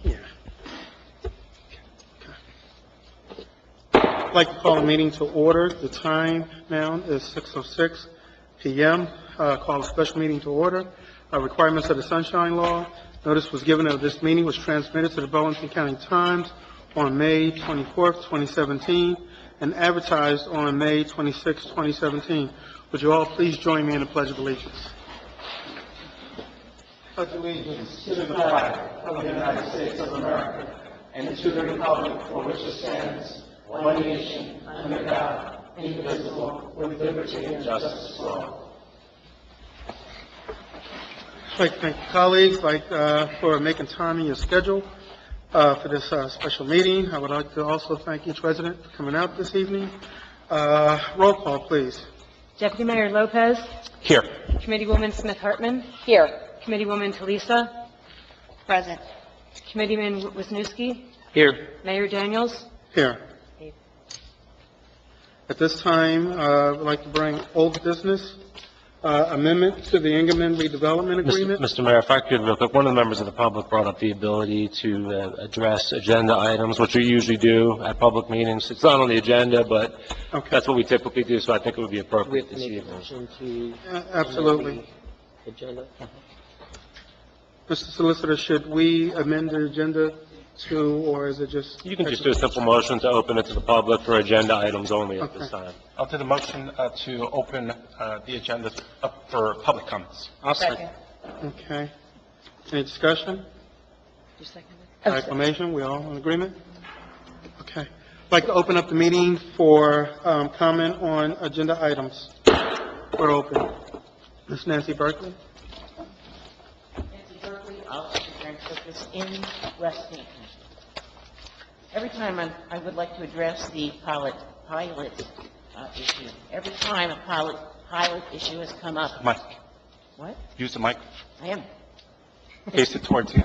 Yeah. I'd like to call the meeting to order. The time now is 6:06 p.m. Call a special meeting to order. Requirements of the Sunshine Law. Notice was given of this meeting was transmitted to the Burlington County Times on May 24th, 2017, and advertised on May 26th, 2017. Would you all please join me in the Pledge of Allegiance? Pledge allegiance to the flag of the United States of America and to the republic for which it stands, one nation, under God, indivisible, with liberty and justice for all. I'd like to thank colleagues for making time in your schedule for this special meeting. I would like to also thank each resident for coming out this evening. Roll call, please. Deputy Mayor Lopez. Here. Committeewoman Smith-Hartman. Here. Committeewoman Talisa. Present. Committeeman Wisniewski. Here. Mayor Daniels. Here. At this time, I'd like to bring old business, amendment to the Ingerman redevelopment agreement. Mr. Mayor, if I could real quick, one of the members of the public brought up the ability to address agenda items, which we usually do at public meetings. It's not on the agenda, but Okay. that's what we typically do, so I think it would be appropriate this evening. Absolutely. Agenda. Mr. Solicitor, should we amend the agenda to, or is it just? You can just do a simple motion to open it to the public for agenda items only at this Okay. time. I'll do the motion to open the agenda up for public comments. I'll second. Okay. Any discussion? You second Oh, Acclamation? We all in agreement? Okay. I'd like to open up the meeting for comment on agenda items. We're open. Ms. Nancy Berkeley? Nancy Berkeley, Office of Grand Circus in West Hampton. Every time I would like to address the pilot issue. Every time a pilot issue has come up. Mike, What? use the mic. I am. Face it towards you.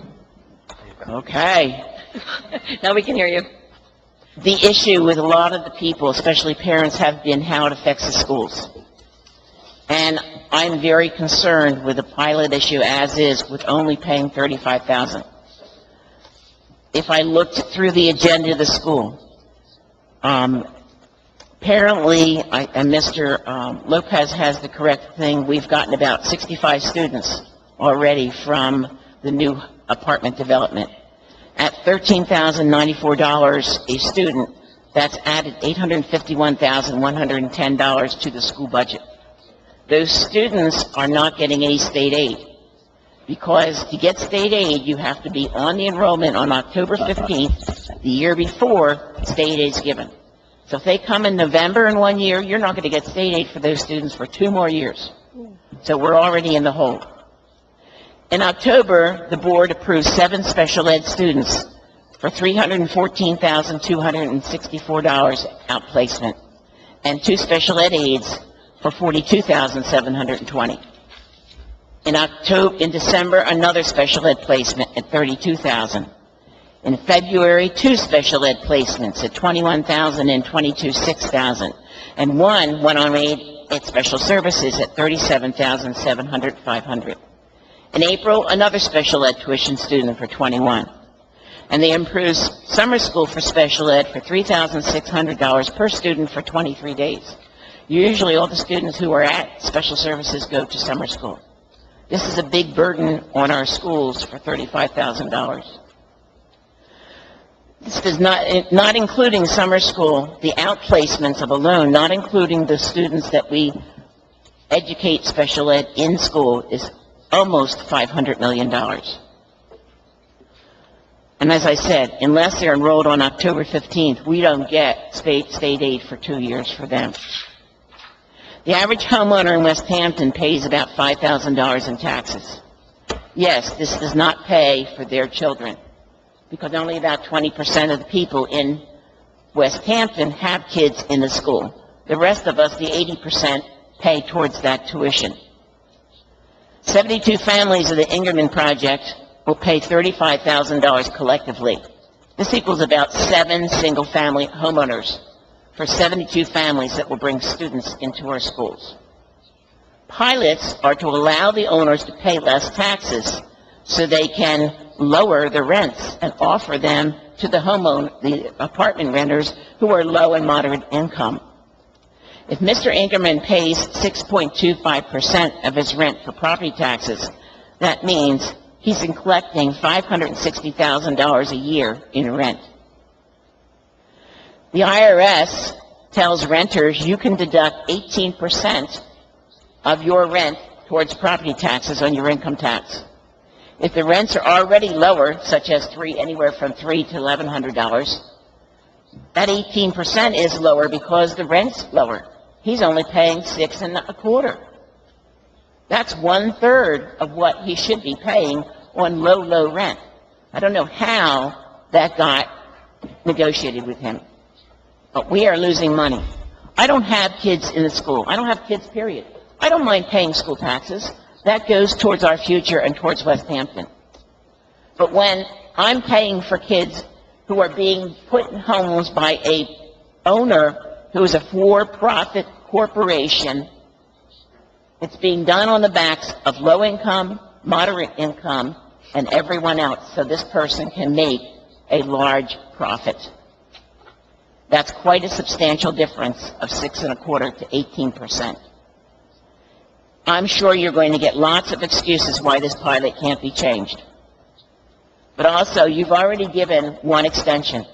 Okay. Now we can hear you. The issue with a lot of the people, especially parents, have been how it affects the schools. And I'm very concerned with the pilot issue as is, with only paying $35,000. If I looked through the agenda of the school, apparently, and Mr. Lopez has the correct thing, we've gotten about 65 students already from the new apartment development. At $13,094 a student, that's added $851,110 to the school budget. Those students are not getting any state aid, because to get state aid, you have to be on the enrollment on October 15th, the year before state aid is given. So if they come in November in 1 year, you're not going to get state aid for those students for 2 more years. So we're already in the hole. In October, the board approved 7 special ed students for $314,264 outplacement, and 2 special ed aides for $42,720. In December, another special ed placement at $32,000. In February, 2 special ed placements at $21,000 and $22,600, and 1 went on aid at special services at $37,700. In April, another special ed tuition student for $21,000. And they improved summer school for special ed for $3,600 per student for 23 days. Usually, all the students who are at special services go to summer school. This is a big burden on our schools for $35,000. This does not including summer school, the outplacements of alone, not including the students that we educate special ed in school, is almost $500 million. And as I said, unless they're enrolled on October 15th, we don't get state aid for 2 years for them. The average homeowner in West Hampton pays about $5,000 in taxes. Yes, this does not pay for their children, because only about 20% of the people in West Hampton have kids in the school. The rest of us, the 80%, pay towards that tuition. 72 families of the Ingerman project will pay $35,000 collectively. This equals about 7 single-family homeowners for 72 families that will bring students into our schools. Pilots are to allow the owners to pay less taxes so they can lower the rents and offer them to the apartment renters who are low and moderate income. If Mr. Ingerman pays 6.25% of his rent for property taxes, that means he's collecting $560,000 a year in rent. The IRS tells renters you can deduct 18% of your rent towards property taxes on your income tax. If the rents are already lower, such as anywhere from $300 to $1,100, that 18% is lower because the rent's lower. He's only paying 6.25%. That's 1/3 of what he should be paying on low rent. I don't know how that got negotiated with him. But we are losing money. I don't have kids in the school. I don't have kids, period. I don't mind paying school taxes. That goes towards our future and towards West Hampton. But when I'm paying for kids who are being put in homes by a owner who is a for-profit corporation, it's being done on the backs of low income, moderate income, and everyone else, so this person can make a large profit. That's quite a substantial difference of 6.25% to 18%. I'm sure you're going to get lots of excuses why this pilot can't be changed. But also, you've already given one extension.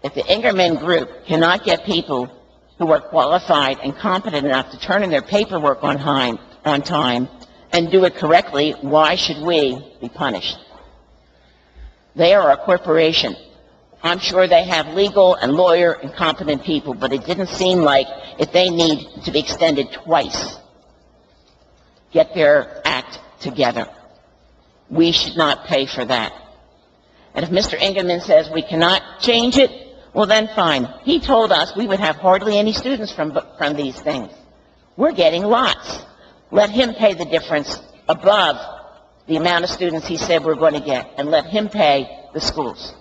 If the Ingerman Group cannot get people who are qualified and competent enough to turn in their paperwork on time and do it correctly, why should we be punished? They are a corporation. I'm sure they have legal and lawyer and competent people, but it didn't seem like if they need to be extended twice, get their act together. We should not pay for that. And if Mr. Ingerman says we cannot change it, well then fine. He told us we would have hardly any students from these things. We're getting lots. Let him pay the difference above the amount of students he said we're going to get, and let him pay the schools.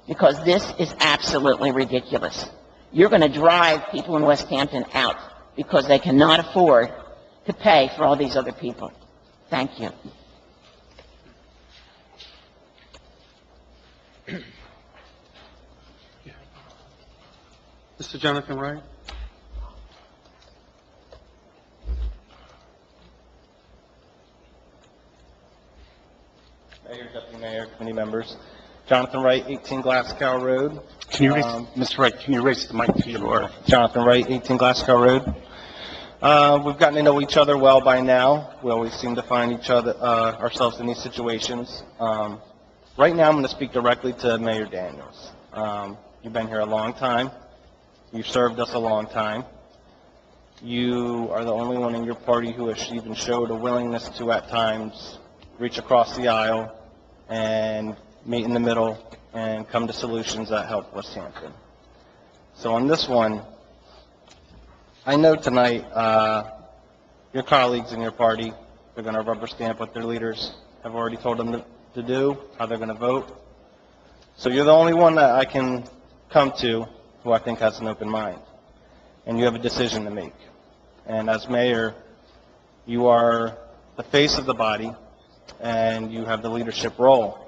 Because this is absolutely ridiculous. You're going to drive people in West Hampton out because they cannot afford to pay for all these other people. Thank you. Mr. Jonathan Wright? Mayor, Deputy Mayor, committee members. Jonathan Wright, 18 Glasgow Road. Can you raise, Mr. Wright, can you raise the mic to your... Jonathan Wright, 18 Glasgow Road. We've gotten to know each other well by now. We always seem to find each other, ourselves in these situations. Right now, I'm going to speak directly to Mayor Daniels. You've been here a long time. You've served us a long time. You are the only one in your party who has even showed a willingness to, at times, reach across the aisle and meet in the middle and come to solutions that help West Hampton. So on this one, I know tonight your colleagues in your party are going to rubber stamp what their leaders have already told them to do, how they're going to vote. So you're the only one that I can come to who I think has an open mind. And you have a decision to make. And as mayor, you are the face of the body, and you have the leadership role.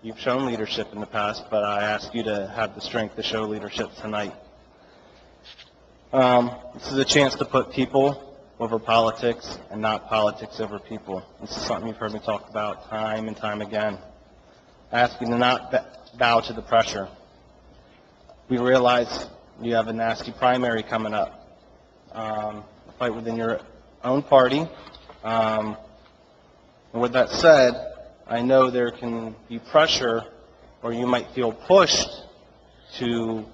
You've shown leadership in the past, but I ask you to have the strength to show leadership tonight. This is a chance to put people over politics and not politics over people. This is something you've heard me talk about time and time again. I ask you to not bow to the pressure. We realize you have a nasty primary coming up. A fight within your own party. And with that said, I know there can be pressure, or you might feel pushed to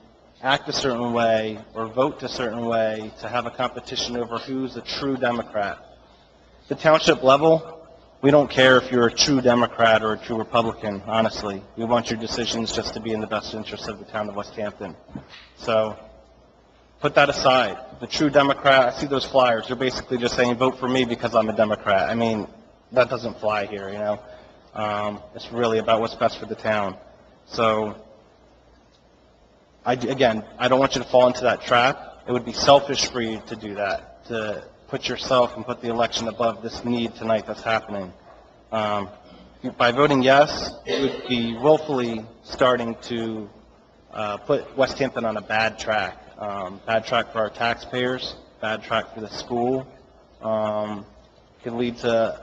act a certain way or vote a certain way to have a competition over who's a true Democrat. At the township level, we don't care if you're a true Democrat or a true Republican, honestly. We want your decisions just to be in the best interest of the town of West Hampton. So put that aside. The true Democrat, I see those flyers. They're basically just saying, vote for me because I'm a Democrat. I mean, that doesn't fly here, you know. It's really about what's best for the town. So, again, I don't want you to fall into that trap. It would be selfish for you to do that, to put yourself and put the election above this need tonight that's happening. by voting yes, it would be willfully starting to put West Hampton on a bad track. Bad track for our taxpayers, bad track for the school. Could lead to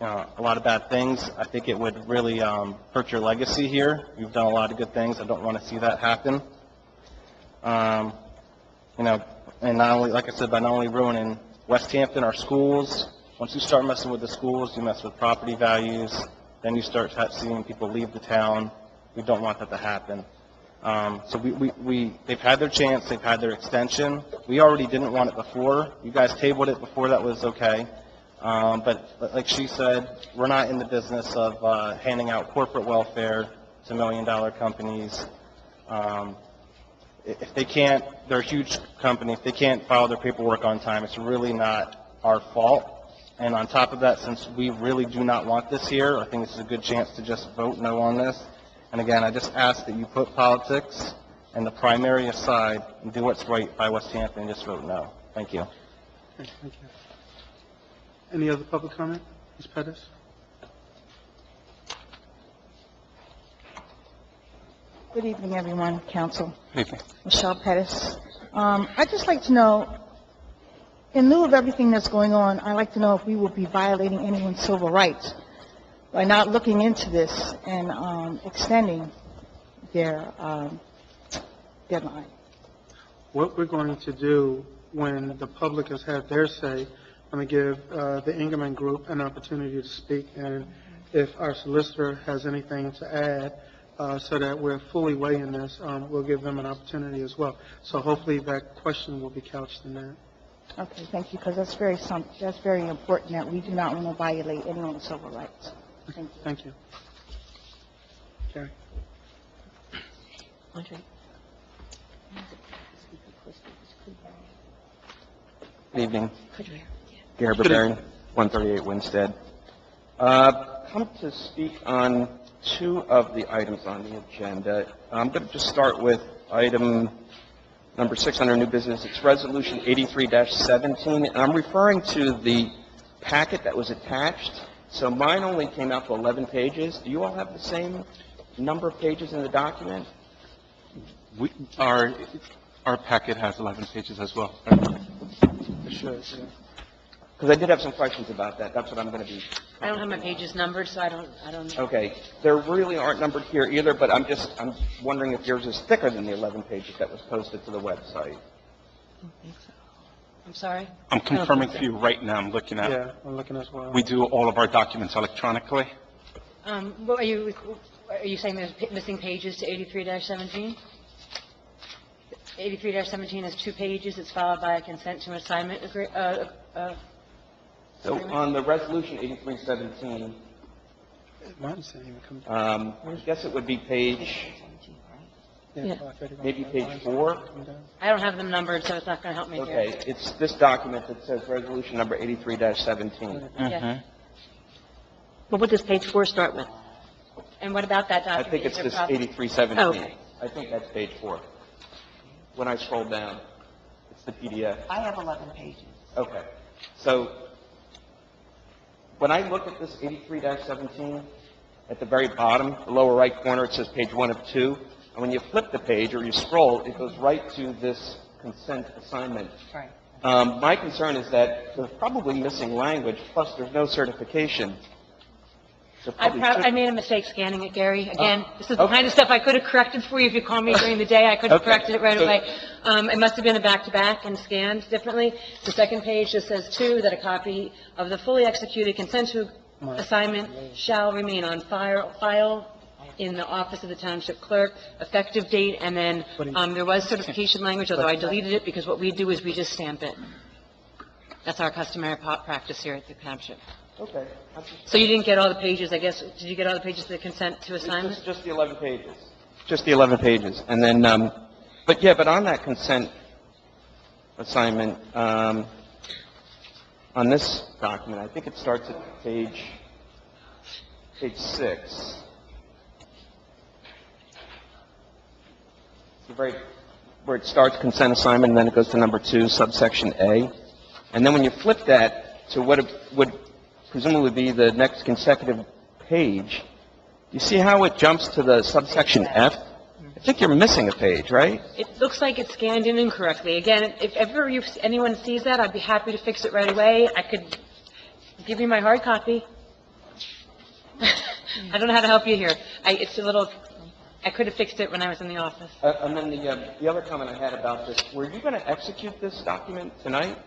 a lot of bad things. I think it would really hurt your legacy here. You've done a lot of good things. I don't want to see that happen. And not only, like I said, by not only ruining West Hampton, our schools. Once you start messing with the schools, you mess with property values. Then you start seeing people leave the town. We don't want that to happen. So they've had their chance. They've had their extension. We already didn't want it before. You guys tabled it before. That was okay. But like she said, we're not in the business of handing out corporate welfare to million-dollar companies. If they can't, they're a huge company. If they can't file their paperwork on time, it's really not our fault. And on top of that, since we really do not want this here, I think this is a good chance to just vote no on this. And again, I just ask that you put politics and the primary aside and do what's right by West Hampton and just vote no. Thank you. Okay, thank you. Any other public comment? Ms. Pettis? Good evening, everyone, council. Good evening. Michelle Pettis. I'd just like to know, in lieu of everything that's going on, I'd like to know if we will be violating anyone's civil rights by not looking into this and extending their deadline. What we're going to do when the public has had their say, let me give the Ingerman Group an opportunity to speak, and if our solicitor has anything to add, so that we're fully weighing this, we'll give them an opportunity as well. So hopefully that question will be couched in that. Okay, thank you, because that's very important that we do not want to violate anyone's civil rights. Thank you. Thank you. Carrie? Andre? Good evening. Could you? Gary Barbarian, 138 Winstead. Come to speak on two of the items on the agenda. I'm going to just start with item number 6 under new business. It's resolution 83-17, and I'm referring to the packet that was attached. So mine only came out to 11 pages. Do you all have the same number of pages in the document? Our packet has 11 pages as well. Sure. Because I did have some questions about that. That's what I'm going to be. I don't have my pages numbered, so I don't know. Okay. There really aren't numbered here either, but I'm wondering if yours is thicker than the 11 pages that was posted to the website. I'm sorry? I'm confirming for you right now. I'm looking at. Yeah, I'm looking as well. We do all of our documents electronically. What are you saying there's missing pages to 83-17? 83-17 is 2 pages. It's followed by a consent to assignment So on the resolution 83-17, Mine didn't even come down. I guess it would be page, Yeah. maybe page 4. I don't have them numbered, so it's not going to help me here. Okay, it's this document that says resolution number 83-17. Yeah. But what does page 4 start with? And what about that I document? think it's Is this there a problem? 83-17. Oh, okay. I think that's page 4. When I scroll down, it's the PDF. I have 11 pages. Okay. So when I look at this 83-17, at the very bottom, the lower right corner, it says page 1 of 2. And when you flip the page or you scroll, it goes right to this consent assignment. Right. My concern is that there's probably missing language, plus there's no certification. There probably I made a mistake scanning it, Gary. Again, this is the okay. kind of stuff I could have corrected for you if you called me during the day. I could have Okay. corrected it right So- away. It must have been a back-to-back and scanned differently. The second page just says, 2, that a copy of the fully executed consent to assignment shall remain on file in the office of the Township Clerk, effective date, and then there was certification language, although I deleted it because what we do is we just stamp it. That's our customary practice here at the Township. Okay. So you didn't get all the pages, I guess. Did you get all the pages of the consent to assignment? It's just the 11 pages. Just the 11 pages. And then, but on that consent assignment, on this document, I think it starts at page 6. It's the very, where it starts consent assignment, and then it goes to number 2, subsection A. And then when you flip that to what it would presumably be the next consecutive page, you see how it jumps to the subsection F? I think you're missing a page, right? It looks like it's scanned in incorrectly. Again, if ever anyone sees that, I'd be happy to fix it right away. I could give you my hard copy. I don't know how to help you here. I could have fixed it when I was in the office. And then the other comment I had about this, were you going to execute this document tonight?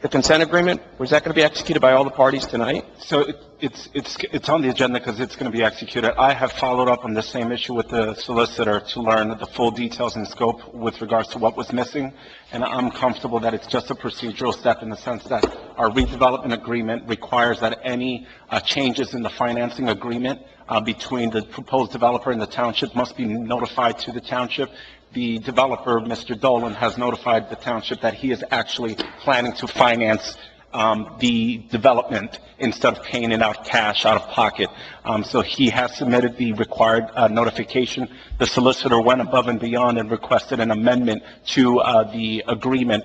The consent agreement, was that going to be executed by all the parties tonight? So it's on the agenda because it's going to be executed. I have followed up on the same issue with the solicitor to learn the full details and scope with regards to what was missing, and I'm comfortable that it's just a procedural step in the sense that our redevelopment agreement requires that any changes in the financing agreement between the proposed developer and the township must be notified to the township. The developer, Mr. Dolan, has notified the township that he is actually planning to finance the development instead of paying it out cash out of pocket. So he has submitted the required notification. The solicitor went above and beyond and requested an amendment to the agreement,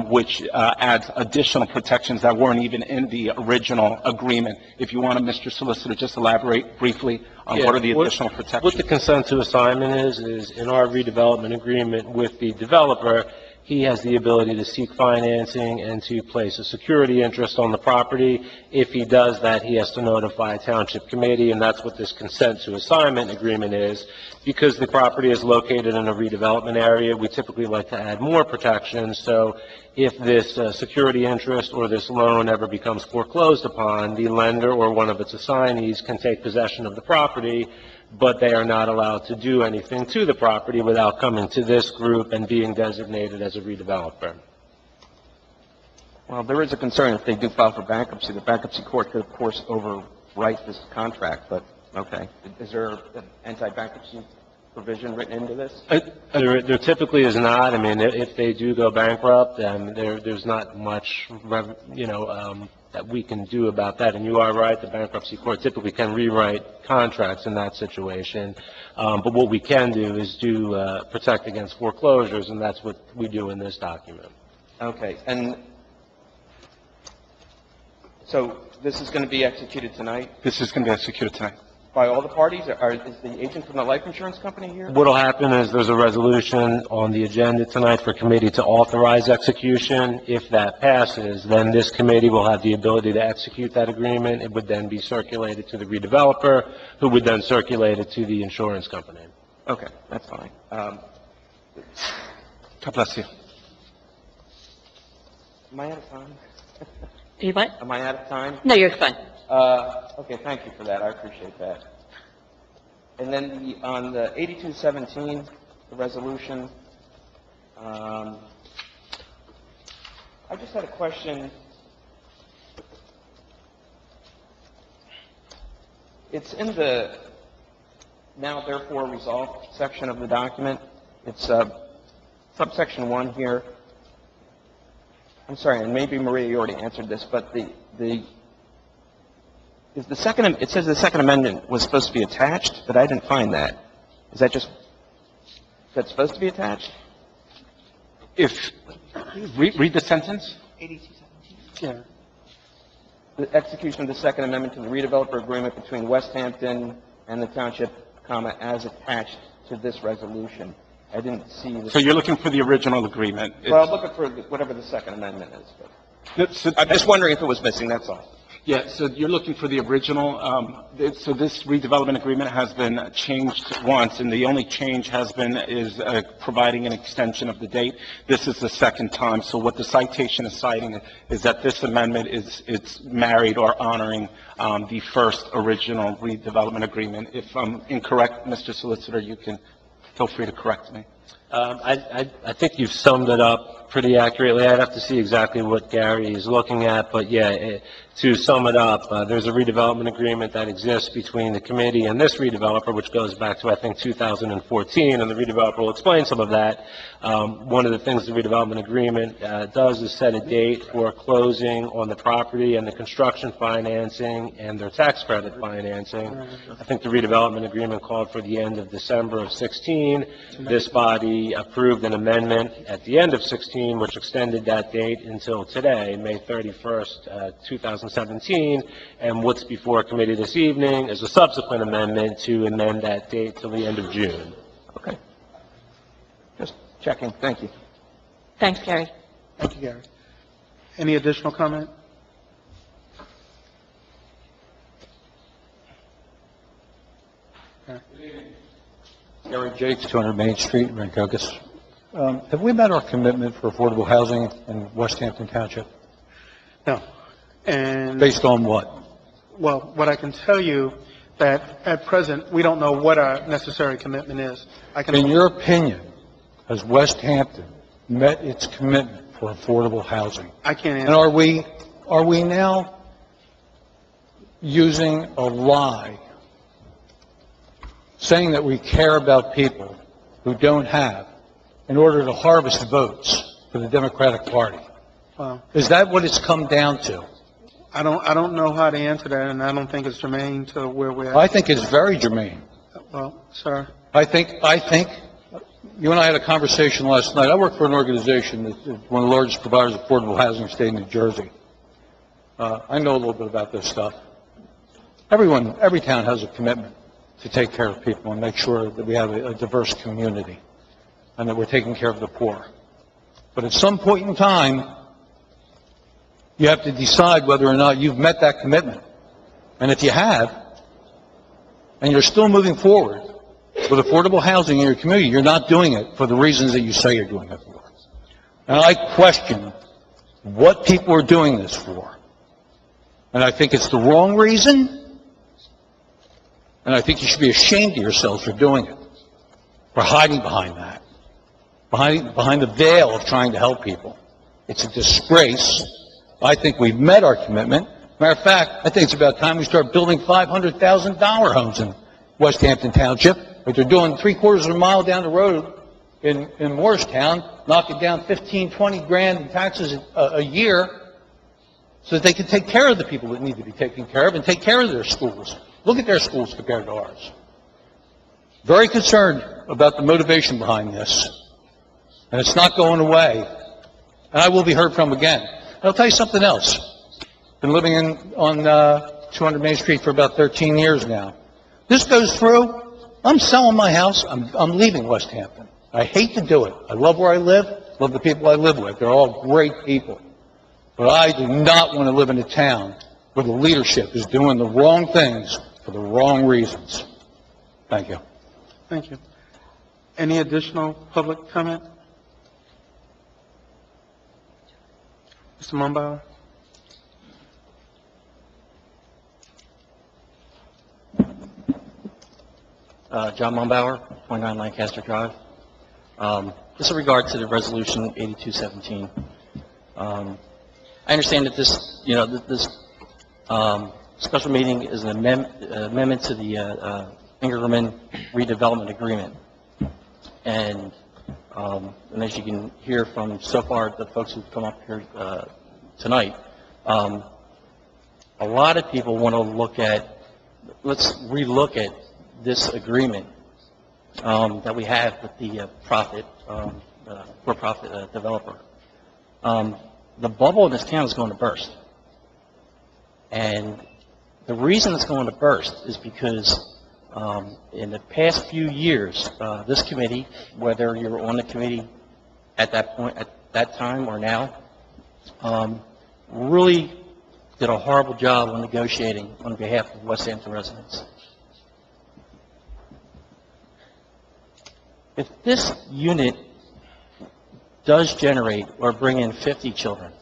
which adds additional protections that weren't even in the original agreement. If you want to, Mr. Solicitor, just elaborate briefly on what are the additional protections? What the consent to assignment is in our redevelopment agreement with the developer, he has the ability to seek financing and to place a security interest on the property. If he does that, he has to notify a township committee, and that's what this consent to assignment agreement is. Because the property is located in a redevelopment area, we typically like to add more protections. So if this security interest or this loan ever becomes foreclosed upon, the lender or one of its assignees can take possession of the property, but they are not allowed to do anything to the property without coming to this group and being designated as a redeveloper. Well, there is a concern if they do file for bankruptcy. The bankruptcy court could, of course, overwrite this contract, but, okay. Is there an anti-bankruptcy provision written into this? There typically is not. I mean, if they do go bankrupt, there's not much, that we can do about that. And you are right, the bankruptcy court typically can rewrite contracts in that situation. But what we can do is protect against foreclosures, and that's what we do in this document. Okay, and so this is going to be executed tonight This is going to be executed tonight. by all the parties? Is the agent from the life insurance company here? What'll happen is there's a resolution on the agenda tonight for committee to authorize execution. If that passes, then this committee will have the ability to execute that agreement. It would then be circulated to the redeveloper, who would then circulate it to the insurance company. Okay, that's fine. God bless you. Am I out of time? You what? Am I out of time? No, you're fine. Okay, thank you for that. I appreciate that. And then on the 8217, the resolution, I just had a question. It's in the now therefore resolved section of the document. It's subsection 1 here. I'm sorry, and maybe Maria, you already answered this, but it says the second amendment was supposed to be attached, but I didn't find that. Is that supposed to be attached? Read the sentence. 8217. Yeah. The execution of the second amendment to the redeveloper agreement between West Hampton and the township, as attached to this resolution. I didn't see this. So you're looking for the original agreement. Well, I'm looking for whatever the second amendment is. But I'm just wondering if it was missing, that's all. Yeah, so you're looking for the original. So this redevelopment agreement has been changed once, and the only change is providing an extension of the date. This is the second time. So what the citation is citing is that this amendment it's married or honoring the first original redevelopment agreement. If I'm incorrect, Mr. Solicitor, you can feel free to correct me. I think you've summed it up pretty accurately. I'd have to see exactly what Gary is looking at, but yeah, to sum it up, there's a redevelopment agreement that exists between the committee and this redeveloper, which goes back to, I think, 2014, and the redeveloper will explain some of that. One of the things the redevelopment agreement does is set a date for closing on the property and the construction financing and their tax credit financing. I think the redevelopment agreement called for the end of December of 16. This body body approved an amendment at the end of 16, which extended that date until today, May 31st, 2017, and what's before committee this evening is a subsequent amendment to amend that date till the end of June. Okay. Just checking. Thank you. Thanks, Gary. Thank you, Gary. Any additional comment? Gary Jakes, 200 Main Street, Rancocas. Have we met our commitment for affordable housing in West Hampton Township? No. And, Based on what? well, what I can tell you, that at present, we don't know what our necessary commitment is. I can. In your opinion, has West Hampton met its commitment for affordable housing? I can't And answer. are we now using a lie, saying that we care about people who don't have, in order to harvest votes for the Democratic Party? Well, Is that what it's come down to? I don't know how to answer that, and I don't think it's germane to where we're at. I think it's very germane. Well, sir, I think, you and I had a conversation last night. I work for an organization that's one of the largest providers of affordable housing in the state of New Jersey. I know a little bit about this stuff. Every town has a commitment to take care of people and make sure that we have a diverse community and that we're taking care of the poor. But at some point in time, you have to decide whether or not you've met that commitment. And if you have, and you're still moving forward with affordable housing in your community, you're not doing it for the reasons that you say you're doing it for. And I question what people are doing this for. And I think it's the wrong reason, and I think you should be ashamed of yourselves for doing it, for hiding behind that, behind the veil of trying to help people. It's a disgrace. I think we've met our commitment. Matter of fact, I think it's about time we start building $500,000 homes in West Hampton Township. But they're doing 3/4 of a mile down the road in Morristown, knocking down 15, 20 grand in taxes a year so that they can take care of the people that need to be taken care of and take care of their schools. Look at their schools compared to ours. Very concerned about the motivation behind this. And it's not going away. And I will be heard from again. And I'll tell you something else. Been living on 200 Main Street for about 13 years now. This goes through, I'm selling my house. I'm leaving West Hampton. I hate to do it. I love where I live, love the people I live with. They're all great people. But I do not want to live in a town where the leadership is doing the wrong things for the wrong reasons. Thank you. thank you. Any additional public comment? Mr. Mumbauer? John Mumbauer, 29 Lancaster Drive. This in regard to the resolution 8217. I understand that this, this special meeting is an amendment to the Ingerman redevelopment agreement. And as you can hear from so far the folks who've come up here tonight, a lot of people want to look at, let's relook at this agreement that we have with the for-profit developer. The bubble in this town is going to burst. And the reason it's going to burst is because in the past few years, this committee, whether you're on the committee at that point, at that time or now, really did a horrible job on negotiating on behalf of West Hampton residents. If this unit does generate or bring in 50 children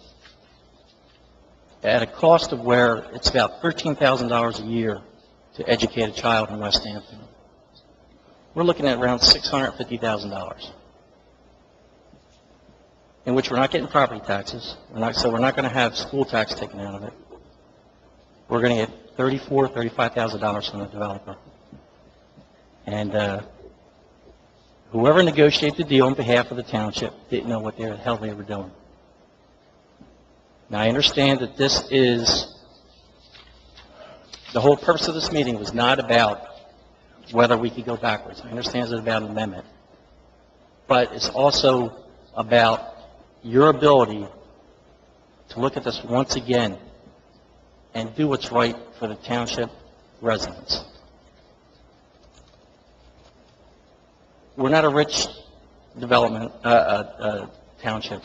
at a cost of where it's about $13,000 a year to educate a child in West Hampton, we're looking at around $650,000, in which we're not getting property taxes. So we're not going to have school tax taken out of it. We're going to get $34,000, $35,000 from the developer. And whoever negotiated the deal on behalf of the township didn't know what the hell they were doing. Now, I understand that this is, the whole purpose of this meeting was not about whether we could go backwards. I understand it's about an amendment. but it's also about your ability to look at this once again and do what's right for the township residents. We're not a rich development, township.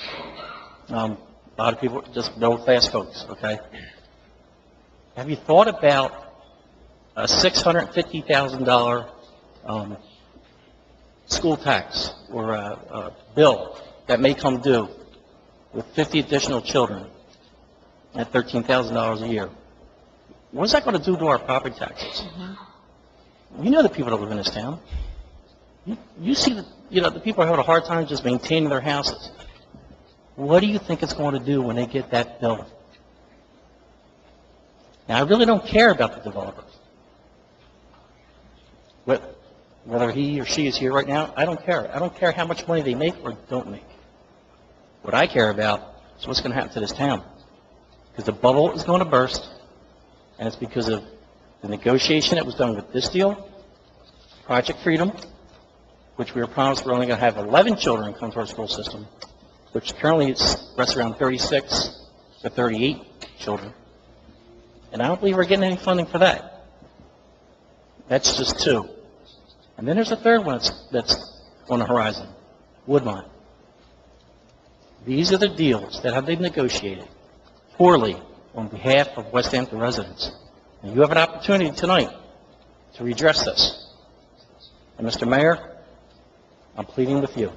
A lot of people just middle-class folks, okay? Have you thought about a $650,000 school tax or a bill that may come due with 50 additional children at $13,000 a year? What's that going to do to our property taxes? You know the people that live in this town. You see the people are having a hard time just maintaining their houses. What do you think it's going to do when they get that bill? Now, I really don't care about the developer. Whether he or she is here right now, I don't care. I don't care how much money they make or don't make. What I care about is what's going to happen to this town. Because the bubble is going to burst, and it's because of the negotiation that was done with this deal, Project Freedom, which we were promised we're only going to have 11 children come to our school system, which currently rests around 36 to 38 children. And I don't believe we're getting any funding for that. That's just 2. And then there's a third one that's on the horizon, Woodmont. These are the deals that have been negotiated poorly on behalf of West Hampton residents. And you have an opportunity tonight to redress this. And Mr. Mayor, I'm pleading with you.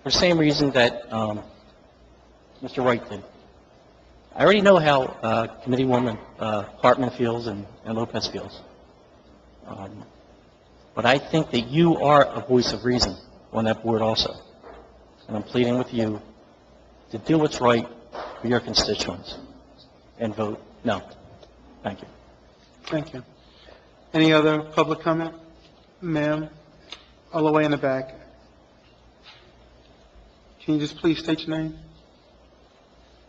For the same reason that Mr. Wright did. I already know how Committeewoman Hartman feels and Lopez feels. But I think that you are a voice of reason on that board also. And I'm pleading with you to do what's right for your constituents and vote no. Thank you. Thank you. Any other public comment? Ma'am, all the way in the back. Can you just please state your name?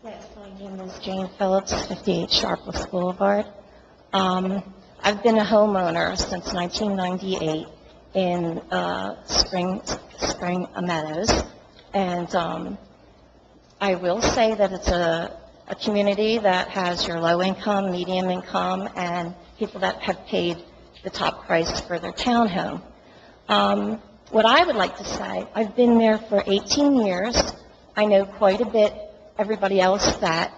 Yes, my name is Jane Phillips, 58 Sharpless Boulevard. I've been a homeowner since 1998 in Spring Meadows, and I will say that it's a community that has your low income, medium income, and people that have paid the top price for their townhome. What I would like to say, I've been there for 18 years. I know quite a bit everybody else that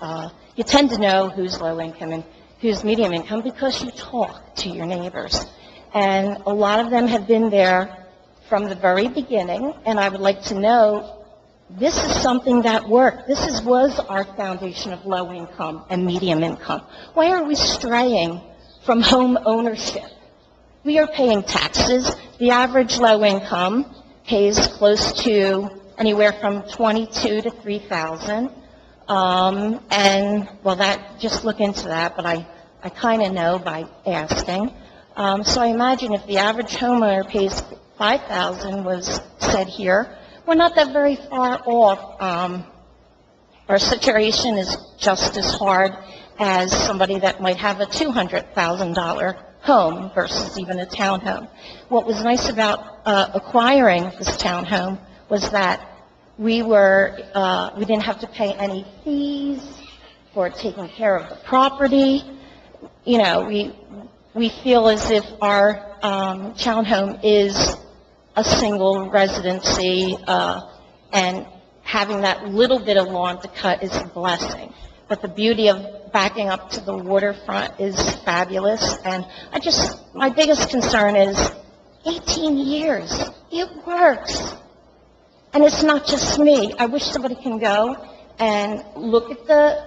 you tend to know who's low income and who's medium income because you talk to your neighbors. And a lot of them have been there from the very beginning, and I would like to know, this is something that worked. This was our foundation of low income and medium income. Why are we straying from home ownership? We are paying taxes. The average low income pays close to anywhere from $22,000 to $3,000. And, well, just look into that, but I kind of know by asking. So I imagine if the average homeowner pays $5,000 was said here, we're not that very far off. Our situation is just as hard as somebody that might have a $200,000 home versus even a townhome. What was nice about acquiring this townhome was that we didn't have to pay any fees for taking care of the property. You know, we feel as if our townhome is a single residency, and having that little bit of lawn to cut is a blessing. But the beauty of backing up to the waterfront is fabulous. And my biggest concern is 18 years. It works. And it's not just me. I wish somebody can go and look at the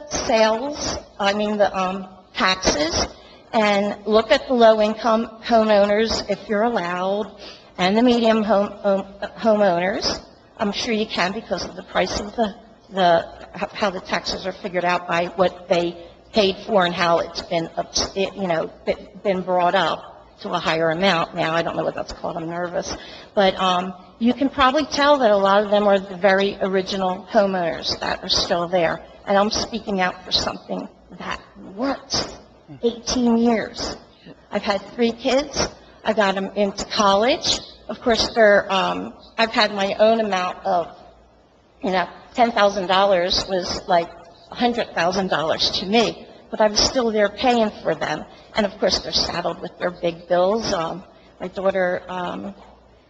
the taxes, and look at the low-income homeowners, if you're allowed, and the medium homeowners. I'm sure you can because of the price of how the taxes are figured out by what they paid for and how it's been brought up to a higher amount now. I don't know what that's called. I'm nervous. But you can probably tell that a lot of them are the very original homeowners that are still there. And I'm speaking out for something that works. 18 years. I've had 3 kids. I got them into college. of course, I've had my own amount of, $10,000 was like $100,000 to me, but I was still there paying for them. And of course, they're saddled with their big bills. My daughter,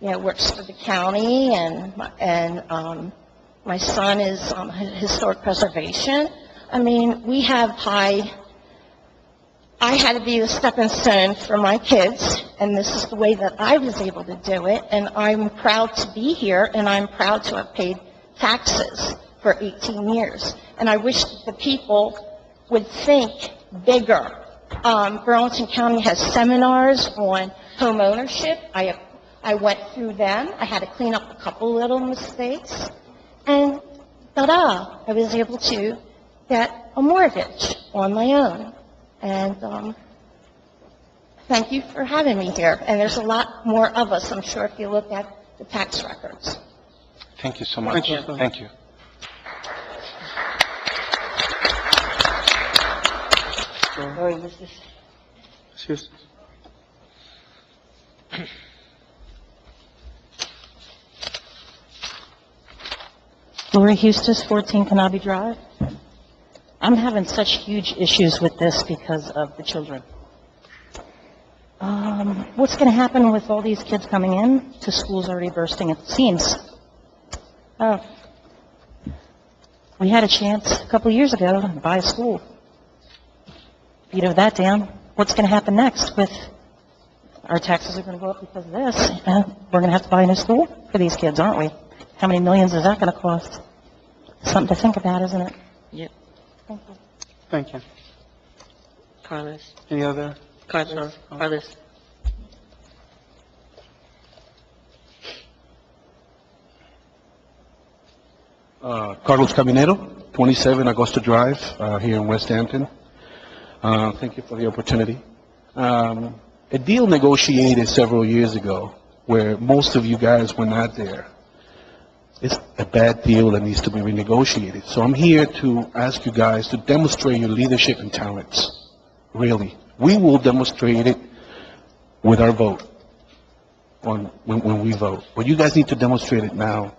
works for the county, and my son is historic preservation. I mean, I had to be the stepping stone for my kids, and this is the way that I was able to do it, and I'm proud to be here, and I'm proud to have paid taxes for 18 years. And I wish that the people would think bigger. Burlington County has seminars on home ownership. I went through them. I had to clean up a couple little mistakes, and ta-da, I was able to get a mortgage on my own. And thank you for having me here. And there's a lot more of us, I'm sure, if you look at the tax records. Thank you so much. Thank you. Lori, was this? Excuse. Lori Hustis, 14 Cannabis Drive. I'm having such huge issues with this because of the children. What's going to happen with all these kids coming in to schools already bursting at the seams? We had a chance a couple of years ago to buy a school. Veto that down. What's going to happen next with our taxes are going to go up because of this, and we're going to have to buy a new school for these kids, aren't we? How many millions is that going to cost? Something to think about, isn't it? Yep. Thank you. Thank you. Carlos. Any other? Carlos. Sir? Carlos. Carlos Caminero, 27 Augusta Drive, here in West Hampton. Thank you for the opportunity. A deal negotiated several years ago where most of you guys were not there. It's a bad deal that needs to be renegotiated. So I'm here to ask you guys to demonstrate your leadership and talents. Really. We will demonstrate it with our vote when we vote. But you guys need to demonstrate it now.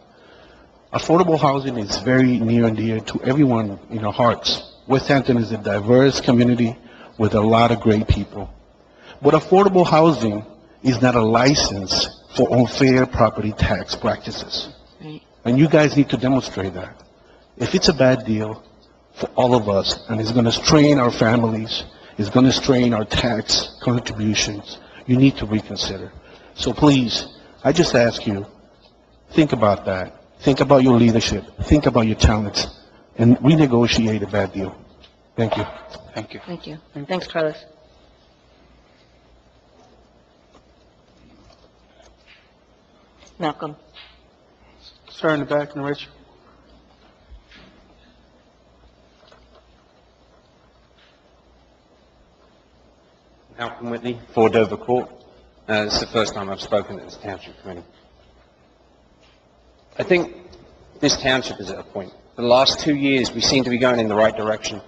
Affordable housing is very near and dear to everyone in our hearts. West Hampton is a diverse community with a lot of great people. But affordable housing is not a license for unfair property tax practices. Right. And you guys need to demonstrate that. If it's a bad deal for all of us, and it's going to strain our families, it's going to strain our tax contributions, you need to reconsider. So please, I just ask you, think about that. Think about your leadership. Think about your talents. And renegotiate a bad deal. Thank you. Thank you. Thank you. Thanks, Carlos. Malcolm. Sir in the back in the right. Malcolm Whitney, 4 Dover Court. This is the first time I've spoken at this township committee. I think this township is at a point. For the last 2 years, we seem to be going in the right direction.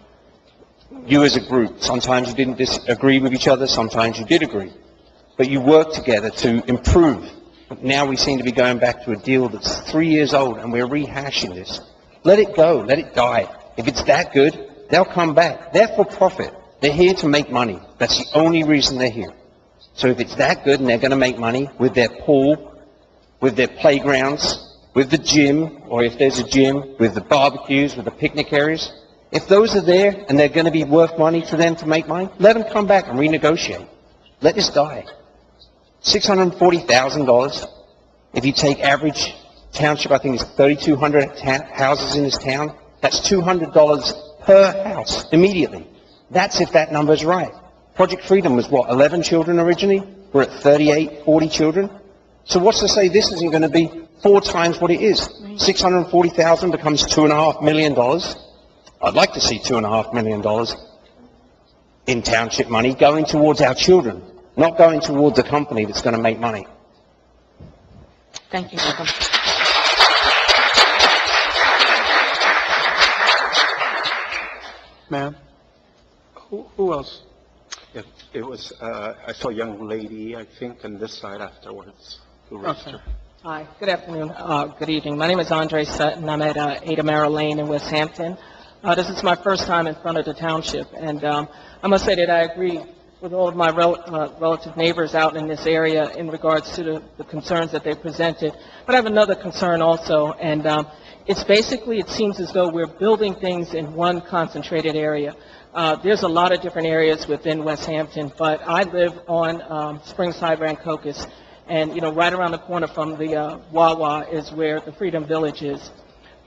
You as a group, sometimes you didn't disagree with each other, sometimes you did agree. But you worked together to improve. But now we seem to be going back to a deal that's 3 years old, and we're rehashing this. Let it go. Let it die. If it's that good, they'll come back. They're for profit. They're here to make money. That's the only reason they're here. So if it's that good and they're going to make money with their pool, with their playgrounds, with the gym, or if there's a gym, with the barbecues, with the picnic areas, if those are there and they're going to be worth money to them to make money, let them come back and renegotiate. Let this die. $640,000. If you take average township, I think it's 3,200 houses in this town, that's $200 per house immediately. That's if that number's right. Project Freedom was what, 11 children originally? We're at 38, 40 children. So what's to say this isn't going to be 4 times what it is? 640,000 becomes $2.5 million. I'd like to see $2.5 million in township money going towards our children, not going towards a company that's going to make money. Thank you, Malcolm. Ma'am? Who else? It was, I saw a young lady, I think, on this side afterwards. Okay. Hi, good afternoon, good evening. My name is Andre Sutton. I'm at 8 Amara Lane in West Hampton. This is my first time in front of the township, and I must say that I agree with all of my relative neighbors out in this area in regards to the concerns that they presented. But I have another concern also, and it's basically, it seems as though we're building things in one concentrated area. There's a lot of different areas within West Hampton, but I live on Springside Rancocas, and, you know, right around the corner from the Wawa is where the Freedom Village is.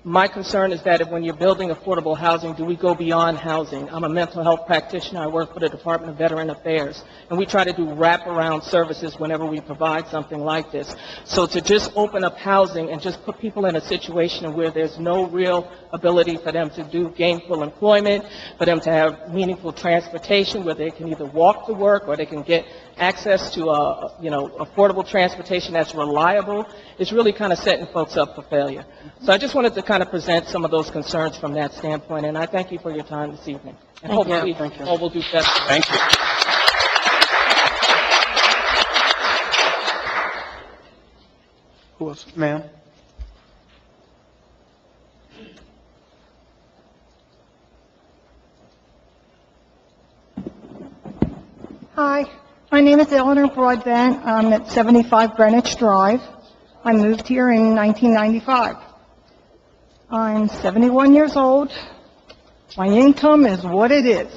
My concern is that if when you're building affordable housing, do we go beyond housing? I'm a mental health practitioner. I work for the Department of Veteran Affairs, and we try to do wraparound services whenever we provide something like this. So to just open up housing and just put people in a situation where there's no real ability for them to do gainful employment, for them to have meaningful transportation where they can either walk to work or they can get access to affordable transportation that's reliable, is really kind of setting folks up for failure. So I just wanted to kind of present some of those concerns from that standpoint, and I thank you for your time this evening. And hopefully, all will do better. Thank you. Who else? Ma'am? Hi, my name is Eleanor Broadbent. I'm at 75 Greenwich Drive. I moved here in 1995. I'm 71 years old. My income is what it is.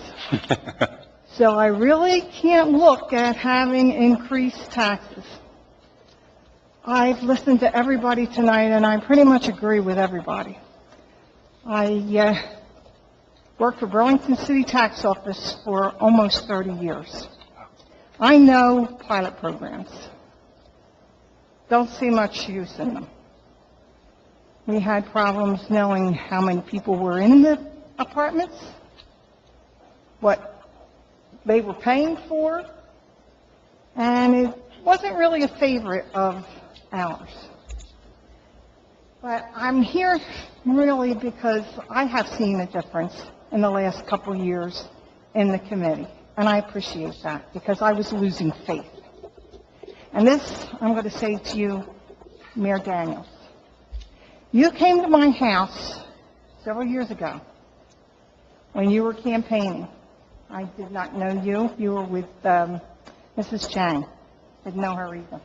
So I really can't look at having increased taxes. I've listened to everybody tonight, and I pretty much agree with everybody. I worked for Burlington City Tax Office for almost 30 years. I know pilot programs. Don't see much use in them. We had problems knowing how many people were in the apartments, what they were paying for, and it wasn't really a favorite of ours. But I'm here really because I have seen a difference in the last couple of years in the committee, and I appreciate that because I was losing faith. And this, I'm going to say to you, Mayor Daniels, you came to my house several years ago when you were campaigning. I did not know you. You were with Mrs. Chang. Didn't know her either.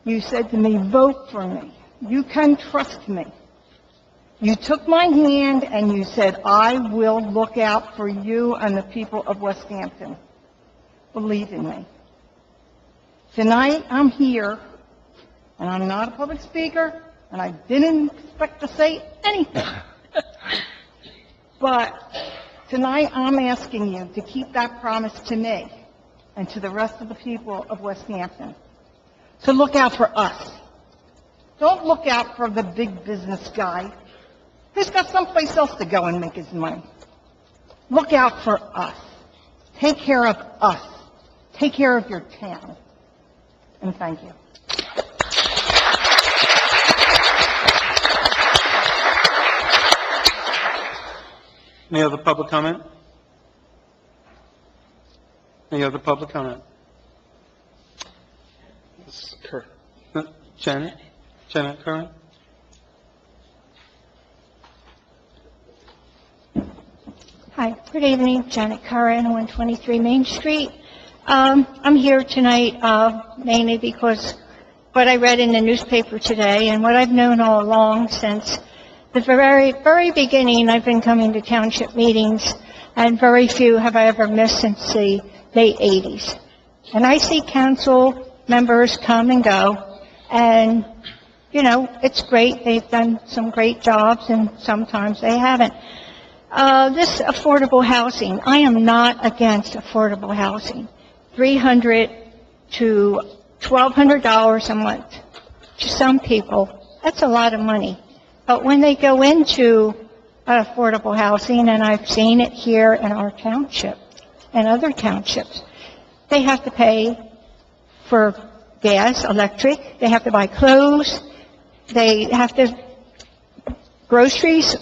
You said to me, vote for me. You can trust me. You took my hand and you said, I will look out for you and the people of West Hampton. Believe in me. Tonight, I'm here, and I'm not a public speaker, and I didn't expect to say anything. But tonight, I'm asking you to keep that promise to me and to the rest of the people of West Hampton, to look out for us. Don't look out for the big business guy who's got someplace else to go and make his money. Look out for us. Take care of us. Take care of your town. And thank you. Any other public comment? Any other public comment? Janet? Janet Curran? Hi, good evening, Janet Curran, 123 Main Street. I'm here tonight mainly because what I read in the newspaper today and what I've known all along since the very, very beginning. I've been coming to township meetings, and very few have I ever missed since the late 80s. And I see council members come and go, and, you know, it's great. They've done some great jobs, and sometimes they haven't. This affordable housing, I am not against affordable housing. $300 to $1,200 a month. To some people, that's a lot of money. But when they go into affordable housing, and I've seen it here in our township and other townships, they have to pay for gas, electric, they have to buy clothes, they have to, groceries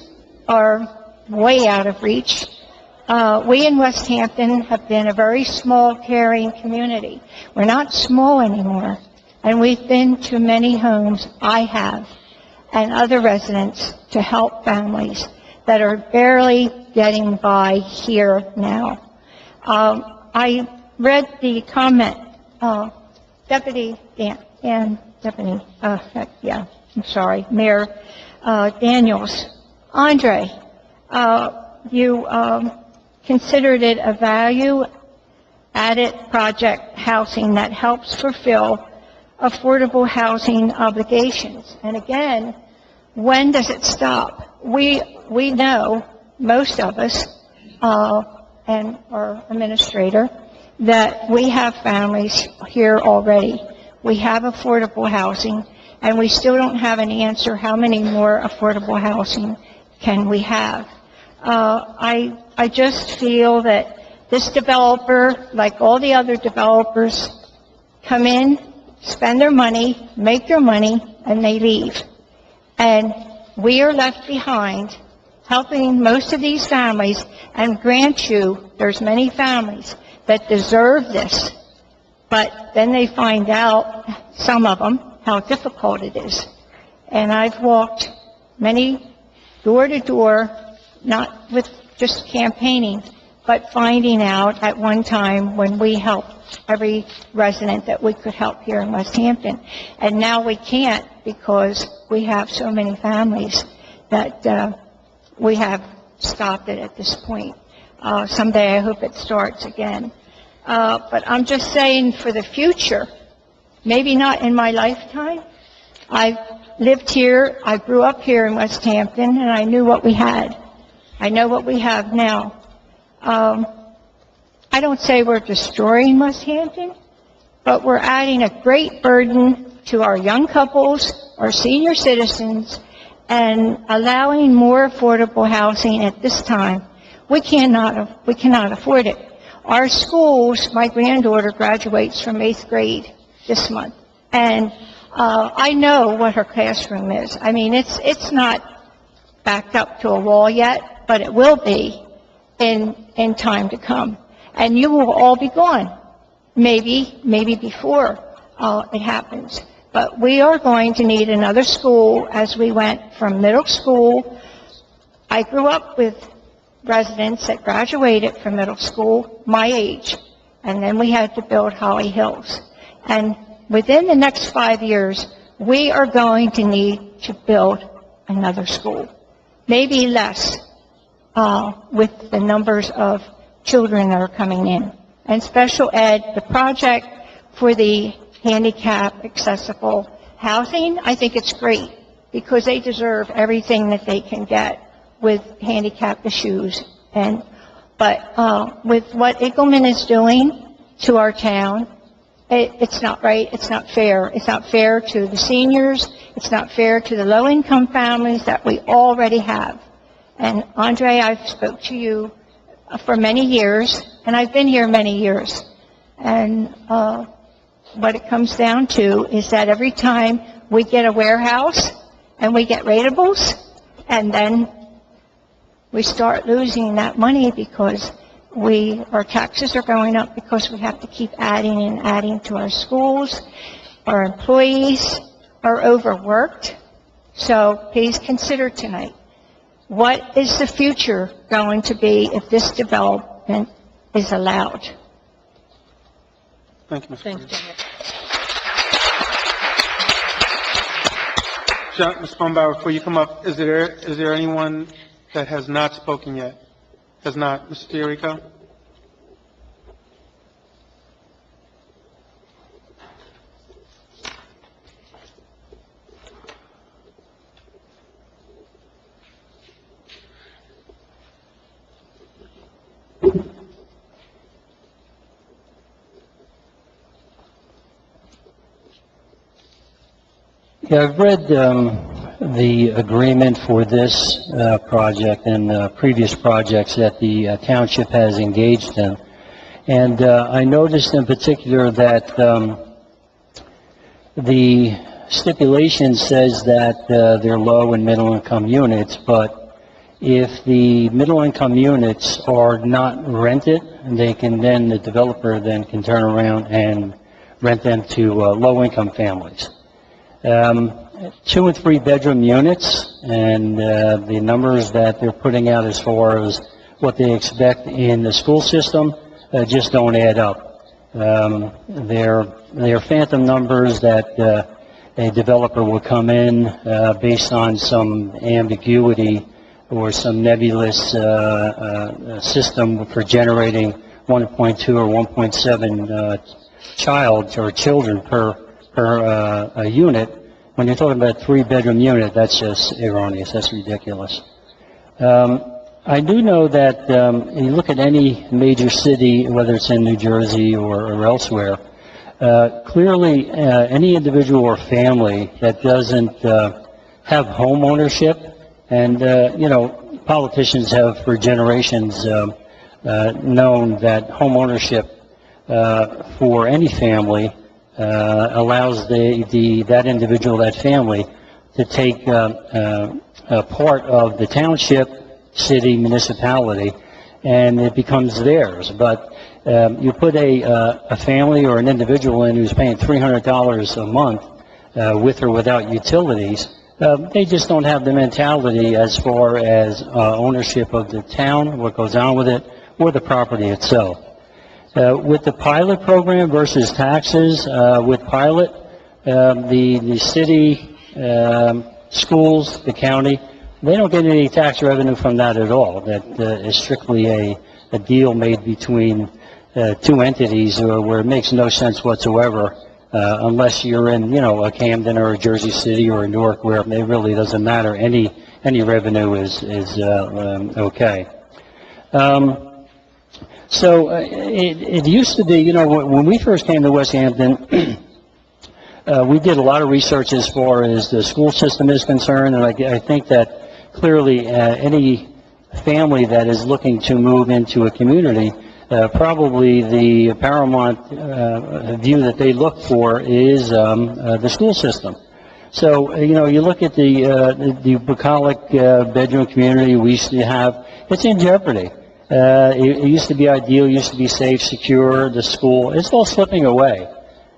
are way out of reach. We in West Hampton have been a very small, caring community. We're not small anymore. And we've been to many homes, I have, and other residents, to help families that are barely getting by here now. I read the comment, Deputy Mayor Daniels. Andre, you considered it a value-added project housing that helps fulfill affordable housing obligations. And again, when does it stop? We know, most of us, and our administrator, that we have families here already. We have affordable housing, and we still don't have an answer how many more affordable housing can we have. I just feel that this developer, like all the other developers, come in, spend their money, make their money, and they leave. And we are left behind helping most of these families, and grant you, there's many families that deserve this, but then they find out, some of them, how difficult it is. And I've walked many door to door, not with just campaigning, but finding out at one time when we helped every resident that we could help here in West Hampton. And now we can't because we have so many families that we have stopped it at this point. Someday I hope it starts again. But I'm just saying for the future, maybe not in my lifetime. I've lived here, I grew up here in West Hampton, and I knew what we had. I know what we have now. I don't say we're destroying West Hampton, but we're adding a great burden to our young couples, our senior citizens, and allowing more affordable housing at this time. We cannot afford it. Our schools, my granddaughter graduates from 8th grade this month, and I know what her classroom is. I mean, it's not backed up to a wall yet, but it will be in time to come. And you will all be gone, maybe before it happens. But we are going to need another school as we went from middle school. I grew up with residents that graduated from middle school my age, and then we had to build Holly Hills. And within the next 5 years, we are going to need to build another school, maybe less, with the numbers of children that are coming in. And special ed, the project for the handicap accessible housing, I think it's great because they deserve everything that they can get with handicap issues. But with what Eagleman is doing to our town, it's not right, it's not fair. It's not fair to the seniors, it's not fair to the low-income families that we already have. And Andre, I've spoke to you for many years, and I've been here many years. And what it comes down to is that every time we get a warehouse and we get ratables, and then we start losing that money because our taxes are going up because we have to keep adding and adding to our schools. Our employees are overworked. So please consider tonight, what is the future going to be if this development is allowed? Thank you, Ms. Thanks, Janet. Ms. Sponbauer, before you come up, is there anyone that has not spoken yet? Has not. Mr. Fiorico? Yeah, I've read the agreement for this project and previous projects that the township has engaged in. And I noticed in particular that the stipulation says that they're low and middle income units, but if the middle income units are not rented, they can then, the developer then can turn around and rent them to low-income families. 2 and 3 bedroom units, and the numbers that they're putting out as far as what they expect in the school system just don't add up. They're phantom numbers that a developer will come in based on some ambiguity or some nebulous system for generating 1.2 or 1.7 child or children per unit. When you're talking about a 3-bedroom unit, that's just erroneous. That's ridiculous. I do know that you look at any major city, whether it's in New Jersey or elsewhere, clearly any individual or family that doesn't have home ownership, and politicians have for generations known that home ownership for any family allows that individual, that family, to take a part of the township, city, municipality, and it becomes theirs. But you put a family or an individual in who's paying $300 a month with or without utilities, they just don't have the mentality as far as ownership of the town, what goes on with it, or the property itself. With the pilot program versus taxes, with pilot, the city, schools, the county, they don't get any tax revenue from that at all. That is strictly a deal made between 2 entities where it makes no sense whatsoever, unless you're in, a Camden or a Jersey City or a Newark, where it really doesn't matter. Any revenue is okay. So it used to be, when we first came to West Hampton, we did a lot of research as far as the school system is concerned, and I think that clearly any family that is looking to move into a community, probably the paramount view that they look for is the school system. So, you look at the bucolic bedroom community we used to have, it's in jeopardy. It used to be ideal, used to be safe, secure, the school, it's all slipping away.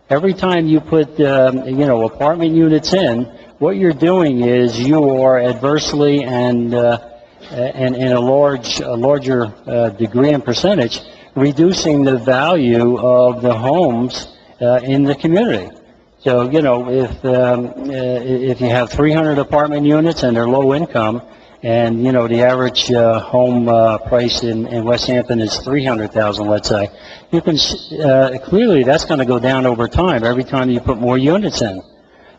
Every time you put, apartment units in, what you're doing is you are adversely and in a larger degree and percentage, reducing the value of the homes in the community. So, if you have 300 apartment units and they're low income, and, the average home price in West Hampton is $300,000, let's say, you can, clearly that's going to go down over time every time you put more units in.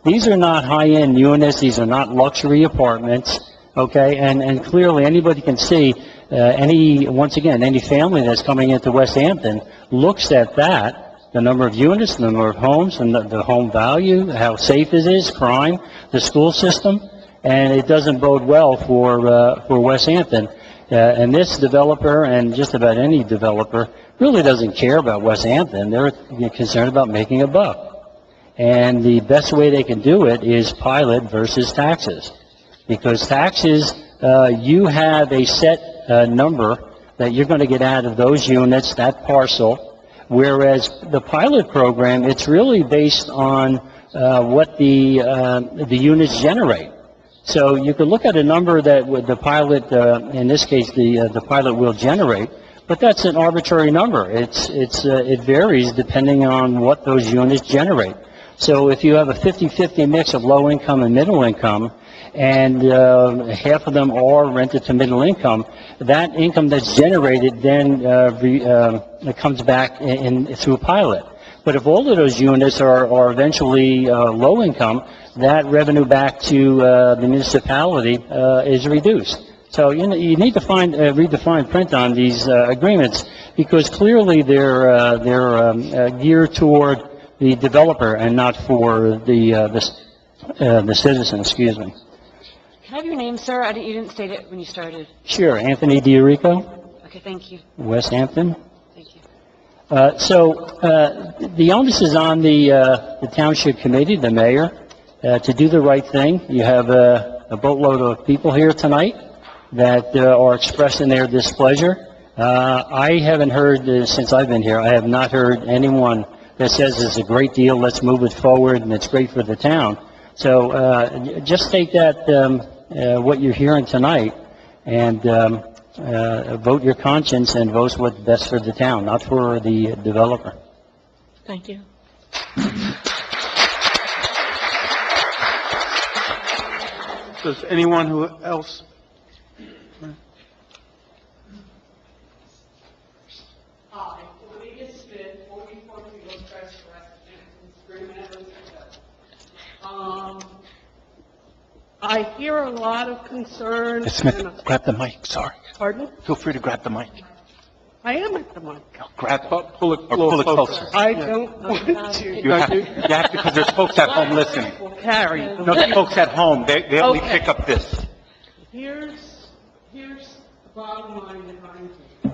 These are not high-end units. These are not luxury apartments, okay? And clearly anybody can see, once again, any family that's coming into West Hampton looks at that, the number of units, the number of homes, and the home value, how safe it is, crime, the school system, and it doesn't bode well for West Hampton. And this developer, and just about any developer, really doesn't care about West Hampton. They're concerned about making a buck. And the best way they can do it is pilot versus taxes. Because taxes, you have a set number that you're going to get out of those units, that parcel, whereas the pilot program, it's really based on what the units generate. So you could look at a number that the pilot, in this case, the pilot will generate, but that's an arbitrary number. It varies depending on what those units generate. So if you have a 50-50 mix of low income and middle income, and half of them are rented to middle income, that income that's generated then comes back in through pilot. But if all of those units are eventually low income, that revenue back to the municipality is reduced. So you need to read the fine print on these agreements, because clearly they're geared toward the developer and not for the citizen. Excuse me. Can I have your name, sir? You didn't state it when you started. Sure, Anthony DiRico, Okay, thank you. West Hampton. Thank you. The onus is on the township committee, the mayor, to do the right thing. You have a boatload of people here tonight that are expressing their displeasure. I haven't heard, since I've been here, I have not heard anyone that says it's a great deal, let's move it forward, and it's great for the town. So just take that, what you're hearing tonight, and vote your conscience and vote what's best for the town, not for the developer. Thank you. Does anyone who else? Hi, Olivia Smith, 44 Field Crest Restaurant, I hear a lot of concern. Ms. Smith, grab the mic, sorry. Pardon? Feel free to grab the mic. I am at the mic. Grab it, Pull it, or pull it closer. I don't want to. You have because there's folks at home listening. Carry. No, the folks at home, they only Okay. pick up this. Here's the bottom line behind it.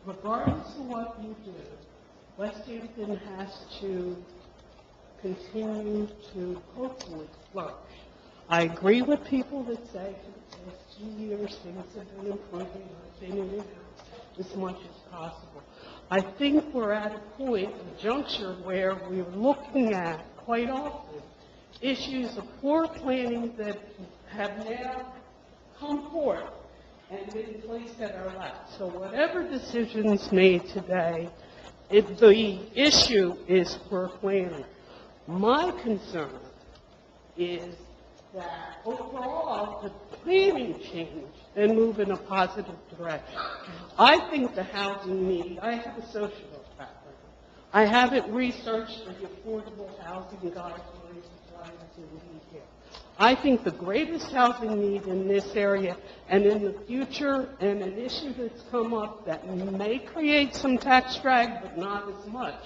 Regardless of what you do, West Hampton has to continue to hopefully flourish. I agree with people that say for the past 2 years things have been improving. I've been in and out as much as possible. I think we're at a point, a juncture, where we're looking at, quite often, issues of poor planning that have now come forth and been placed at our lap. So whatever decisions made today, the issue is poor planning. My concern is that overall, the planning change and move in a positive direction. I think the housing need, I have a social work background. I haven't researched the affordable housing guidelines that is in detail. I think the greatest housing need in this area and in the future, and an issue that's come up that may create some tax drag, but not as much,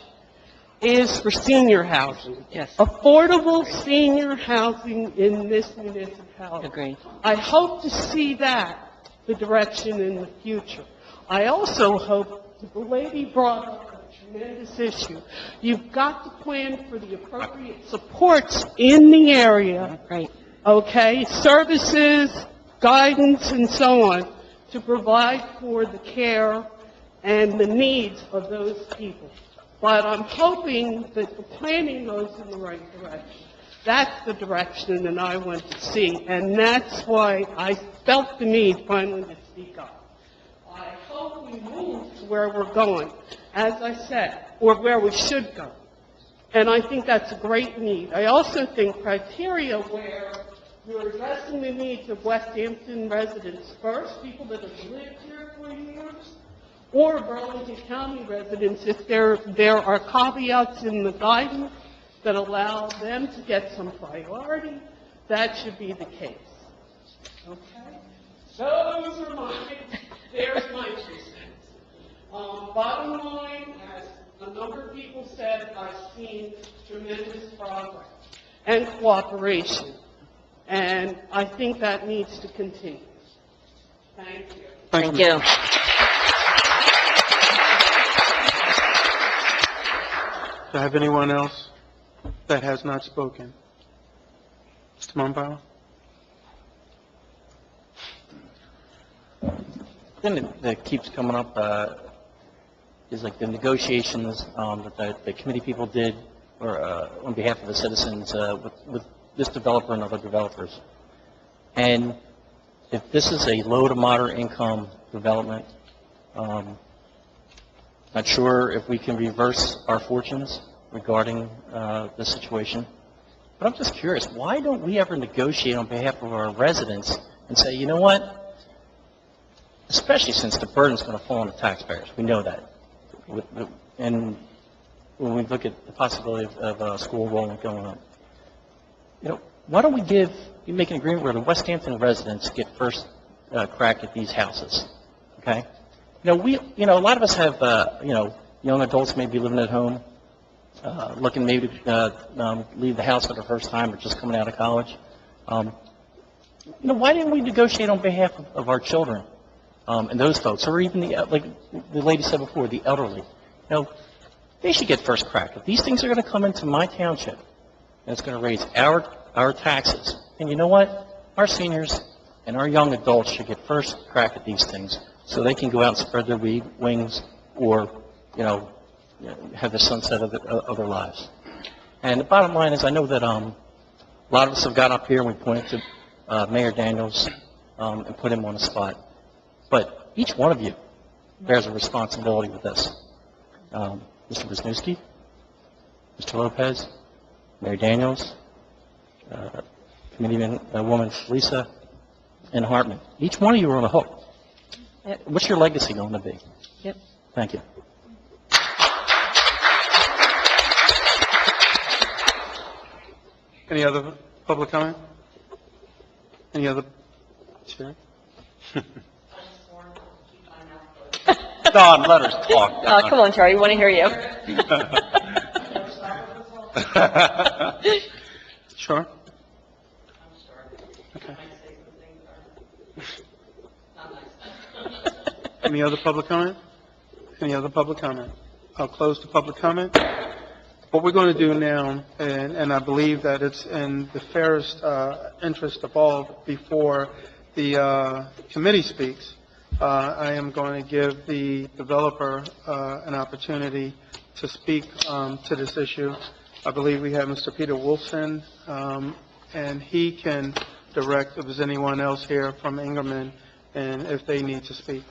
is for senior housing. Yes. Affordable senior housing in this municipality. Agreed. I hope to see that, the direction in the future. I also hope, the lady brought up a tremendous issue. You've got to plan for the appropriate supports in the area. Right. Okay? Services, guidance, and so on, to provide for the care and the needs of those people. But I'm hoping that the planning goes in the right direction. That's the direction that I want to see, and that's why I felt the need finally to speak up. I hope we move to where we're going, as I said, or where we should go. And I think that's a great need. I also think criteria where you're addressing the needs of West Hampton residents first, people that have lived here for years, or Burlington County residents, if there are caveats in the guidance that allow them to get some priority, that should be the case. Okay? There's my 2 cents. Bottom line, as a number of people said, I've seen tremendous progress and cooperation, and I think that needs to continue. Thank you. Thank you. Do I have anyone else that has not spoken? Mr. Mumbauer? The thing that keeps coming up is like the negotiations that the committee people did or on behalf of the citizens with this developer and other developers. And if this is a low to moderate income development, not sure if we can reverse our fortunes regarding the situation. But I'm just curious, why don't we ever negotiate on behalf of our residents and say, you know what, especially since the burden's going to fall on the taxpayers. We know that. And when we look at the possibility of school enrollment going up, you know, why don't we make an agreement where the West Hampton residents get first crack at these houses, okay? A lot of us have, young adults maybe living at home, looking maybe to leave the house for the first time or just coming out of college. Why didn't we negotiate on behalf of our children and those folks, or even like the lady said before, the elderly? They should get first crack. If these things are going to come into my township, and it's going to raise our taxes, and you know what? Our seniors and our young adults should get first crack at these things, so they can go out and spread their wings or, have the sunset of their lives. And the bottom line is, I know that a lot of us have got up here and we pointed to Mayor Daniels and put him on the spot. But each one of you bears a responsibility with this. Mr. Wisniewski, Mr. Lopez, Mayor Daniels, Committeewoman Lisa, and Hartman. Each one of you are on the hook. What's your legacy going to be? Yep. Thank you. Any other public comment? Any other? Sure. Don, let us talk. Oh, come on, Charlie, we want to hear you. Sure. Okay. Any other public comment? Any other public comment? I'll close the public comment. What we're going to do now, and I believe that it's in the fairest interest of all before the committee speaks, I am going to give the developer an opportunity to speak to this issue. I believe we have Mr. Peter Wolfson, and he can direct if there's anyone else here from Ingerman, and if they need to speak.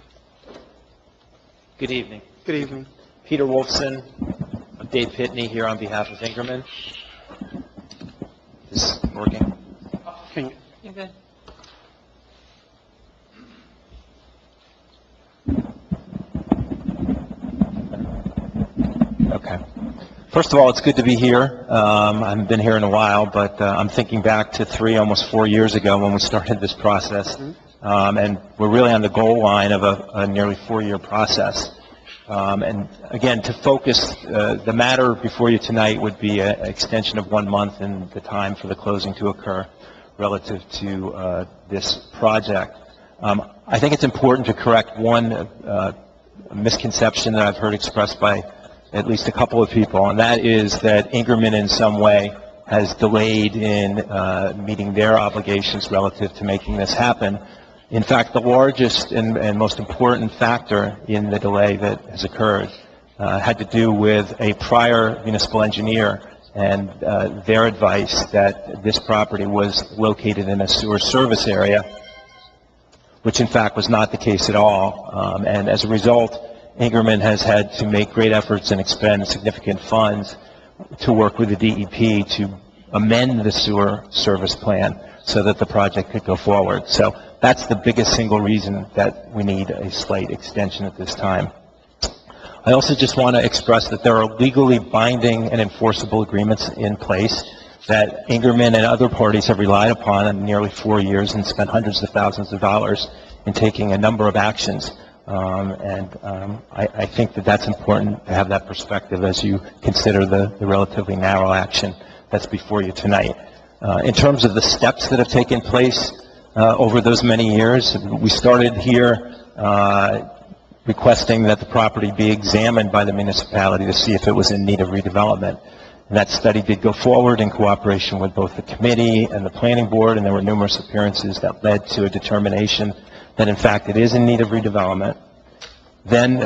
Good evening. Good evening. Peter Wolfson, I'm Dave Pitney here on behalf of Ingerman. Is this working? You're good. Okay. First of all, it's good to be here. I haven't been here in a while, but I'm thinking back to almost 4 years ago when we started this process. And we're really on the goal line of a nearly 4-year process. And again, to focus, the matter before you tonight would be an extension of 1 month in the time for the closing to occur relative to this project. I think it's important to correct one misconception that I've heard expressed by at least a couple of people, and that is that Ingerman in some way has delayed in meeting their obligations relative to making this happen. In fact, the largest and most important factor in the delay that has occurred had to do with a prior municipal engineer and their advice that this property was located in a sewer service area, which in fact was not the case at all. And as a result, Ingerman has had to make great efforts and expend significant funds to work with the DEP to amend the sewer service plan so that the project could go forward. So that's the biggest single reason that we need a slight extension at this time. I also just want to express that there are legally binding and enforceable agreements in place that Ingerman and other parties have relied upon in nearly 4 years and spent hundreds of thousands of dollars in taking a number of actions. I think that that's important to have that perspective as you consider the relatively narrow action that's before you tonight. In terms of the steps that have taken place over those many years, we started here requesting that the property be examined by the municipality to see if it was in need of redevelopment. And that study did go forward in cooperation with both the committee and the planning board, and there were numerous appearances that led to a determination that in fact it is in need of redevelopment. Then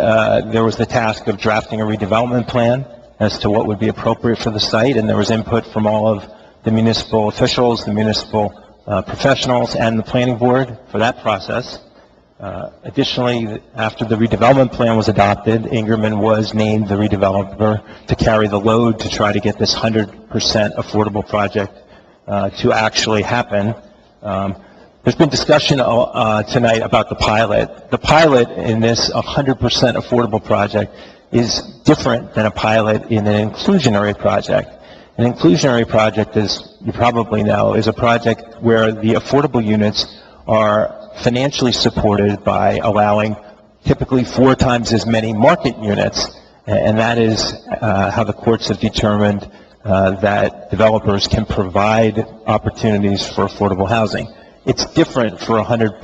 there was the task of drafting a redevelopment plan as to what would be appropriate for the site, and there was input from all of the municipal officials, the municipal professionals, and the planning board for that process. Additionally, after the redevelopment plan was adopted, Ingerman was named the redeveloper to carry the load to try to get this 100% affordable project to actually happen. There's been discussion tonight about the pilot. The pilot in this 100% affordable project is different than a pilot in an inclusionary project. An inclusionary project, as you probably know, is a project where the affordable units are financially supported by allowing typically 4 times as many market units, and that is how the courts have determined that developers can provide opportunities for affordable housing. It's different for 100%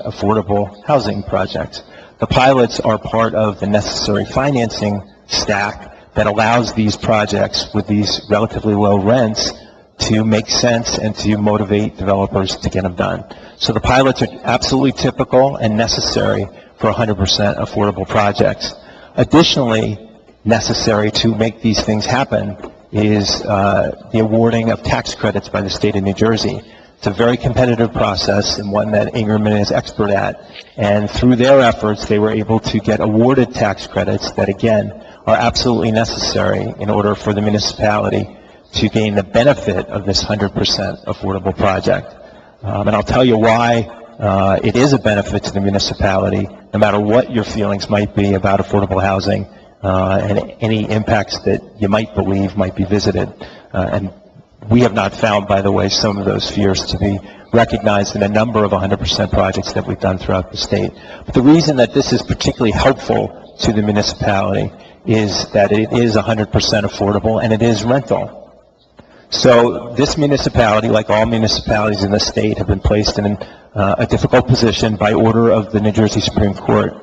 affordable housing projects. The pilots are part of the necessary financing stack that allows these projects with these relatively low rents to make sense and to motivate developers to get them done. So the pilots are absolutely typical and necessary for 100% affordable projects. Additionally, necessary to make these things happen is the awarding of tax credits by the state of New Jersey. It's a very competitive process and one that Ingerman is expert at. And through their efforts, they were able to get awarded tax credits that, again, are absolutely necessary in order for the municipality to gain the benefit of this 100% affordable project. And I'll tell you why it is a benefit to the municipality, no matter what your feelings might be about affordable housing and any impacts that you might believe might be visited. And we have not found, by the way, some of those fears to be recognized in a number of 100% projects that we've done throughout the state. But the reason that this is particularly helpful to the municipality is that it is 100% affordable and it is rental. So this municipality, like all municipalities in the state, have been placed in a difficult position by order of the New Jersey Supreme Court.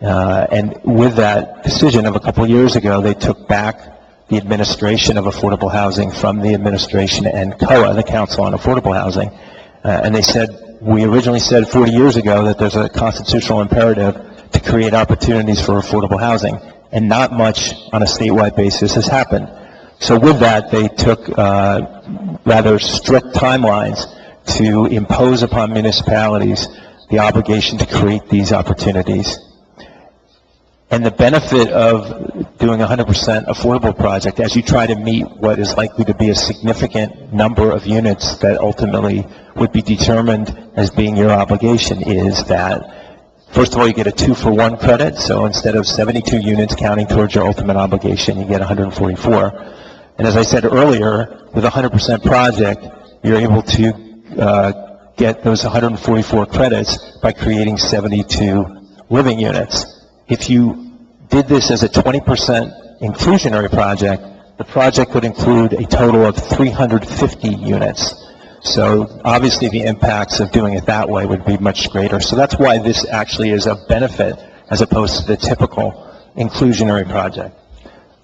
And with that decision of a couple of years ago, they took back the administration of affordable housing from the administration and COA, the Council on Affordable Housing. And they said, we originally said 40 years ago that there's a constitutional imperative to create opportunities for affordable housing, and not much on a statewide basis has happened. So with that, they took rather strict timelines to impose upon municipalities the obligation to create these opportunities. And the benefit of doing a 100% affordable project, as you try to meet what is likely to be a significant number of units that ultimately would be determined as being your obligation, is that, first of all, you get a 2-for-1 credit. So instead of 72 units counting towards your ultimate obligation, you get 144. And as I said earlier, with a 100% project, you're able to get those 144 credits by creating 72 living units. If you did this as a 20% inclusionary project, the project would include a total of 350 units. So obviously the impacts of doing it that way would be much greater. So that's why this actually is of benefit as opposed to the typical inclusionary project.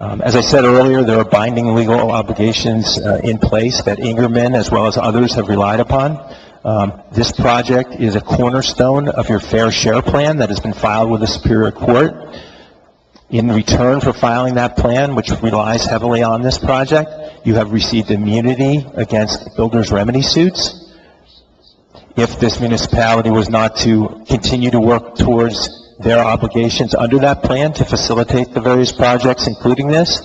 As I said earlier, there are binding legal obligations in place that Ingerman, as well as others, have relied upon. This project is a cornerstone of your fair share plan that has been filed with the Superior Court. In return for filing that plan, which relies heavily on this project, you have received immunity against builders' remedy suits. If this municipality was not to continue to work towards their obligations under that plan to facilitate the various projects, including this,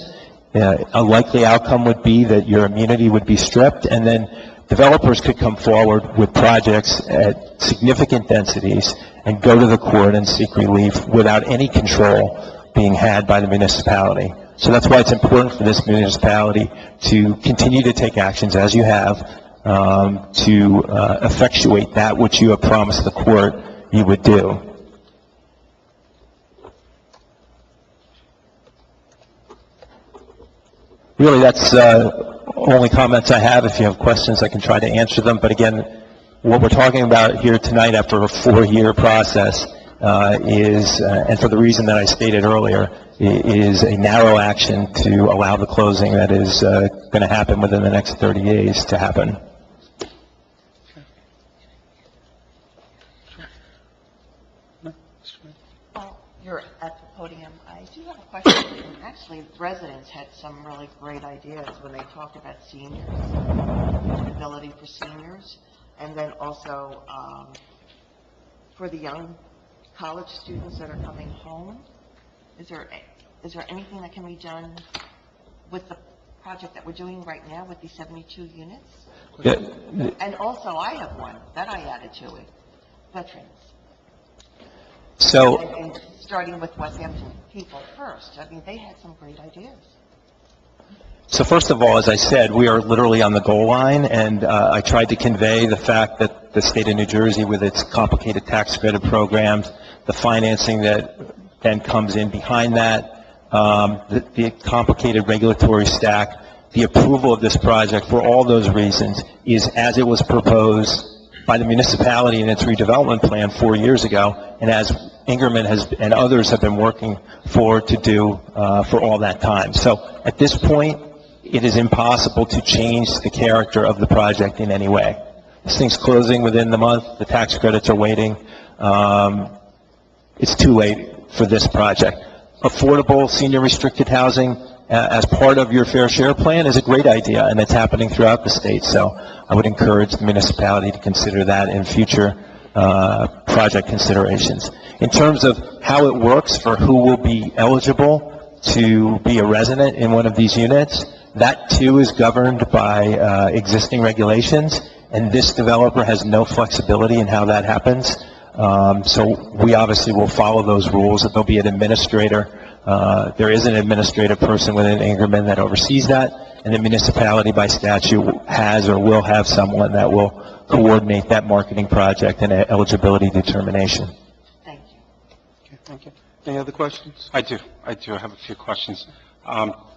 a likely outcome would be that your immunity would be stripped, and then developers could come forward with projects at significant densities and go to the court and seek relief without any control being had by the municipality. So that's why it's important for this municipality to continue to take actions, as you have, to effectuate that which you have promised the court you would do. Really, that's only comments I have. If you have questions, I can try to answer them. But again, what we're talking about here tonight after a 4-year process is, and for the reason that I stated earlier, is a narrow action to allow the closing that is going to happen within the next 30 days to happen. You're at the podium. I do have a question. Actually, residents had some really great ideas when they talked about seniors, ability for seniors, and then also for the young college students that are coming home. Is there anything that can be done with the project that we're doing right now with these 72 units? Yeah. And also, I have one that I added to it, veterans. So, And starting with West Hampton people first. I mean, they had some great ideas. So first of all, as I said, we are literally on the goal line, and I tried to convey the fact that the state of New Jersey, with its complicated tax credit programs, the financing that then comes in behind that, the complicated regulatory stack, the approval of this project for all those reasons is as it was proposed by the municipality in its redevelopment plan 4 years ago, and as Ingerman and others have been working to do for all that time. So at this point, it is impossible to change the character of the project in any way. This thing's closing within the month. The tax credits are waiting. It's too late for this project. affordable senior restricted housing as part of your fair share plan is a great idea, and it's happening throughout the state. So I would encourage the municipality to consider that in future project considerations. In terms of how it works for who will be eligible to be a resident in one of these units, that too is governed by existing regulations, and this developer has no flexibility in how that happens. So we obviously will follow those rules. There'll be an administrator. There is an administrative person within Ingerman that oversees that, and the municipality by statute has or will have someone that will coordinate that marketing project and eligibility determination. Thank you. Okay, thank you. Any other questions? I do have a few questions.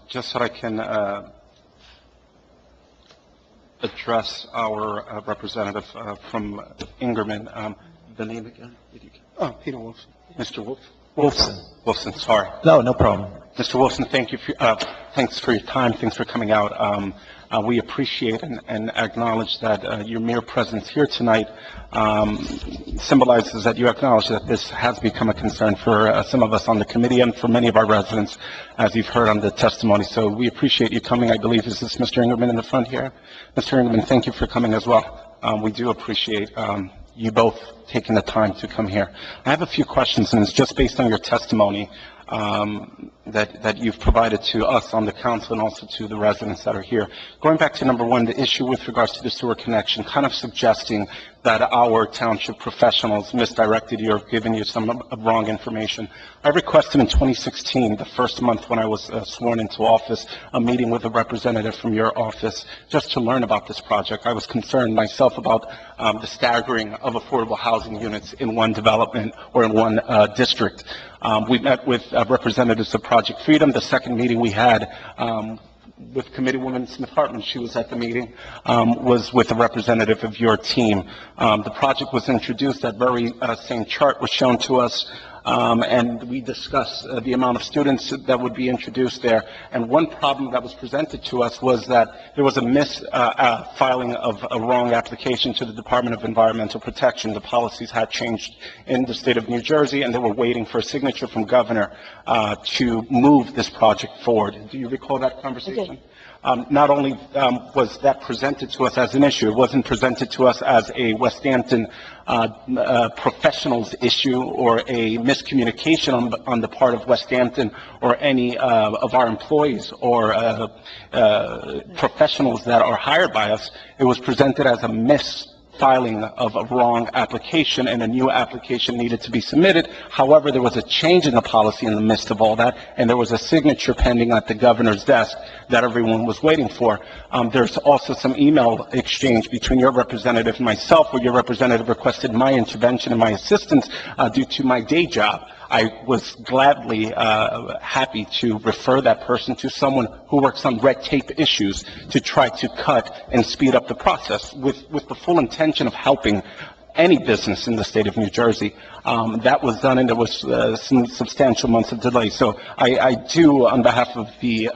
Just so I can address our representative from Ingerman. The name again? Oh, Peter Wolfson. Mr. Wolfson. Wolfson, sorry. No problem. Mr. Wolfson, thank you. Thanks for your time. Thanks for coming out. We appreciate and acknowledge that your mere presence here tonight symbolizes that you acknowledge that this has become a concern for some of us on the committee and for many of our residents, as you've heard on the testimony. So we appreciate you coming. I believe, is this Mr. Ingerman in the front here? Mr. Ingerman, thank you for coming as well. We do appreciate you both taking the time to come here. I have a few questions, and it's just based on your testimony that you've provided to us on the council and also to the residents that are here. Going back to number one, the issue with regards to the sewer connection, kind of suggesting that our township professionals misdirected you or given you some wrong information. I requested in 2016, the first month when I was sworn into office, a meeting with a representative from your office just to learn about this project. I was concerned myself about the staggering of affordable housing units in one development or in one district. We met with representatives of Project Freedom. The second meeting we had with Committeewoman Smith-Hartman, she was at the meeting, was with a representative of your team. The project was introduced, that very same chart was shown to us, and we discussed the amount of students that would be introduced there. And one problem that was presented to us was that there was a filing of a wrong application to the Department of Environmental Protection. The policies had changed in the state of New Jersey, and they were waiting for a signature from Governor to move this project forward. Do you recall that conversation? Not only was that presented to us as an issue, it wasn't presented to us as a West Hampton professionals issue or a miscommunication on the part of West Hampton or any of our employees or professionals that are hired by us. It was presented as a misfiling of a wrong application, and a new application needed to be submitted. However, there was a change in the policy in the midst of all that, and there was a signature pending at the governor's desk that everyone was waiting for. There's also some email exchange between your representative and myself, where your representative requested my intervention and my assistance due to my day job. I was gladly happy to refer that person to someone who works on red tape issues to try to cut and speed up the process with the full intention of helping any business in the state of New Jersey. That was done, and there was some substantial months of delay. So I do, on behalf of the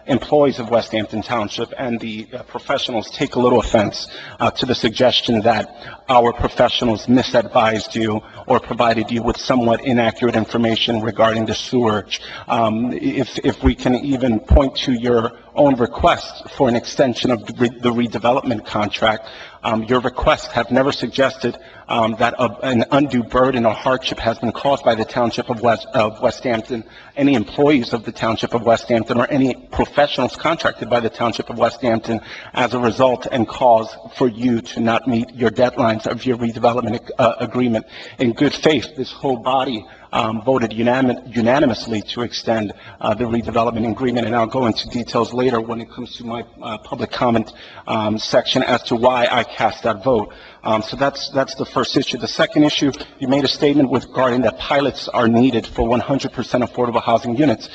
employees of West Hampton Township and the professionals, take a little offense to the suggestion that our professionals misadvised you or provided you with somewhat inaccurate information regarding the sewerage. If we can even point to your own request for an extension of the redevelopment contract, your requests have never suggested that an undue burden or hardship has been caused by the Township of West Hampton, any employees of the Township of West Hampton, or any professionals contracted by the Township of West Hampton as a result and cause for you to not meet your deadlines of your redevelopment agreement. In good faith, this whole body voted unanimously to extend the redevelopment agreement, and I'll go into details later when it comes to my public comment section as to why I cast that vote. So that's the first issue. The second issue, you made a statement regarding that pilots are needed for 100% affordable housing units.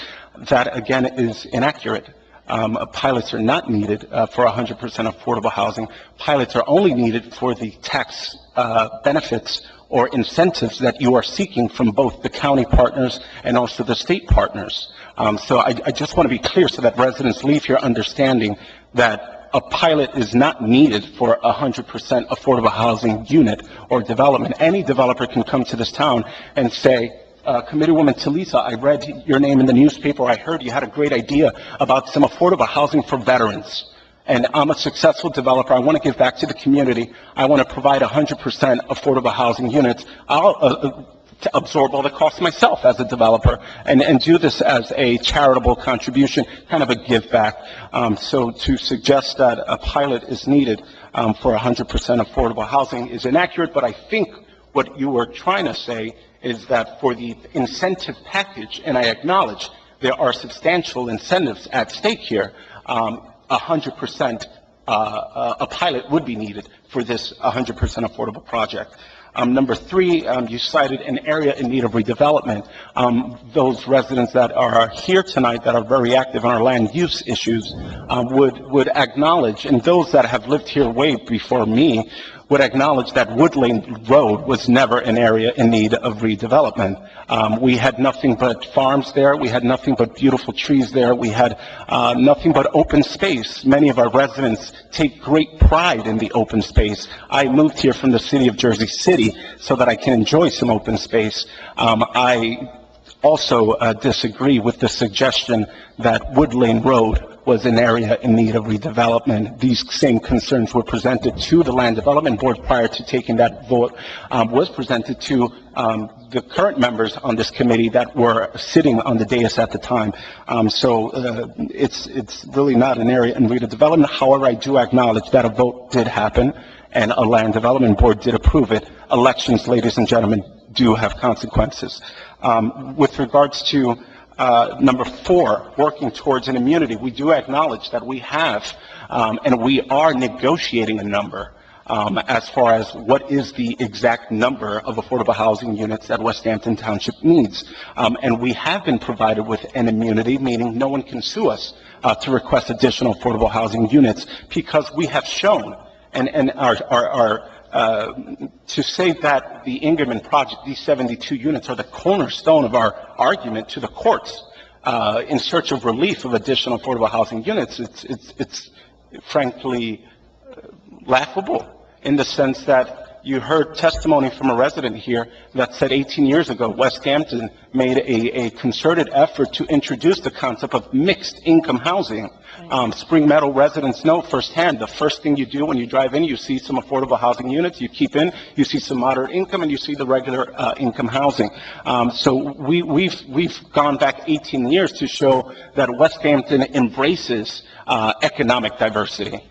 That, again, is inaccurate. Pilots are not needed for 100% affordable housing. Pilots are only needed for the tax benefits or incentives that you are seeking from both the county partners and also the state partners. So I just want to be clear so that residents leave here understanding that a pilot is not needed for a 100% affordable housing unit or development. Any developer can come to this town and say, Committeewoman Talisa, I read your name in the newspaper. I heard you had a great idea about some affordable housing for veterans. And I'm a successful developer. I want to give back to the community. I want to provide 100% affordable housing units. I'll to absorb all the costs myself as a developer and do this as a charitable contribution, kind of a give back. So to suggest that a pilot is needed for 100% affordable housing is inaccurate, but I think what you were trying to say is that for the incentive package, and I acknowledge there are substantial incentives at stake here, 100% a pilot would be needed for this 100% affordable project. Number three, you cited an area in need of redevelopment. Those residents that are here tonight that are very active on our land use issues would acknowledge, and those that have lived here way before me would acknowledge that Wood Lane Road was never an area in need of redevelopment. We had nothing but farms there. We had nothing but beautiful trees there. We had nothing but open space. Many of our residents take great pride in the open space. I moved here from the city of Jersey City so that I can enjoy some open space. I also disagree with the suggestion that Wood Lane Road was an area in need of redevelopment. These same concerns were presented to the Land Development Board prior to taking that vote, was presented to the current members on this committee that were sitting on the dais at the time. It's really not an area in redevelopment. However, I do acknowledge that a vote did happen and a Land Development Board did approve it. Elections, ladies and gentlemen, do have consequences. With regards to number four, working towards an immunity, we do acknowledge that we have and we are negotiating a number as far as what is the exact number of affordable housing units that West Hampton Township needs. And we have been provided with an immunity, meaning no one can sue us to request additional affordable housing units because we have shown and to say that the Ingerman project, these 72 units, are the cornerstone of our argument to the courts in search of relief of additional affordable housing units, it's frankly laughable in the sense that you heard testimony from a resident here that said 18 years ago, West Hampton made a concerted effort to introduce the concept of mixed income housing. Spring Meadow residents know firsthand, the first thing you do when you drive in, you see some affordable housing units, you keep in, you see some moderate income, and you see the regular income housing. So we've gone back 18 years to show that West Hampton embraces economic diversity.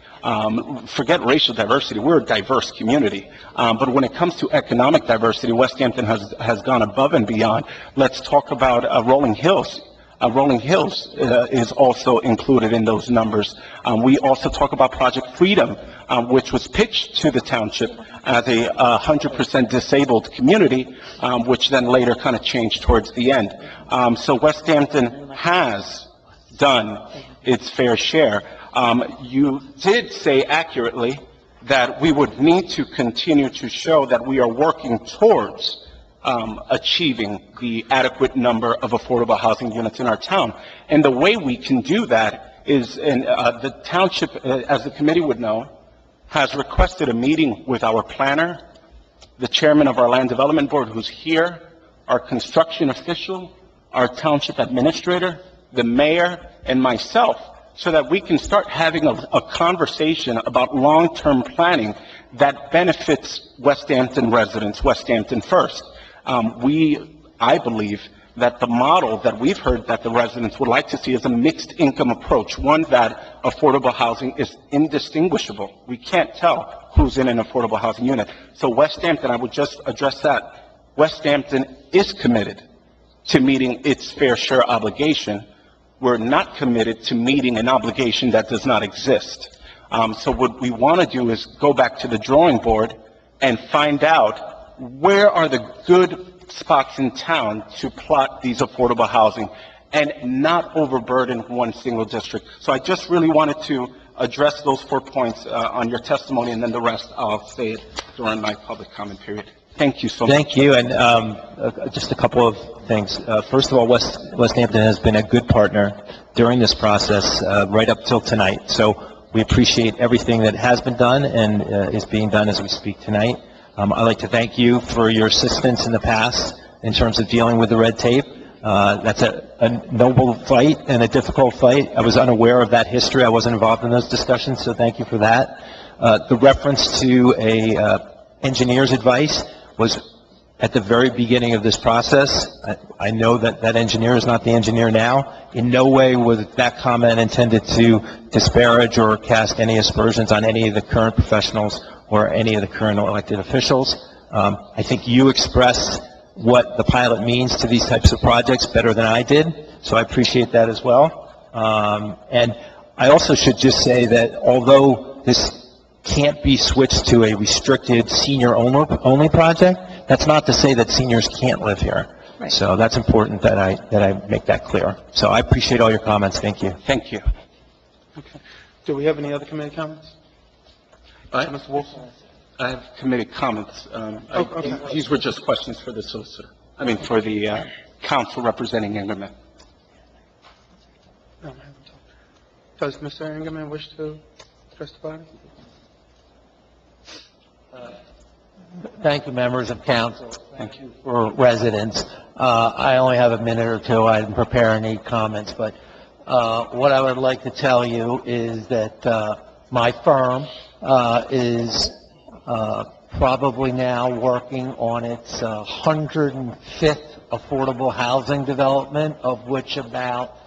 Forget racial diversity, we're a diverse community. But when it comes to economic diversity, West Hampton has gone above and beyond. Let's talk about Rolling Hills. Rolling Hills is also included in those numbers. We also talk about Project Freedom, which was pitched to the township as a 100% disabled community, which then later kind of changed towards the end. So West Hampton has done its fair share. You did say accurately that we would need to continue to show that we are working towards achieving the adequate number of affordable housing units in our town. And the way we can do that is, the township, as the committee would know, has requested a meeting with our planner, the chairman of our Land Development Board who's here, our construction official, our township administrator, the mayor, and myself, so that we can start having a conversation about long-term planning that benefits West Hampton residents, West Hampton first. I believe that the model that we've heard that the residents would like to see is a mixed income approach, one that affordable housing is indistinguishable. We can't tell who's in an affordable housing unit. So West Hampton, I would just address that. West Hampton is committed to meeting its fair share obligation. We're not committed to meeting an obligation that does not exist. So what we want to do is go back to the drawing board and find out where are the good spots in town to plot these affordable housing and not overburden one single district. So I just really wanted to address those 4 points on your testimony, and then the rest I'll say it during my public comment period. Thank you so much. Thank you, and just a couple of things. First of all, West Hampton has been a good partner during this process right up till tonight. So we appreciate everything that has been done and is being done as we speak tonight. I'd like to thank you for your assistance in the past in terms of dealing with the red tape. That's a noble fight and a difficult fight. I was unaware of that history. I wasn't involved in those discussions, so thank you for that. The reference to engineer's advice was at the very beginning of this process. I know that that engineer is not the engineer now. In no way was that comment intended to disparage or cast any aspersions on any of the current professionals or any of the current elected officials. I think you expressed what the pilot means to these types of projects better than I did, so I appreciate that as well. And I also should just say that although this can't be switched to a restricted senior-only project, that's not to say that seniors can't live here. Right. So that's important that I make that clear. So I appreciate all your comments. Thank you. Thank you. Okay. Do we have any other committee comments? Mr. Wolf? I have committee comments. Okay. These were just questions for the solicitor. I mean, for the council representing Ingerman. No, I haven't talked. Does Mr. Engelmann wish to address the body? Thank you, members of council. Thank you for residents. I only have a minute or two. I didn't prepare any comments, but what I would like to tell you is that my firm is probably now working on its 105th affordable housing development, of which about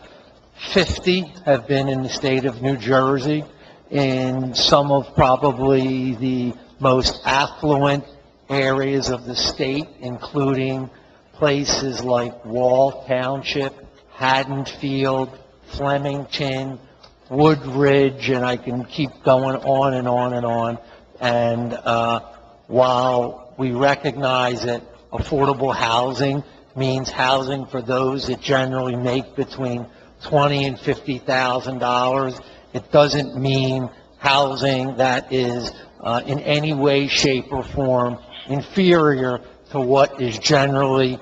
50 have been in the state of New Jersey, in some of probably the most affluent areas of the state, including places like Wall Township, Haddonfield, Flemington, Woodridge, and I can keep going on and on and on. And while we recognize that affordable housing means housing for those that generally make between $20,000 and $50,000, it doesn't mean housing that is in any way, shape, or form inferior to what is generally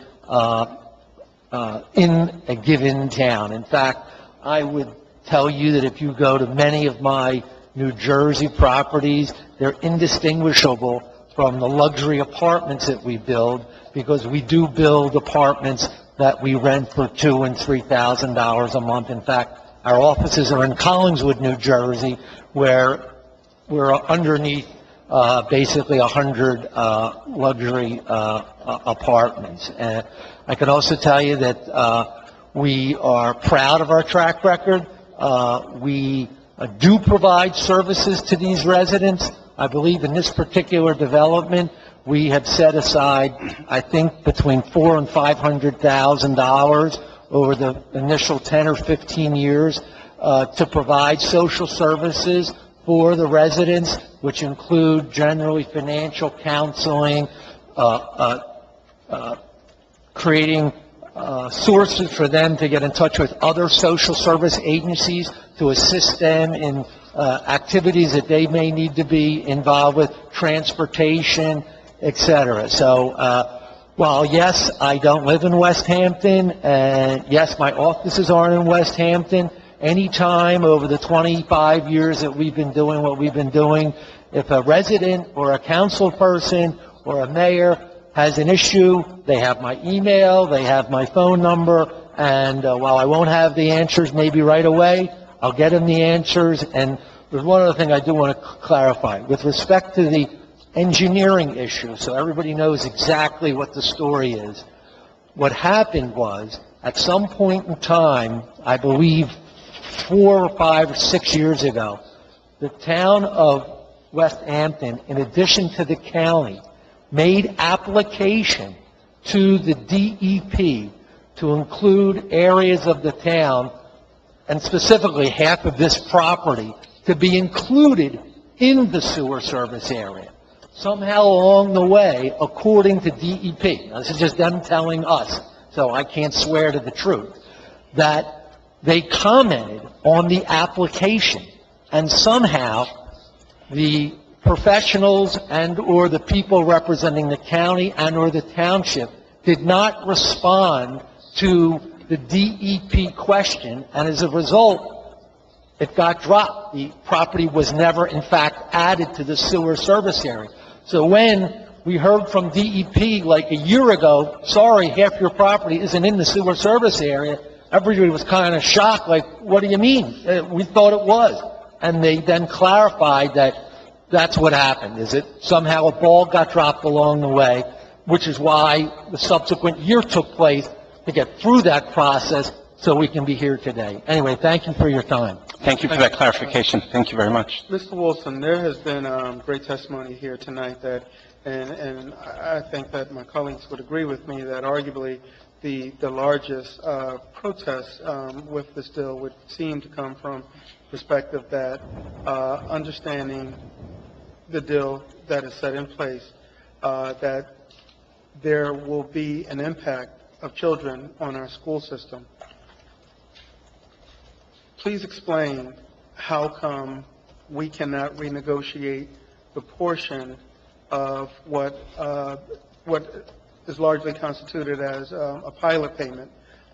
in a given town. In fact, I would tell you that if you go to many of my New Jersey properties, they're indistinguishable from the luxury apartments that we build, because we do build apartments that we rent for $2,000 and $3,000 a month. In fact, our offices are in Collingswood, New Jersey, where we're underneath basically 100 luxury apartments. And I can also tell you that we are proud of our track record. We do provide services to these residents. I believe in this particular development, we have set aside, I think, between $400,000 and $500,000 over the initial 10 or 15 years to provide social services for the residents, which include generally financial counseling, creating sources for them to get in touch with other social service agencies to assist them in activities that they may need to be involved with, transportation, etc. So while, yes, I don't live in West Hampton, and yes, my offices aren't in West Hampton, any time over the 25 years that we've been doing what we've been doing, if a resident or a council person or a mayor has an issue, they have my email, they have my phone number, and while I won't have the answers maybe right away, I'll get them the answers. And there's one other thing I do want to clarify. With respect to the engineering issue, so everybody knows exactly what the story is, what happened was, at some point in time, I believe 4 or 5 or 6 years ago, the town of West Hampton, in addition to the county, made application to the DEP to include areas of the town, and specifically half of this property, to be included in the sewer service area. Somehow along the way, according to DEP, now this is just them telling us, so I can't swear to the truth, that they commented on the application, and somehow the professionals and or the people representing the county and or the township did not respond to the DEP question, and as a result, it got dropped. The property was never, in fact, added to the sewer service area. So when We heard from DEP like a year ago, sorry, half your property isn't in the sewer service area. Everybody was kind of shocked, like, what do you mean? We thought it was. And they then clarified that that's what happened, is it somehow a ball got dropped along the way, which is why the subsequent year took place to get through that process so we can be here today. Anyway, thank you for your time. Thank you for that clarification. Thank you very much. Mr. Wilson, there has been great testimony here tonight that, and I think that my colleagues would agree with me that arguably the largest protest with this deal would seem to come from perspective that understanding the deal that is set in place, that there will be an impact of children on our school system. Please explain how come we cannot renegotiate the portion of what is largely constituted as a pilot payment,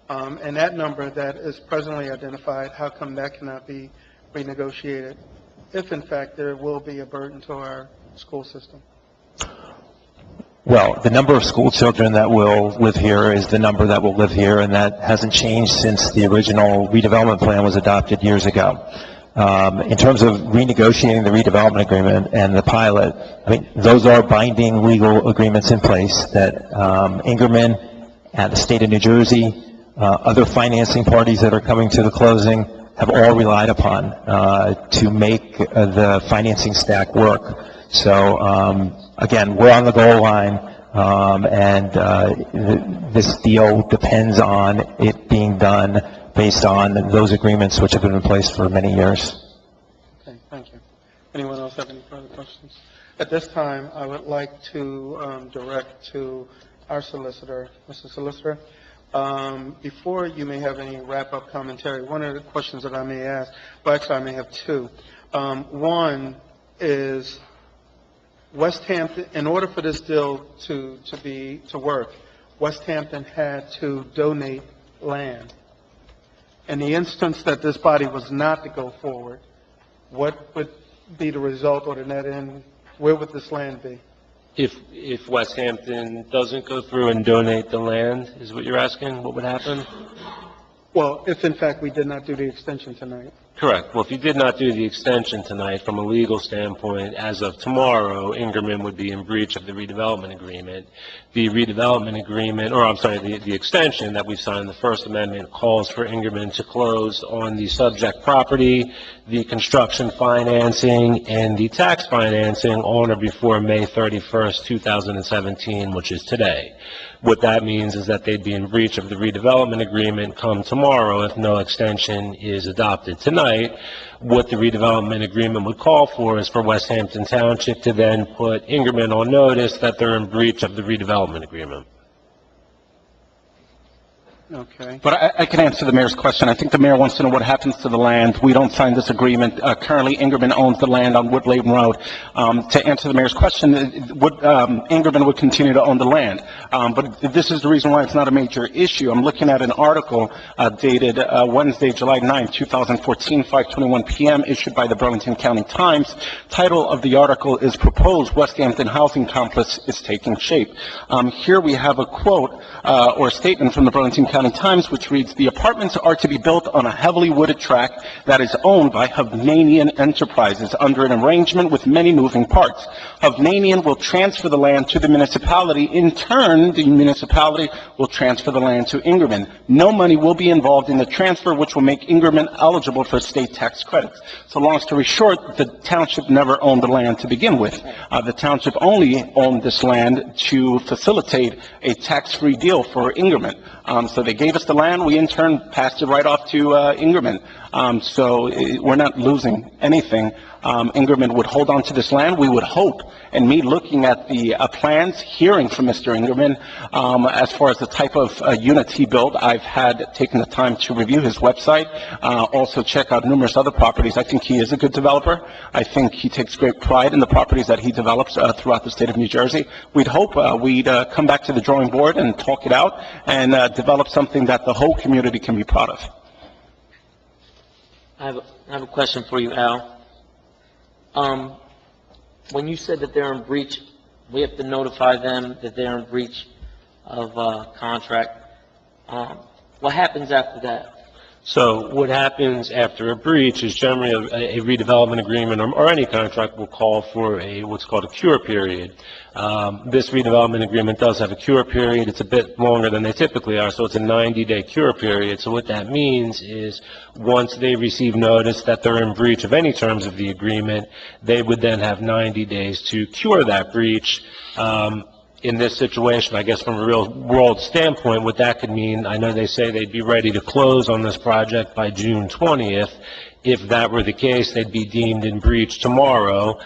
and that number that is presently identified, how come that cannot be renegotiated if in fact there will be a burden to our school system? Well, the number of school children that will live here is the number that will live here, and that hasn't changed since the original redevelopment plan was adopted years ago. In terms of renegotiating the redevelopment agreement and the pilot, I mean, those are binding legal agreements in place that Ingerman and the state of New Jersey, other financing parties that are coming to the closing have all relied upon to make the financing stack work. So, again, we're on the goal line, and this deal depends on it being done based on those agreements which have been in place for many years. Okay, thank you. Anyone else have any further questions? At this time, I would like to direct to our solicitor. Mr. Solicitor, before you may have any wrap-up commentary, one of the questions that I may ask, well, actually, I may have two. One is, West Hampton, in order for this deal to work, West Hampton had to donate land. In the instance that this body was not to go forward, what would be the result or the net end? Where would this land be? If West Hampton doesn't go through and donate the land, is what you're asking, what would happen? Well, if in fact we did not do the extension tonight. Correct. Well, if you did not do the extension tonight, from a legal standpoint, as of tomorrow, Ingerman would be in breach of the redevelopment agreement. The redevelopment agreement, or I'm sorry, the extension that we signed, the First Amendment, calls for Ingerman to close on the subject property, the construction financing, and the tax financing on or before May 31st, 2017, which is today. What that means is that they'd be in breach of the redevelopment agreement come tomorrow if no extension is adopted tonight. What the redevelopment agreement would call for is for West Hampton Township to then put Ingerman on notice that they're in breach of the redevelopment agreement. Okay. But I can answer the mayor's question. I think the mayor wants to know what happens to the land. We don't sign this agreement. Currently, Ingerman owns the land on Wood Lane Road. To answer the mayor's question, Ingerman would continue to own the land. But this is the reason why it's not a major issue. I'm looking at an article dated Wednesday, July 9, 2014, 5:21 p.m., issued by the Burlington County Times. Title of the article is Proposed West Hampton Housing Complex is Taking Shape. Here we have a quote or statement from the Burlington County Times, which reads, "The apartments are to be built on a heavily wooded tract that is owned by Hovnanian Enterprises under an arrangement with many moving parts. Hovnanian will transfer the land to the municipality. In turn, the municipality will transfer the land to Ingerman. No money will be involved in the transfer, which will make Ingerman eligible for state tax credits." So long story short, the township never owned the land to begin with. The township only owned this land to facilitate a tax-free deal for Ingerman. So they gave us the land. We in turn passed it right off to Ingerman. So we're not losing anything. Ingerman would hold on to this land. We would hope, and me looking at the plans, hearing from Mr. Ingerman, as far as the type of unit he built, I've taken the time to review his website, also check out numerous other properties. I think he is a good developer. I think he takes great pride in the properties that he develops throughout the state of New Jersey. We'd hope we'd come back to the drawing board and talk it out and develop something that the whole community can be proud of. I have a question for you, Al. When you said that they're in breach We have to notify them that they're in breach of contract. What happens after that? So what happens after a breach is generally a redevelopment agreement or any contract will call for what's called a cure period. This redevelopment agreement does have a cure period. It's a bit longer than they typically are, so it's a 90-day cure period. So what that means is once they receive notice that they're in breach of any terms of the agreement, they would then have 90 days to cure that breach. In this situation, I guess from a real-world standpoint, what that could mean, I know they say they'd be ready to close on this project by June 20th. If that were the case, they'd be deemed in breach tomorrow.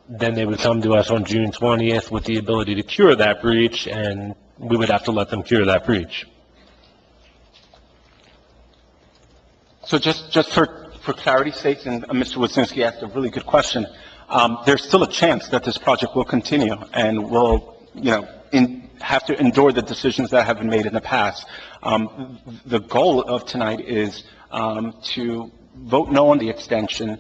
Then they would come to us on June 20th with the ability to cure that breach, and we would have to let them cure that breach. So just for clarity's sake, and Mr. Wazinski asked a really good question, there's still a chance that this project will continue and will, have to endure the decisions that have been made in the past. The goal of tonight is to vote no on the extension,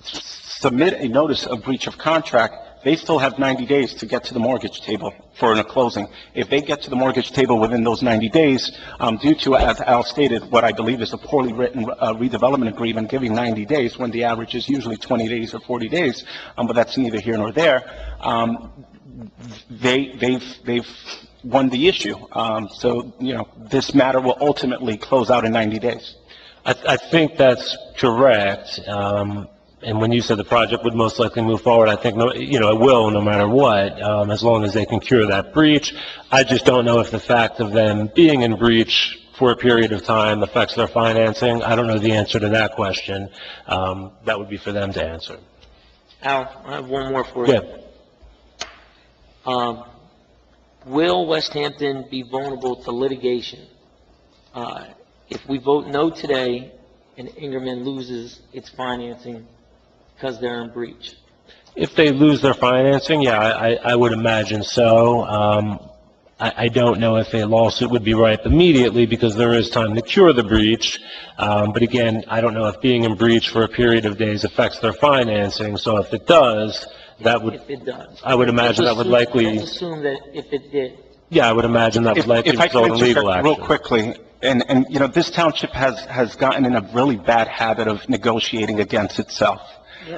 submit a notice of breach of contract. They still have 90 days to get to the mortgage table for a closing. If they get to the mortgage table within those 90 days, due to, as Al stated, what I believe is a poorly written redevelopment agreement giving 90 days when the average is usually 20 days or 40 days, but that's neither here nor there, they've won the issue. So, this matter will ultimately close out in 90 days. I think that's correct. And when you said the project would most likely move forward, I think, it will no matter what, as long as they can cure that breach. I just don't know if the fact of them being in breach for a period of time affects their financing. I don't know the answer to that question. That would be for them to answer. Al, I have one more for you. Yeah. Will West Hampton be vulnerable to litigation? If we vote no today and Ingerman loses its financing because they're in breach? If they lose their financing, yeah, I would imagine so. I don't know if a lawsuit would be ripe immediately because there is time to cure the breach. But again, I don't know if being in breach for a period of days affects their financing. So if it does, that would, if it does, I would imagine that would likely, let's assume that if it did. yeah, I would imagine that would likely If I result can in legal interject action. real quickly, and this township has gotten in a really bad habit of negotiating against itself.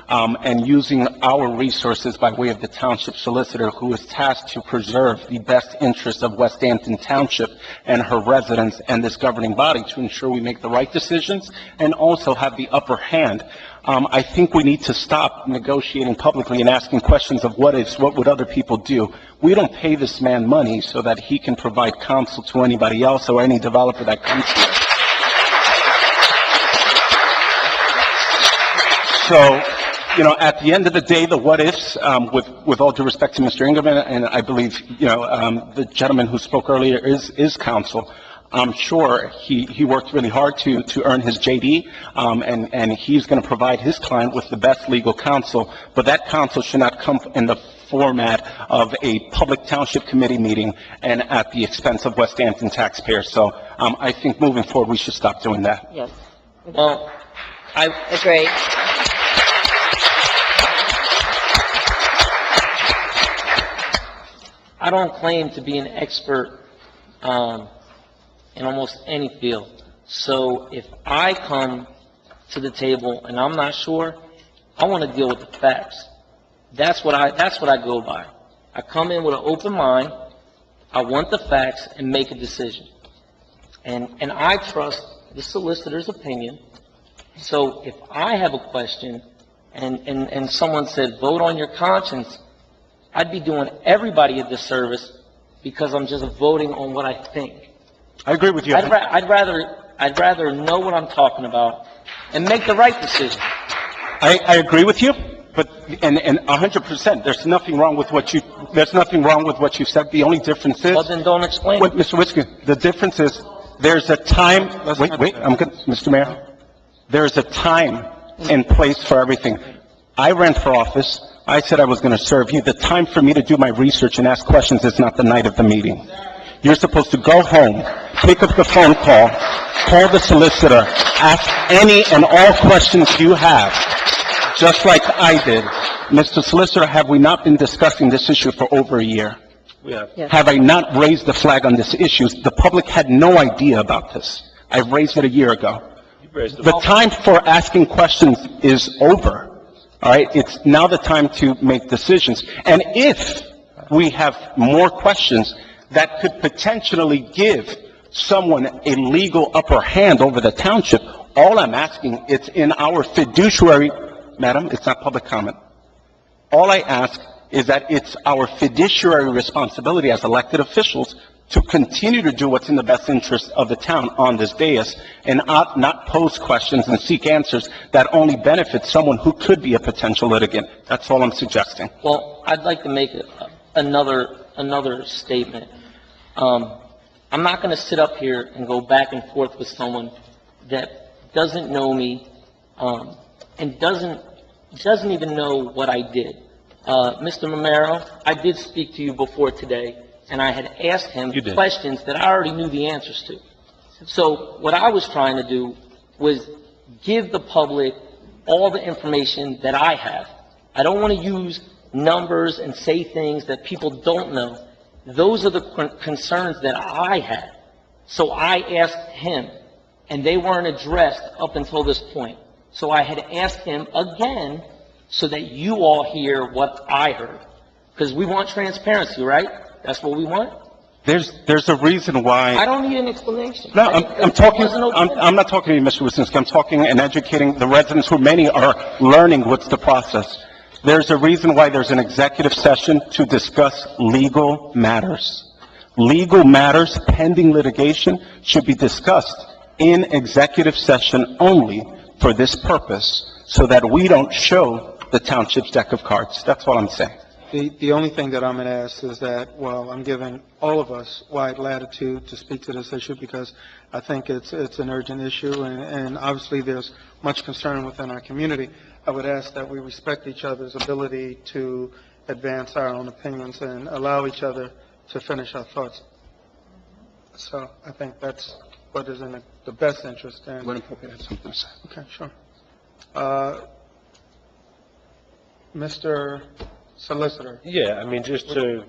And using our resources by way of the township solicitor, who is tasked to preserve the best interests of West Hampton Township and her residents and this governing body to ensure we make the right decisions and also have the upper hand. I think we need to stop negotiating publicly and asking questions of what would other people do. We don't pay this man money so that he can provide counsel to anybody else or any developer that comes here. So, at the end of the day, the what-ifs, with all due respect to Mr. Ingerman, and I believe, the gentleman who spoke earlier is counsel. I'm sure he worked really hard to earn his JD, and he's going to provide his client with the best legal counsel, but that counsel should not come in the format of a public township committee meeting and at the expense of West Hampton taxpayers. So, I think moving forward, we should stop doing that. Yes. Well, I Agree. I don't claim to be an expert in almost any field. So if I come to the table and I'm not sure, I want to deal with the facts. That's what I go by. I come in with an open mind. I want the facts and make a decision. And I trust the solicitor's opinion. So if I have a question and someone said, vote on your conscience, I'd be doing everybody a disservice because I'm just voting on what I think. I agree with you. I'd rather know what I'm talking about and make the right decision. I agree with you, but and 100%. There's nothing wrong with what you said. The only difference is. Well, then don't explain. Wait, Mr. Whiskey, the difference is there's a time. Wait. I'm good, Mr. Mayor. There's a time and place for everything. I ran for office. I said I was going to serve you. The time for me to do my research and ask questions is not the night of the meeting. You're supposed to go home, pick up the phone call the solicitor, ask any and all questions you have. just like I did. Mr. Solicitor, have we not been discussing this issue for over a year? Yeah. Have I not raised the flag on this issue? The public had no idea about this. I raised it a year ago. The time for asking questions is over, all right? It's now the time to make decisions. And if we have more questions that could potentially give someone a legal upper hand over the township, all I'm asking, it's in our fiduciary, madam, it's not public comment. All I ask is that it's our fiduciary responsibility as elected officials to continue to do what's in the best interest of the town on this dais and not pose questions and seek answers that only benefit someone who could be a potential litigant. That's all I'm suggesting. Well, I'd like to make another statement. I'm not going to sit up here and go back and forth with someone that doesn't know me, and doesn't even know what I did. Mr. Romero, I did speak to you before today, and I had asked him questions that I already knew the answers to. So what I was trying to do was give the public all the information that I have. I don't want to use numbers and say things that people don't know. Those are the concerns that I had. So I asked him, and they weren't addressed up until this point. So I had asked him again so that you all hear what I heard. Because we want transparency, right? That's what we want? There's a reason why... I don't need an explanation. No, I'm not talking to you, Mr. Wyszynski. I'm talking and educating the residents who many are learning what's the process. There's a reason why there's an executive session to discuss legal matters. Legal matters pending litigation should be discussed in executive session only for this purpose, so that we don't show the township's deck of cards. That's all I'm saying. The only thing that I'm going to ask is that, well, I'm giving all of us wide latitude to speak to this issue because I think it's an urgent issue, and obviously there's much concern within our community. I would ask that we respect each other's ability to advance our own opinions and allow each other to finish our thoughts. So I think that's what is in the best interest. And When appropriate, have something to say. okay, sure. Mr. Solicitor. Yeah, I mean, just to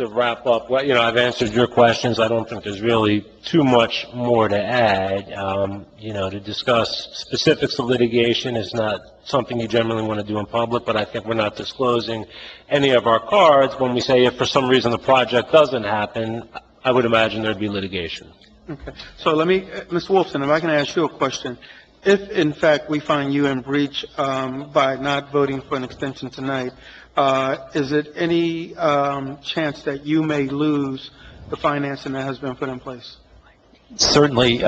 wrap up, well, I've answered your questions. I don't think there's really too much more to add. To discuss specifics of litigation is not something you generally want to do in public, but I think we're not disclosing any of our cards when we say if for some reason the project doesn't happen, I would imagine there'd be litigation. Okay. So let me, Mr. Wolfson, if I can ask you a question. If, in fact, we find you in breach by not voting for an extension tonight, is it any chance that you may lose the financing that has been put in place? Certainly,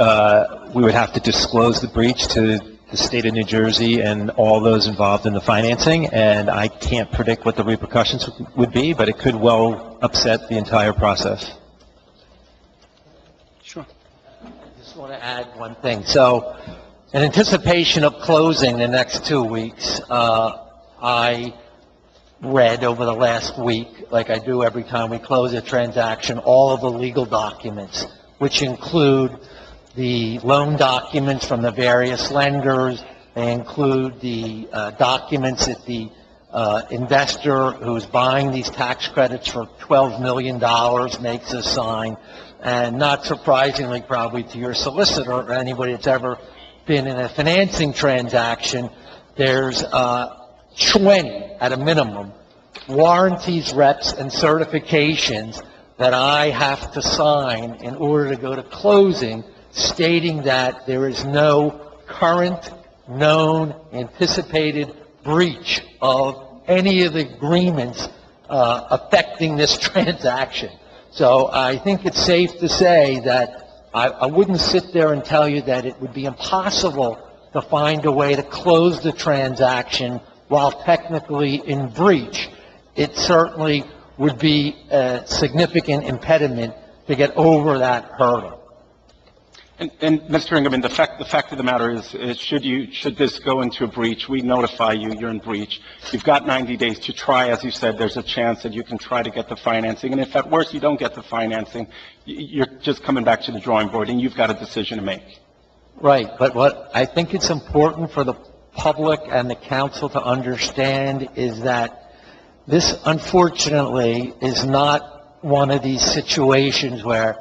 we would have to disclose the breach to the state of New Jersey and all those involved in the financing, and I can't predict what the repercussions would be, but it could well upset the entire process. Sure. I just want to add one thing. So, in anticipation of closing the next 2 weeks, I read over the last week, like I do every time we close a transaction, all of the legal documents, which include the loan documents from the various lenders. They include the documents that the investor who's buying these tax credits for $12 million makes us sign. And not surprisingly, probably to your solicitor or anybody that's ever been in a financing transaction, there's 20 at a minimum warranties, reps, and certifications that I have to sign in order to go to closing, stating that there is no current, known, anticipated breach of any of the agreements affecting this transaction. So I think it's safe to say that I wouldn't sit there and tell you that it would be impossible to find a way to close the transaction while technically in breach. It certainly would be a significant impediment to get over that hurdle. And Mr. Ingerman, the fact of the matter is should this go into a breach, we notify you, you're in breach. You've got 90 days to try. As you said, there's a chance that you can try to get the financing. And if at worst you don't get the financing, you're just coming back to the drawing board and you've got a decision to make. Right, but what I think it's important for the public and the council to understand is that this, unfortunately, is not one of these situations where,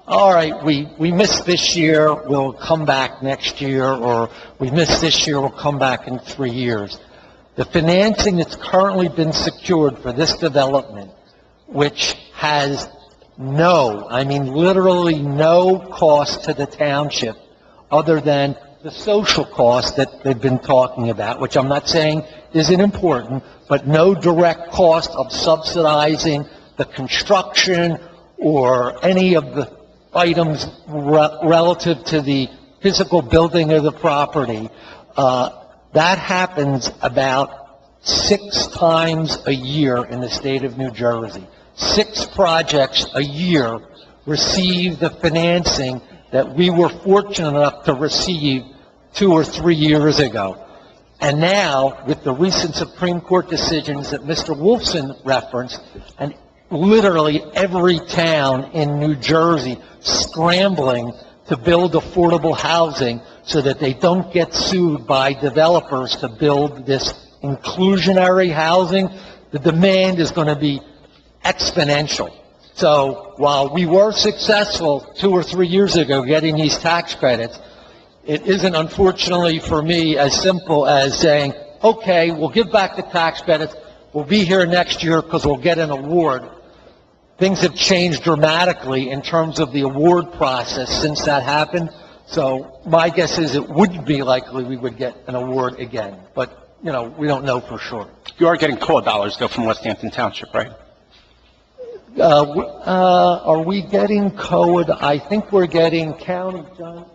all right, we missed this year, we'll come back next year, or we missed this year, we'll come back in 3 years. The financing that's currently been secured for this development, which has no, I mean literally no cost to the township other than the social cost that they've been talking about, which I'm not saying isn't important, but no direct cost of subsidizing the construction or any of the items relative to the physical building of the property. That happens about 6 times a year in the state of New Jersey. 6 projects a year receive the financing that we were fortunate enough to receive 2 or 3 years ago. And now, with the recent Supreme Court decisions that Mr. Wolfson referenced, and literally every town in New Jersey scrambling to build affordable housing so that they don't get sued by developers to build this inclusionary housing, the demand is going to be exponential. So while we were successful 2 or 3 years ago getting these tax credits, it isn't, unfortunately for me, as simple as saying, okay, we'll give back the tax credits, we'll be here next year because we'll get an award. Things have changed dramatically in terms of the award process since that happened. So my guess is it would be likely we would get an award again. But, you know, we don't know for sure. You are getting COA dollars, though, from West Hampton Township, right? Are we getting COA? I think we're getting county, John.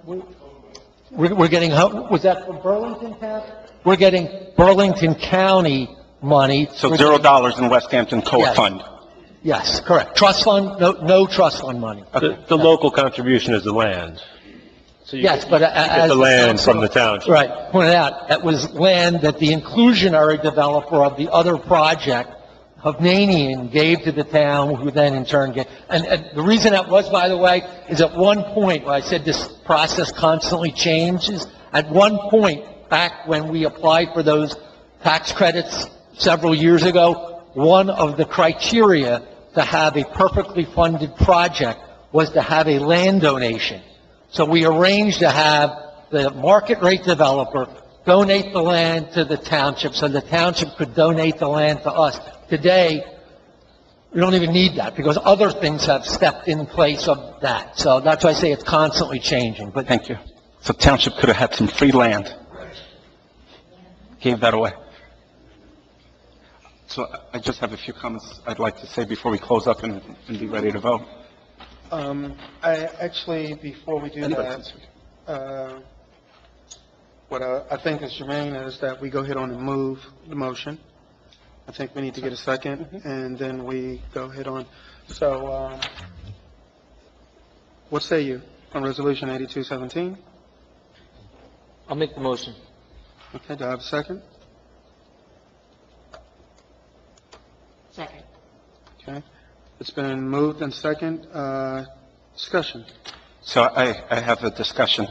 We're getting, was that from Burlington County? We're getting Burlington County money. So $0 in West Hampton COA Yes. fund. Yes, correct. Trust fund, no trust fund money. The local contribution is the land. So you Yes, get- but you get as the land council- from the township. Right, pointed out, that was land that the inclusionary developer of the other project, Hovnanian, gave to the town, who then in turn gave. And the reason that was, by the way, is at one point, when I said this process constantly changes, at one point, back when we applied for those tax credits several years ago, one of the criteria to have a perfectly funded project was to have a land donation. So we arranged to have the market rate developer donate the land to the township so the township could donate the land to us. Today, we don't even need that because other things have stepped in place of that. So that's why I say it's constantly changing. But Thank you. So Township could have had some free land. Gave that away. So I just have a few comments I'd like to say before we close up and be ready to vote. I actually, before we do Anybody that, can speak. what I think is germane is that we go ahead on and move the motion. I think we need to get a second, and then we go ahead on. So, what say you on Resolution 8217? I'll make the motion. Okay, do I have a second? Second. Okay. It's been moved and second. Discussion. So I have a discussion.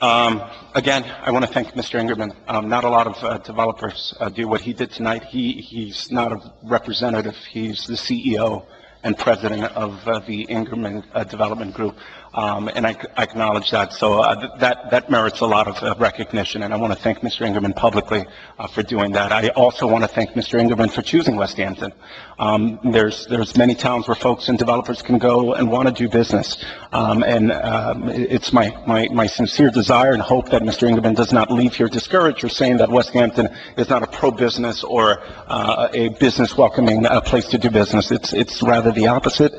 Again, I want to thank Mr. Ingerman. Not a lot of developers do what he did tonight. He's not a representative. He's the CEO and president of the Ingerman Development Group, and I acknowledge that. So that merits a lot of recognition, and I want to thank Mr. Ingerman publicly for doing that. I also want to thank Mr. Ingerman for choosing West Hampton. There's many towns where folks and developers can go and want to do business, and it's my sincere desire and hope that Mr. Ingerman does not leave here discouraged or saying that West Hampton is not a pro-business or a business-welcoming place to do business. It's rather the opposite.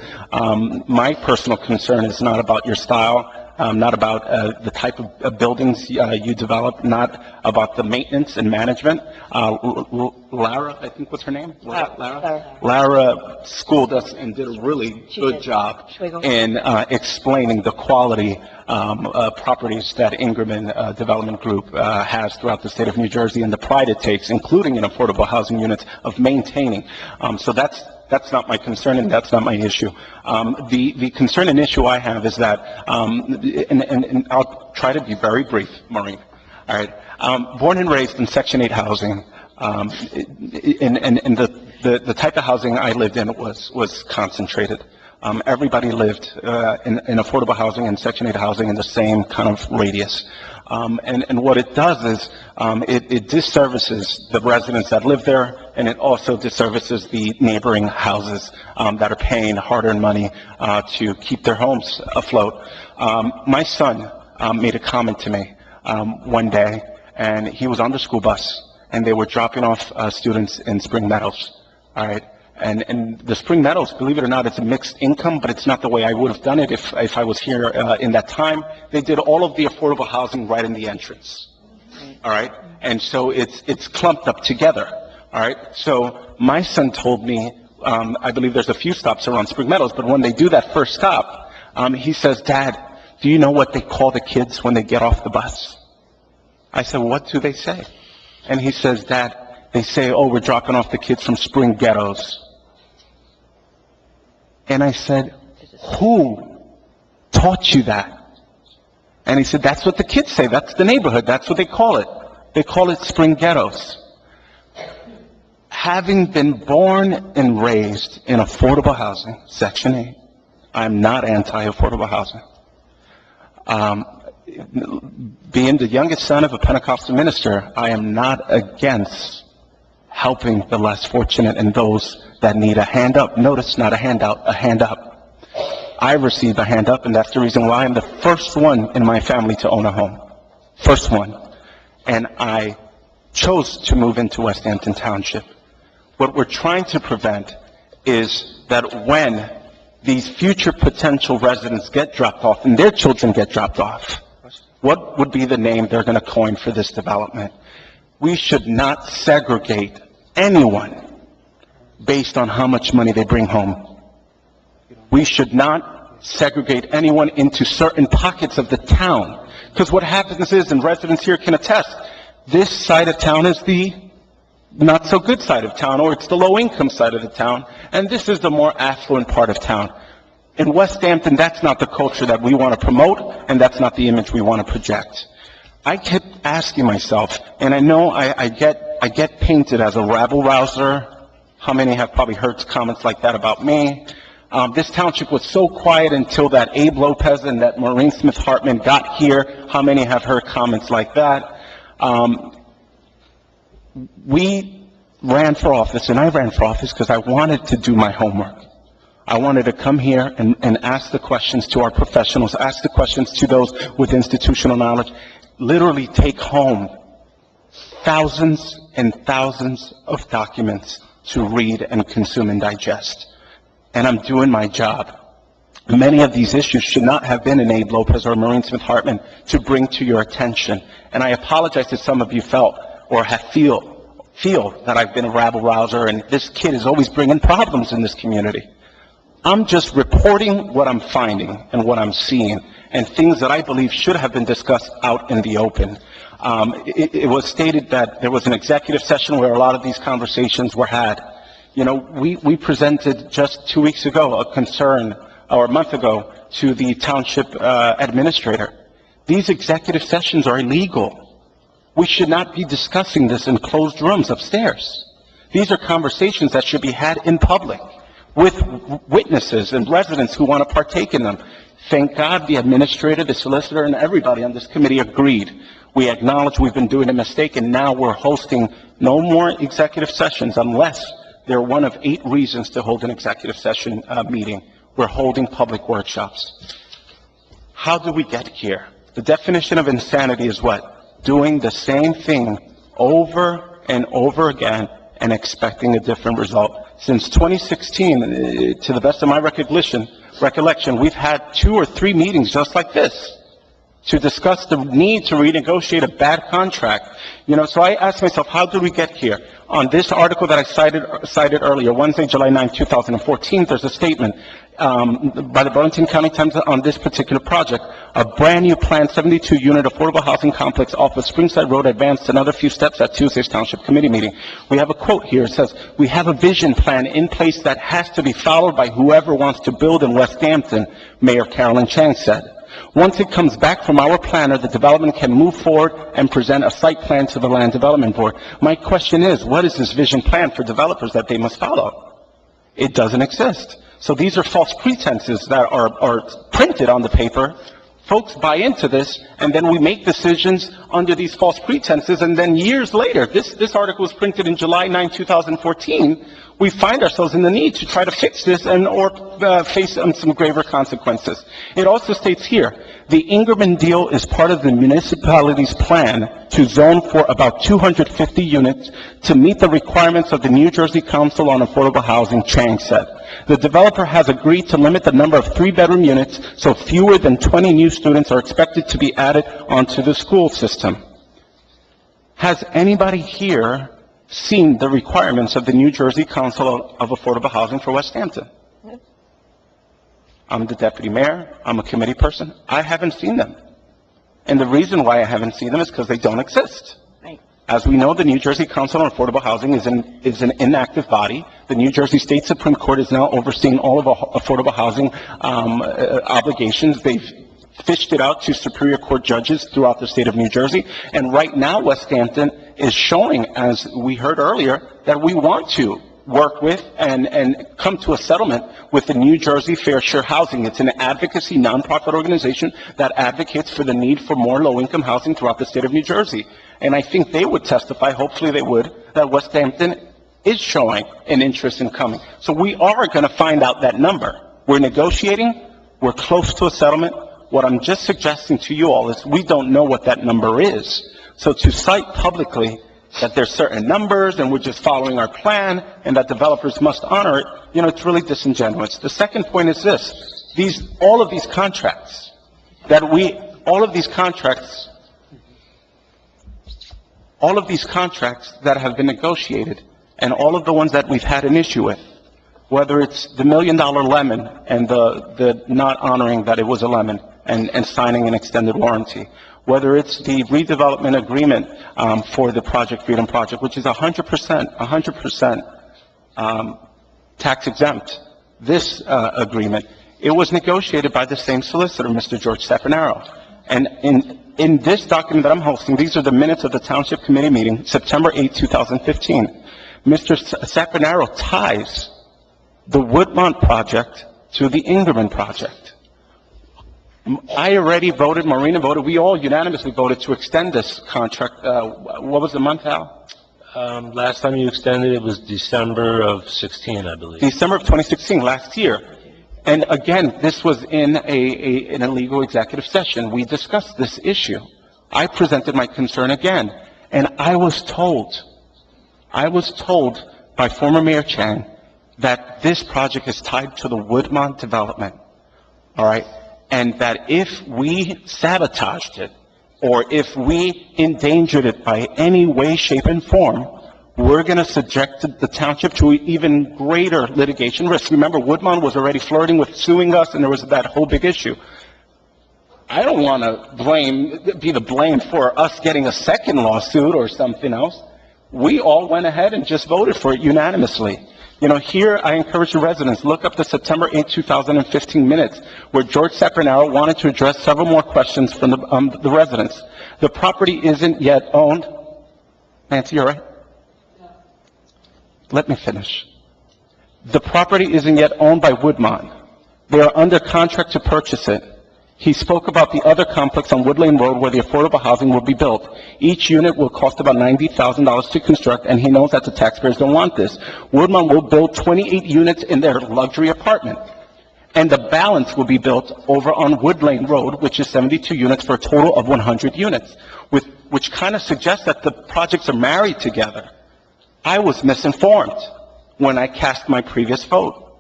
My personal concern is not about your style, not about the type of buildings you develop, not about the maintenance and management. Lara, I think, what's her name? Lara schooled us and did a really good job in explaining the quality properties that Ingerman Development Group has throughout the state of New Jersey and the pride it takes, including in affordable housing units, of maintaining. So that's not my concern, and that's not my issue. The concern and issue I have is that, and I'll try to be very brief, Maureen. All right. Born and raised in Section 8 housing, and the type of housing I lived in was concentrated. Everybody lived in affordable housing and Section 8 housing in the same kind of radius. And what it does is it disservices the residents that live there, and it also disservices the neighboring houses that are paying hard-earned money to keep their homes afloat. My son made a comment to me one day, and he was on the school bus, and they were dropping off students in Spring Meadows. All right. And the Spring Meadows, believe it or not, it's a mixed income, but it's not the way I would have done it if I was here in that time. They did all of the affordable housing right in the entrance. All right. And so it's clumped up together. All right. So my son told me, I believe there's a few stops around Spring Meadows, but when they do that first stop, he says, "Dad, do you know what they call the kids when they get off the bus?" I said, "What do they say?" And he says, "Dad, they say, oh, we're dropping off the kids from Spring Ghettos." And I said, "Who taught you that?" And he said, "That's what the kids say. That's the neighborhood. That's what they call it. They call it Spring Ghettos." Having been born and raised in affordable housing, Section 8, I'm not anti-affordable housing. Being the youngest son of a Pentecostal minister, I am not against helping the less fortunate and those that need a hand up. Notice, not a handout, a hand up. I received a hand up, and that's the reason why I'm the first one in my family to own a home. First one. And I chose to move into West Hampton Township. What we're trying to prevent is that when these future potential residents get dropped off and their children get dropped off, what would be the name they're going to coin for this development? We should not segregate anyone based on how much money they bring home. We should not segregate anyone into certain pockets of the town. Because what happens is, and residents here can attest, this side of town is the not so good side of town, or it's the low income side of the town, and this is the more affluent part of town. In West Hampton, that's not the culture that we want to promote, and that's not the image we want to project. I kept asking myself, and I know I get painted as a rabble-rouser. How many have probably heard comments like that about me? This township was so quiet until that Abe Lopez and that Maureen Smith Hartman got here. How many have heard comments like that? We ran for office, and I ran for office because I wanted to do my homework. I wanted to come here and ask the questions to our professionals, ask the questions to those with institutional knowledge, literally take home thousands and thousands of documents to read and consume and digest. And I'm doing my job. Many of these issues should not have been in Abe Lopez or Maureen Smith Hartman to bring to your attention. And I apologize if some of you felt or feel that I've been a rabble-rouser and this kid is always bringing problems in this community. I'm just reporting what I'm finding and what I'm seeing, and things that I believe should have been discussed out in the open. It was stated that there was an executive session where a lot of these conversations were had. You know, we presented just 2 weeks ago a concern, or a month ago, to the township administrator. These executive sessions are illegal. We should not be discussing this in closed rooms upstairs. These are conversations that should be had in public with witnesses and residents who want to partake in them. Thank God the administrator, the solicitor, and everybody on this committee agreed. We acknowledge we've been doing a mistake, and now we're hosting no more executive sessions unless they're one of 8 reasons to hold an executive session meeting. We're holding public workshops. How do we get here? The definition of insanity is what? Doing the same thing over and over again and expecting a different result. Since 2016, to the best of my recollection, we've had 2 or 3 meetings just like this to discuss the need to renegotiate a bad contract. You know, so I asked myself, how did we get here? On this article that I cited earlier, Wednesday, July 9, 2014, there's a statement by the Burlington County Times on this particular project. A brand new planned 72-unit affordable housing complex off of Springside Road advanced another few steps at Tuesday's Township Committee meeting. We have a quote here. It says, "We have a vision plan in place that has to be followed by whoever wants to build in West Hampton," Mayor Carolyn Chang said. Once it comes back from our planner, the development can move forward and present a site plan to the Land Development Board. My question is, what is this vision plan for developers that they must follow? It doesn't exist. So these are false pretenses that are printed on the paper. Folks buy into this, and then we make decisions under these false pretenses, and then years later, this article was printed in July 9, 2014, we find ourselves in the need to try to fix this or face some graver consequences. It also states here, the Ingerman deal is part of the municipality's plan to zone for about 250 units to meet the requirements of the New Jersey Council on Affordable Housing, Chang said. The developer has agreed to limit the number of 3-bedroom units so fewer than 20 new students are expected to be added onto the school system. Has anybody here seen the requirements of the New Jersey Council of Affordable Housing for West Hampton? I'm the deputy mayor. I'm a committee person. I haven't seen them. And the reason why I haven't seen them is because they don't exist. As we know, the New Jersey Council on Affordable Housing is an inactive body. The New Jersey State Supreme Court is now overseeing all of affordable housing obligations. They've fished it out to Superior Court judges throughout the state of New Jersey. And right now, West Hampton is showing, as we heard earlier, that we want to work with and come to a settlement with the New Jersey Fair Share Housing. It's an advocacy nonprofit organization that advocates for the need for more low-income housing throughout the state of New Jersey. And I think they would testify, hopefully they would, that West Hampton is showing an interest in coming. So we are going to find out that number. We're negotiating. We're close to a settlement. What I'm just suggesting to you all is we don't know what that number is. So to cite publicly that there's certain numbers and we're just following our plan and that developers must honor it, it's really disingenuous. The second point is this. All of these contracts that have been negotiated and all of the ones that we've had an issue with, whether it's the $1 million lemon and the not honoring that it was a lemon and signing an extended warranty, whether it's the redevelopment agreement for the Project Freedom Project, which is 100% tax exempt. This agreement, it was negotiated by the same solicitor, Mr. George Stefanaro. And in this document that I'm hosting, these are the minutes of the Township Committee meeting, September 8, 2015. Mr. Stefanaro ties the Woodmont project to the Ingerman project. I already voted, Marina voted, we all unanimously voted to extend this contract. What was the month, Al? Last time you extended it was December of 16, I believe. December of 2016, last year. And again, this was in a legal executive session. We discussed this issue. I presented my concern again. And I was told by former Mayor Chang that this project is tied to the Woodmont development. All right? And that if we sabotaged it, or if we endangered it by any way, shape, and form, we're going to subject the township to even greater litigation risk. Remember, Woodmont was already flirting with suing us, and there was that whole big issue. I don't want to be the blame for us getting a second lawsuit or something else. We all went ahead and just voted for it unanimously. Here I encourage the residents, look up the September 8, 2015 minutes, where George Stefanaro wanted to address several more questions from the residents. The property isn't yet owned. Nancy, you all right? Let me finish. The property isn't yet owned by Woodmont. They are under contract to purchase it. He spoke about the other complex on Wood Lane Road where the affordable housing will be built. Each unit will cost about $90,000 to construct, and he knows that the taxpayers don't want this. Woodmont will build 28 units in their luxury apartment, and the balance will be built over on Wood Lane Road, which is 72 units for a total of 100 units, which kind of suggests that the projects are married together. I was misinformed when I cast my previous vote,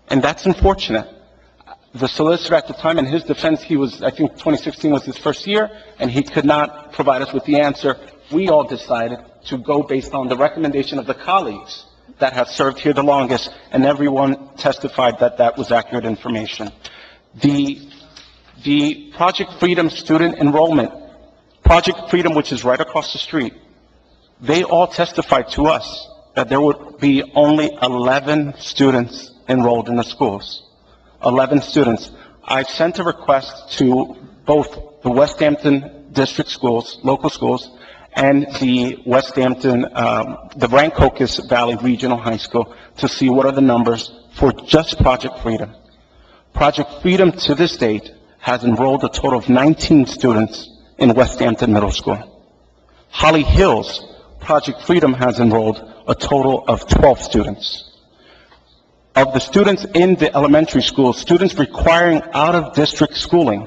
and that's unfortunate. The solicitor at the time, in his defense, I think 2016 was his first year, and he could not provide us with the answer. We all decided to go based on the recommendation of the colleagues that have served here the longest, and everyone testified that that was accurate information. The Project Freedom student enrollment, Project Freedom, which is right across the street, they all testified to us that there would be only 11 students enrolled in the schools. 11 students. I've sent a request to both the West Hampton district schools, local schools, and the West Hampton, the Rancocas Valley Regional High School to see what are the numbers for just Project Freedom. Project Freedom to this date has enrolled a total of 19 students in West Hampton Middle School. Holly Hills, Project Freedom has enrolled a total of 12 students. Of the students in the elementary school, students requiring out-of-district schooling,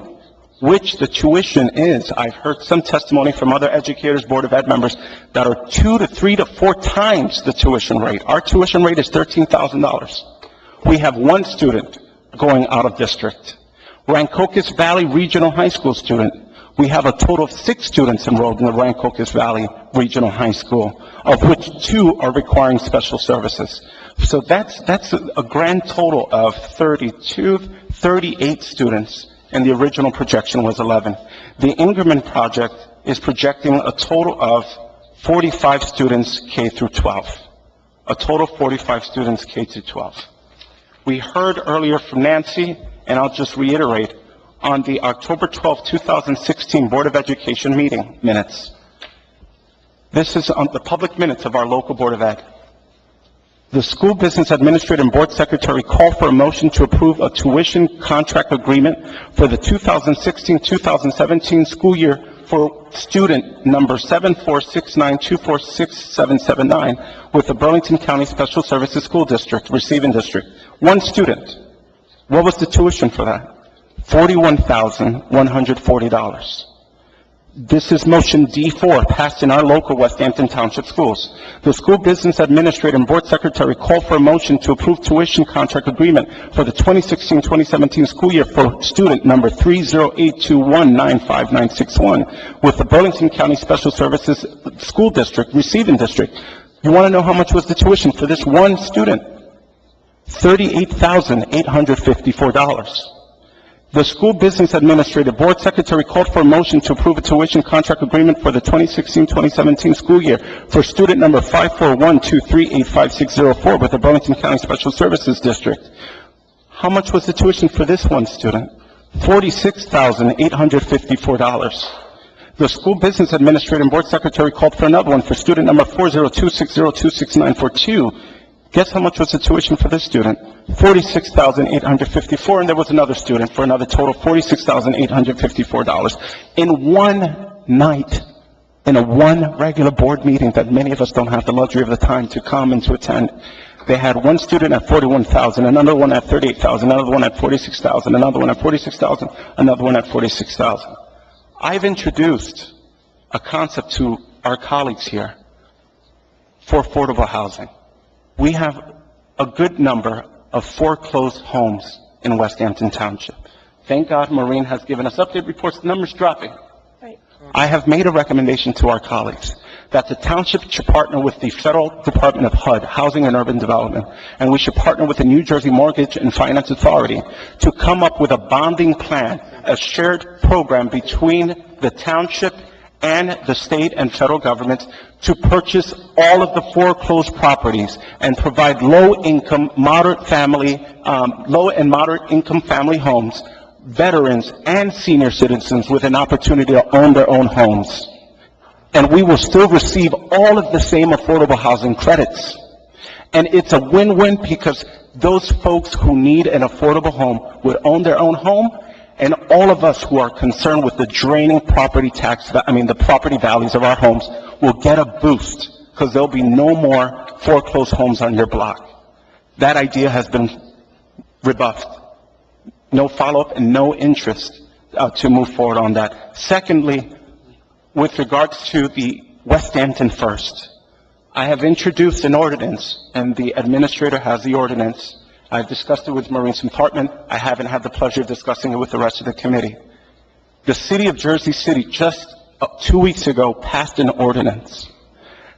which the tuition is, I've heard some testimony from other educators, Board of Ed members, that are 2 to 3 to 4 times the tuition rate. Our tuition rate is $13,000. We have one student going out of district. Rancocas Valley Regional High School student, we have a total of 6 students enrolled in the Rancocas Valley Regional High School, of which 2 are requiring special services. So that's a grand total of 38 students, and the original projection was 11. The Ingerman project is projecting a total of 45 students K through 12. A total of 45 students K through 12. We heard earlier from Nancy, and I'll just reiterate, on the October 12, 2016 Board of Education meeting minutes. This is on the public minutes of our local Board of Ed. The school business administrator and board secretary call for a motion to approve a tuition contract agreement for the 2016-2017 school year for student number 7469246779 with the Burlington County Special Services School District, receiving district. One student. What was the tuition for that? $41,140. This is motion D4, passed in our local West Hampton Township schools. The school business administrator and board secretary call for a motion to approve tuition contract agreement for the 2016-2017 school year for student number 308219591 with the Burlington County Special Services School District, receiving district. You want to know how much was the tuition for this one student? $38,854. The school business administrator board secretary called for a motion to approve a tuition contract agreement for the 2016-2017 school year for student number 541238560 with the Burlington County Special Services District. How much was the tuition for this one student? $46,854. The school business administrator and board secretary called for another one for student number 40260266942. Guess how much was the tuition for this student? $46,854, and there was another student for another total of $46,854. In one night, in a one regular board meeting that many of us don't have the luxury of the time to come and to attend, they had one student at $41,000, another one at $38,000, another one at $46,000, another one at $46,000, another one at $46,000. I've introduced a concept to our colleagues here for affordable housing. We have a good number of foreclosed homes in West Hampton Township. Thank God Maureen has given us update reports, the numbers dropping. I have made a recommendation to our colleagues that the township should partner with the Federal Department of HUD, Housing and Urban Development, and we should partner with the New Jersey Mortgage and Finance Authority to come up with a bonding plan, a shared program between the township and the state and federal government to purchase all of the foreclosed properties and provide low-income, low and moderate-income family homes, veterans and senior citizens with an opportunity to own their own homes. And we will still receive all of the same affordable housing credits. And it's a win-win because those folks who need an affordable home would own their own home, and all of us who are concerned with the draining property the property values of our homes will get a boost because there'll be no more foreclosed homes on your block. That idea has been rebuffed. No follow-up and no interest to move forward on that. Secondly, with regards to the West Hampton First, I have introduced an ordinance, and the administrator has the ordinance. I've discussed it with Maureen's department. I haven't had the pleasure of discussing it with the rest of the committee. The city of Jersey City just 2 weeks ago passed an ordinance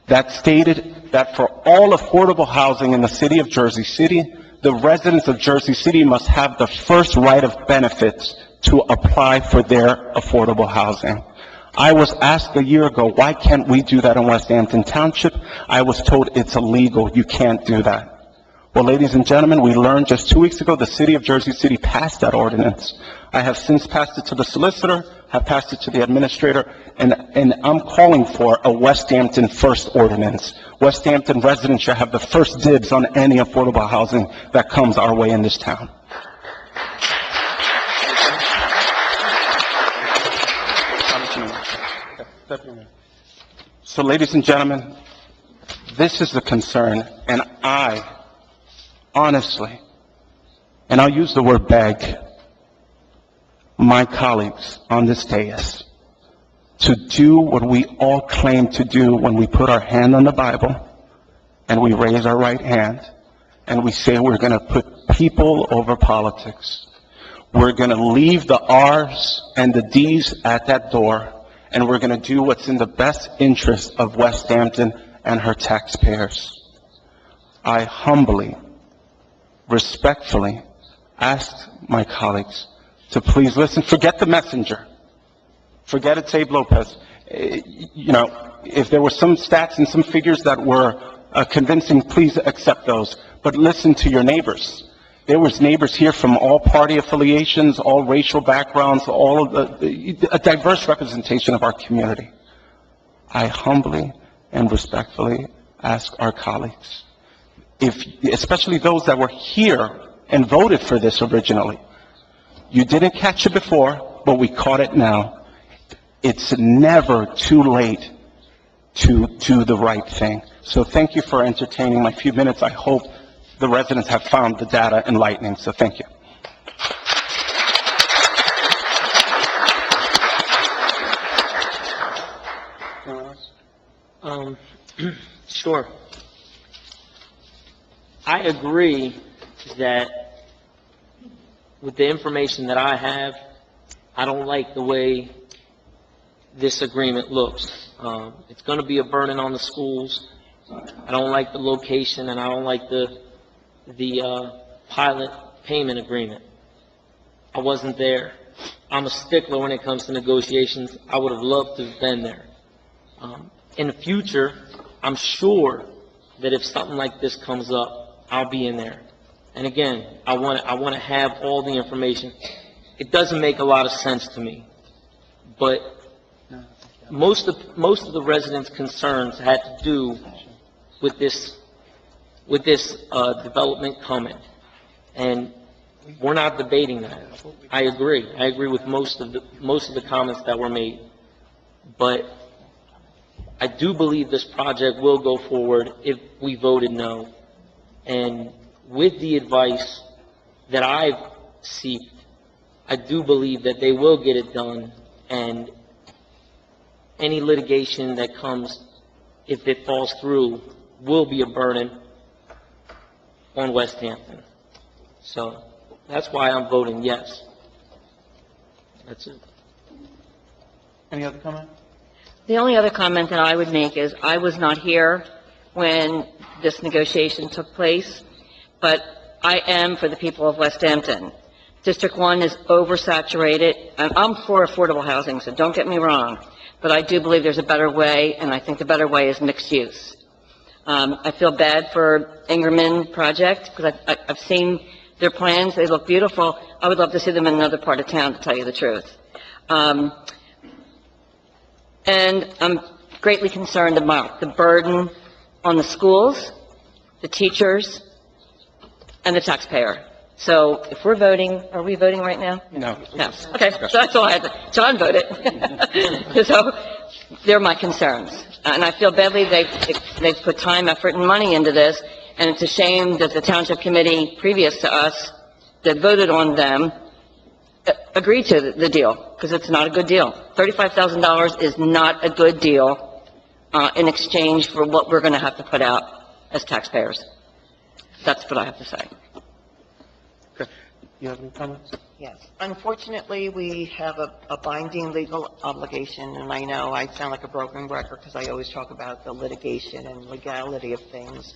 that stated that for all affordable housing in the city of Jersey City, the residents of Jersey City must have the first right of benefits to apply for their affordable housing. I was asked a year ago, why can't we do that in West Hampton Township? I was told it's illegal. You can't do that. Well, ladies and gentlemen, we learned just 2 weeks ago the city of Jersey City passed that ordinance. I have since passed it to the solicitor, have passed it to the administrator, and I'm calling for a West Hampton first ordinance. West Hampton residents should have the first dibs on any affordable housing that comes our way in this town. So, ladies and gentlemen, this is the concern, and I, honestly, and I'll use the word beg, my colleagues on this dais to do what we all claim to do when we put our hand on the Bible and we raise our right hand and we say we're going to put people over politics. We're going to leave the R's and the D's at that door, and we're going to do what's in the best interest of West Hampton and her taxpayers. I humbly, respectfully ask my colleagues to please listen. Forget the messenger. Forget it, Abe Lopez. If there were some stats and some figures that were convincing, please accept those. But listen to your neighbors. There was neighbors here from all party affiliations, all racial backgrounds, all of a diverse representation of our community. I humbly and respectfully ask our colleagues, especially those that were here and voted for this originally. You didn't catch it before, but we caught it now. It's never too late to do the right thing. So thank you for entertaining my few minutes. I hope the residents have found the data enlightening, so thank you. Sure. I agree that with the information that I have, I don't like the way this agreement looks. It's going to be a burden on the schools. I don't like the location, and I don't like the pilot payment agreement. I wasn't there. I'm a stickler when it comes to negotiations. I would have loved to have been there. In the future, I'm sure that if something like this comes up, I'll be in there. And again, I want to have all the information. It doesn't make a lot of sense to me, but most of the residents' concerns had to do with this development coming, and we're not debating that. I agree with most of the comments that were made, but I do believe this project will go forward if we voted no. And with the advice that I've seeked, I do believe that they will get it done, and any litigation that comes, if it falls through, will be a burden on West Hampton. So that's why I'm voting yes. That's it. Any other comment? The only other comment that I would make is I was not here when this negotiation took place, but I am for the people of West Hampton. District 1 is oversaturated, and I'm for affordable housing, so don't get me wrong, but I do believe there's a better way, and I think the better way is mixed use. I feel bad for Ingerman project, because I've seen their plans. They look beautiful. I would love to see them in another part of town, to tell you the truth. And I'm greatly concerned about the burden on the schools, the teachers, and the taxpayer. So if we're voting, are we voting right now? No. No. Okay, so that's all I had. John voted. So they're my concerns. And I feel badly they've put time, effort, and money into this, and it's a shame that the Township Committee previous to us that voted on them agreed to the deal, because it's not a good deal. $35,000 is not a good deal in exchange for what we're going to have to put out as taxpayers. That's what I have to say. You have any comments? Yes. Unfortunately, we have a binding legal obligation, and I know I sound like a broken record because I always talk about the litigation and legality of things,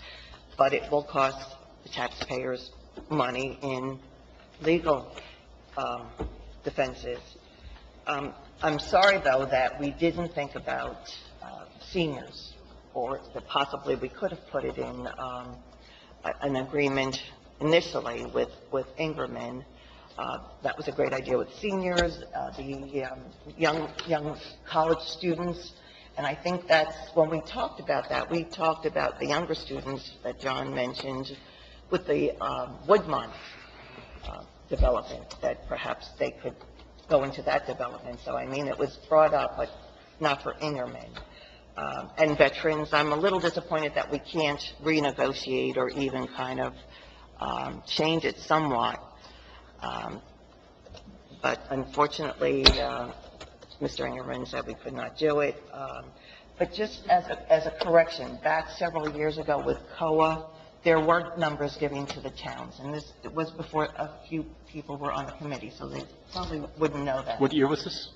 but it will cost the taxpayers money in legal defenses. I'm sorry, though, that we didn't think about seniors, or that possibly we could have put it in an agreement initially with Ingerman. That was a great idea with seniors, the young college students. And I think that's, when we talked about that, we talked about the younger students that John mentioned with the Woodmont development, that perhaps they could go into that development. So, I mean, it was brought up, but not for Ingerman. And veterans, I'm a little disappointed that we can't renegotiate or even kind of change it somewhat. But unfortunately, Mr. Ingerman said we could not do it. But just as a correction, back several years ago with COA, there were numbers given to the towns, and it was before a few people were on the committee, so they probably wouldn't know that. What year was this?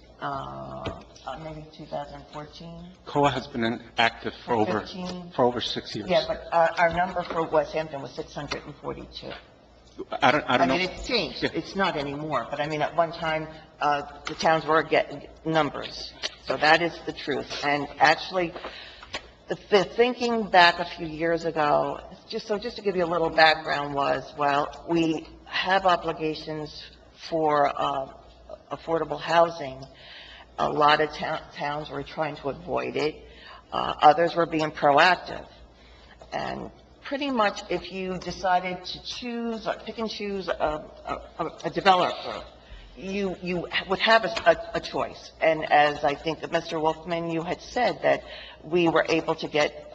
Maybe 2014. COA has been active for 15. over 6 years. Yeah, but our number for West Hampton was 642. I don't know. I mean, it's changed. Yeah. It's not anymore. But I mean, at one time, the towns were getting numbers. So that is the truth. And actually, the thinking back a few years ago, just to give you a little background, was, well, we have obligations for affordable housing. A lot of towns were trying to avoid it. Others were being proactive. And pretty much if you decided to choose or pick and choose a developer, you would have a choice. And as I think that Mr. Wolfman, you had said that we were able to get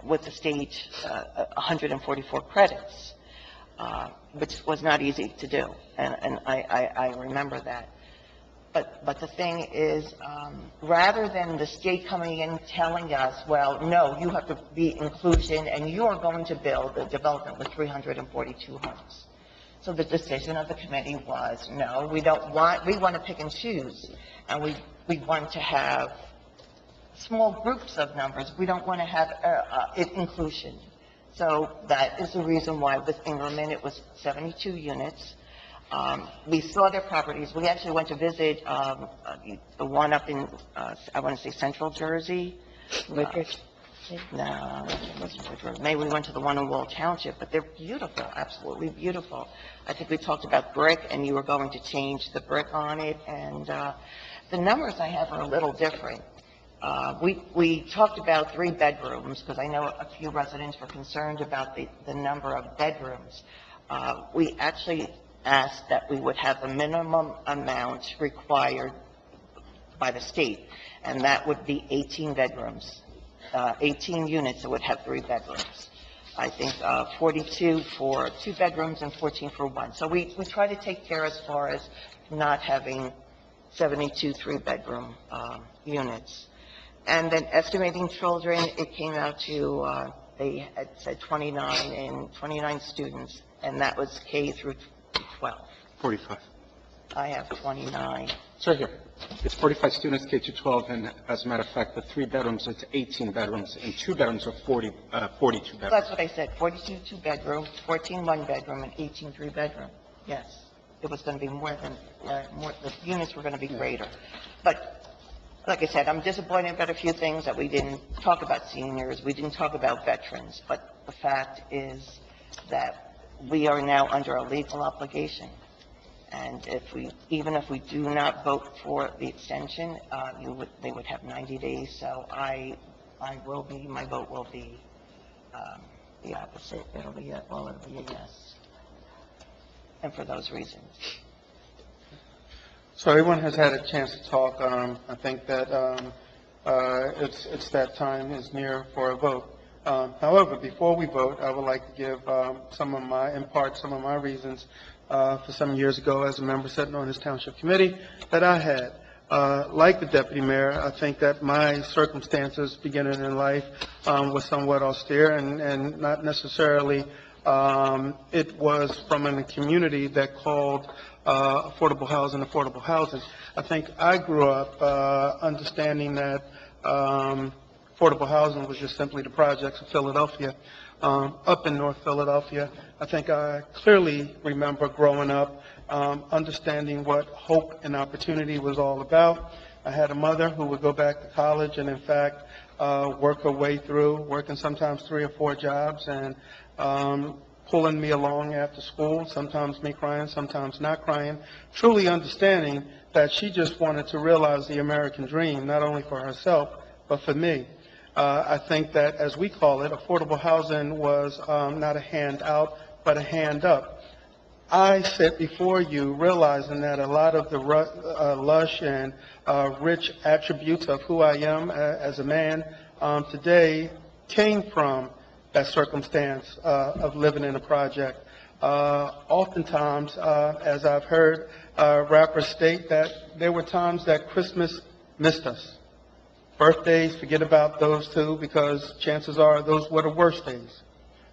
with the state 144 credits, which was not easy to do. And I remember that. But the thing is, rather than the state coming in telling us, well, no, you have to be inclusion and you're going to build a development with 342 homes. So the decision of the committee was, no, we want to pick and choose. And we want to have small groups of numbers. We don't want to have inclusion. So that is the reason why with Ingerman it was 72 units. We saw their properties. We actually went to visit the one up in, I want to say, Central Jersey. No, it wasn't Woodward. Maybe we went to the one in Wall Township, but they're beautiful, absolutely beautiful. I think we talked about brick, and you were going to change the brick on it, and the numbers I have are a little different. We talked about 3 bedrooms, because I know a few residents were concerned about the number of bedrooms. We actually asked that we would have a minimum amount required by the state, and that would be 18 bedrooms, 18 units that would have 3 bedrooms. I think 42 for 2 bedrooms and 14 for 1. So we try to take care as far as not having 72 3-bedroom units. And then estimating children, it came out to, they had said 29 students, and that was K through 12. 45. I have 29. It's right here. It's 45 students, K to 12, and as a matter of fact, the 3 bedrooms, it's 18 bedrooms, and 2 bedrooms are 42 bedrooms. That's what I said, 42 2-bedroom, 14 1-bedroom, and 18 3-bedroom. Yes. It was going to be more, the units were going to be greater. But like I said, I'm disappointed about a few things that we didn't talk about seniors, we didn't talk about veterans, but the fact is that we are now under a legal obligation. And even if we do not vote for the extension, they would have 90 days. So my vote will be the opposite. It'll be a yes. And for those reasons. So everyone has had a chance to talk. I think that it's that time is near for a vote. However, before we vote, I would like to give impart some of my reasons for some years ago as a member sitting on this township committee that I had. Like the deputy mayor, I think that my circumstances beginning in life was somewhat austere and not necessarily it was from a community that called affordable housing. I think I grew up understanding that affordable housing was just simply the projects of Philadelphia, up in North Philadelphia. I think I clearly remember growing up, understanding what hope and opportunity was all about. I had a mother who would go back to college and, in fact, work her way through, working sometimes 3 or 4 jobs, and pulling me along after school, sometimes me crying, sometimes not crying, truly understanding that she just wanted to realize the American dream, not only for herself, but for me. I think that, as we call it, affordable housing was not a handout, but a hand up. I sit before you realizing that a lot of the lush and rich attributes of who I am as a man today came from that circumstance of living in a project. Oftentimes, as I've heard rappers state, that there were times that Christmas missed us. Birthdays, forget about those two, because chances are those were the worst days.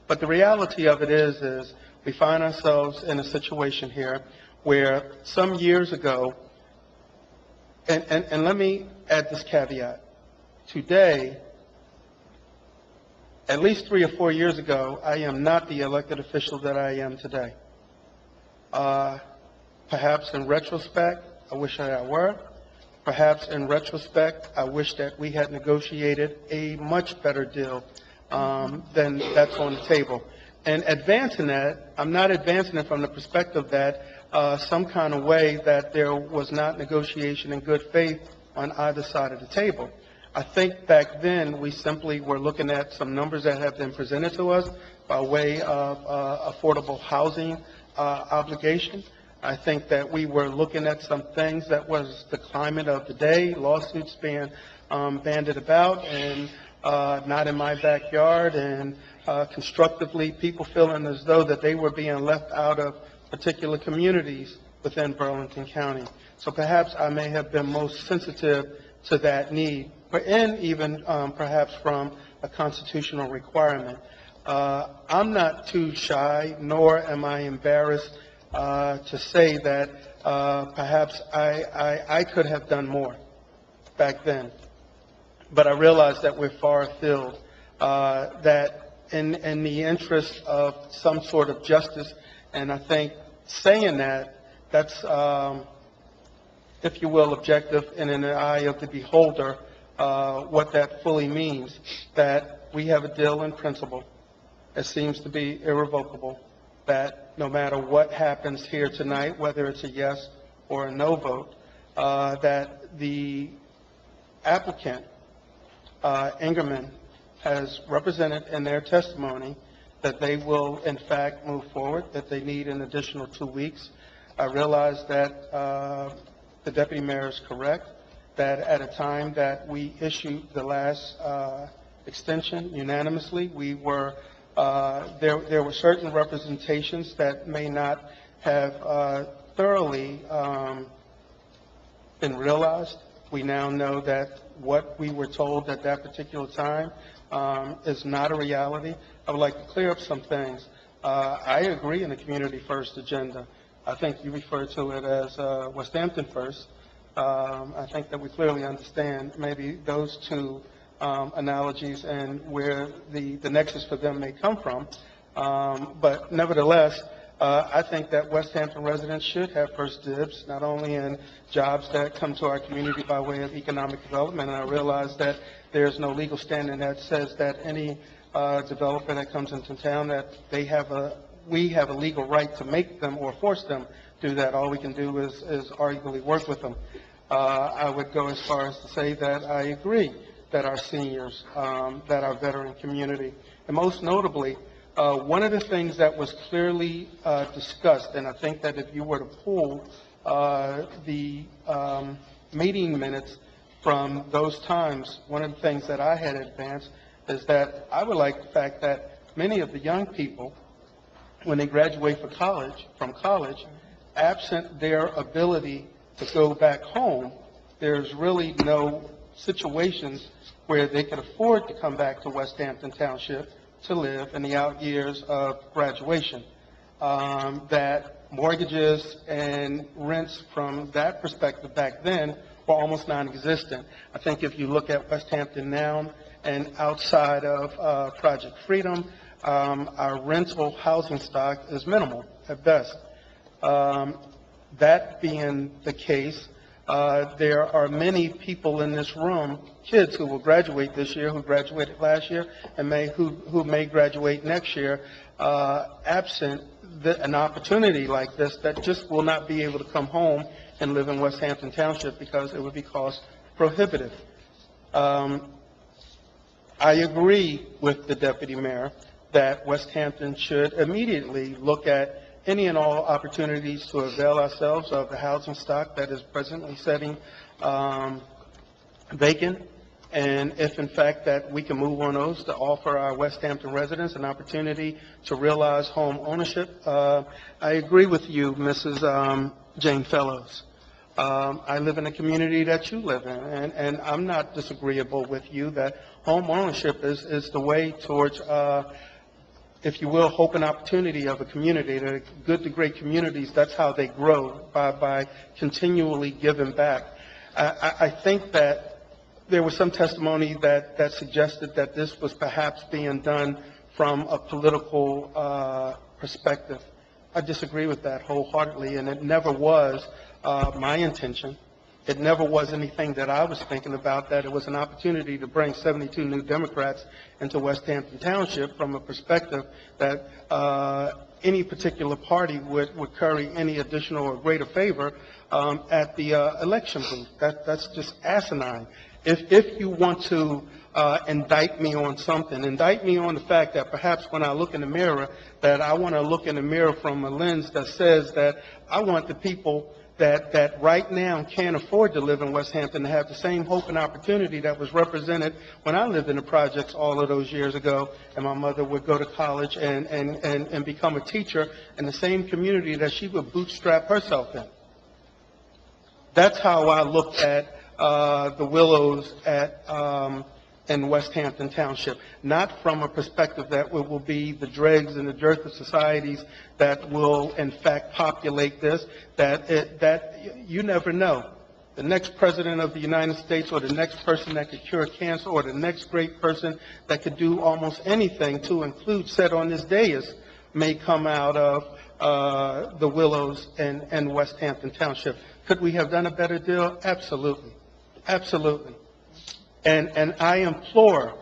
But the reality of it is we find ourselves in a situation here where some years ago, and let me add this caveat. Today, at least 3 or 4 years ago, I am not the elected official that I am today. Perhaps in retrospect, I wish that I were. Perhaps in retrospect, I wish that we had negotiated a much better deal than that's on the table. And advancing that, I'm not advancing it from the perspective that some kind of way that there was not negotiation in good faith on either side of the table. I think back then we simply were looking at some numbers that have been presented to us by way of affordable housing obligation. I think that we were looking at some things that was the climate of the day, lawsuits being bandied about and not in my backyard, and constructively people feeling as though that they were being left out of particular communities within Burlington County. So perhaps I may have been most sensitive to that need, and even perhaps from a constitutional requirement. I'm not too shy, nor am I embarrassed to say that perhaps I could have done more back then. But I realize that we're far afield, that in the interest of some sort of justice, and I think saying that's, if you will, objective and in the eye of the beholder, what that fully means, that we have a deal in principle. It seems to be irrevocable, that no matter what happens here tonight, whether it's a yes or a no vote, that the applicant, Ingerman, has represented in their testimony that they will, in fact, move forward, that they need an additional 2 weeks. I realize that the deputy mayor is correct, that at a time that we issued the last extension unanimously, we were there were certain representations that may not have thoroughly been realized. We now know that what we were told at that particular time is not a reality. I would like to clear up some things. I agree in the Community First agenda. I think you refer to it as West Hampton First. I think that we clearly understand maybe those two analogies and where the nexus for them may come from. But nevertheless, I think that West Hampton residents should have first dibs, not only in jobs that come to our community by way of economic development. And I realize that there's no legal standing that says that any developer that comes into town, that we have a legal right to make them or force them to do that. All we can do is arguably work with them. I would go as far as to say that I agree that our seniors, that our veteran community, and most notably, one of the things that was clearly discussed, and I think that if you were to pull the meeting minutes from those times, one of the things that I had advanced is that I would like the fact that many of the young people, when they graduate from college, absent their ability to go back home, there's really no situations where they could afford to come back to West Hampton Township to live in the out years of graduation. That mortgages and rents from that perspective back then were almost non-existent. I think if you look at West Hampton now and outside of Project Freedom, our rental housing stock is minimal at best. That being the case, There are many people in this room, kids who will graduate this year, who graduated last year, and who may graduate next year, absent an opportunity like this, that just will not be able to come home and live in West Hampton Township because it would be cost prohibitive. I agree with the deputy mayor that West Hampton should immediately look at any and all opportunities to avail ourselves of the housing stock that is presently sitting vacant, and if in fact that we can move on those to offer our West Hampton residents an opportunity to realize home ownership. I agree with you, Mrs. Jane Fellows. I live in a community that you live in, and I'm not disagreeable with you that home ownership is the way towards, if you will, hope and opportunity of a community. The good to great communities, that's how they grow, by continually giving back. I think that there was some testimony that suggested that this was perhaps being done from a political perspective. I disagree with that wholeheartedly, and it never was my intention. It never was anything that I was thinking about, that it was an opportunity to bring 72 new Democrats into West Hampton Township from a perspective that any particular party would curry any additional or greater favor at the election booth. That's just asinine. If you want to indict me on something, indict me on the fact that perhaps when I look in the mirror, that I want to look in the mirror from a lens that says that I want the people that right now can't afford to live in West Hampton to have the same hope and opportunity that was represented when I lived in the projects all of those years ago, and my mother would go to college and become a teacher in the same community that she would bootstrap herself in. That's how I look at the Willows in West Hampton Township, not from a perspective that it will be the dregs and the dearth of societies that will in fact populate this, that you never know. The next president of the United States, or the next person that could cure cancer, or the next great person that could do almost anything, to include said on this dais, may come out of the Willows and West Hampton Township. Could we have done a better deal? Absolutely. Absolutely. And I implore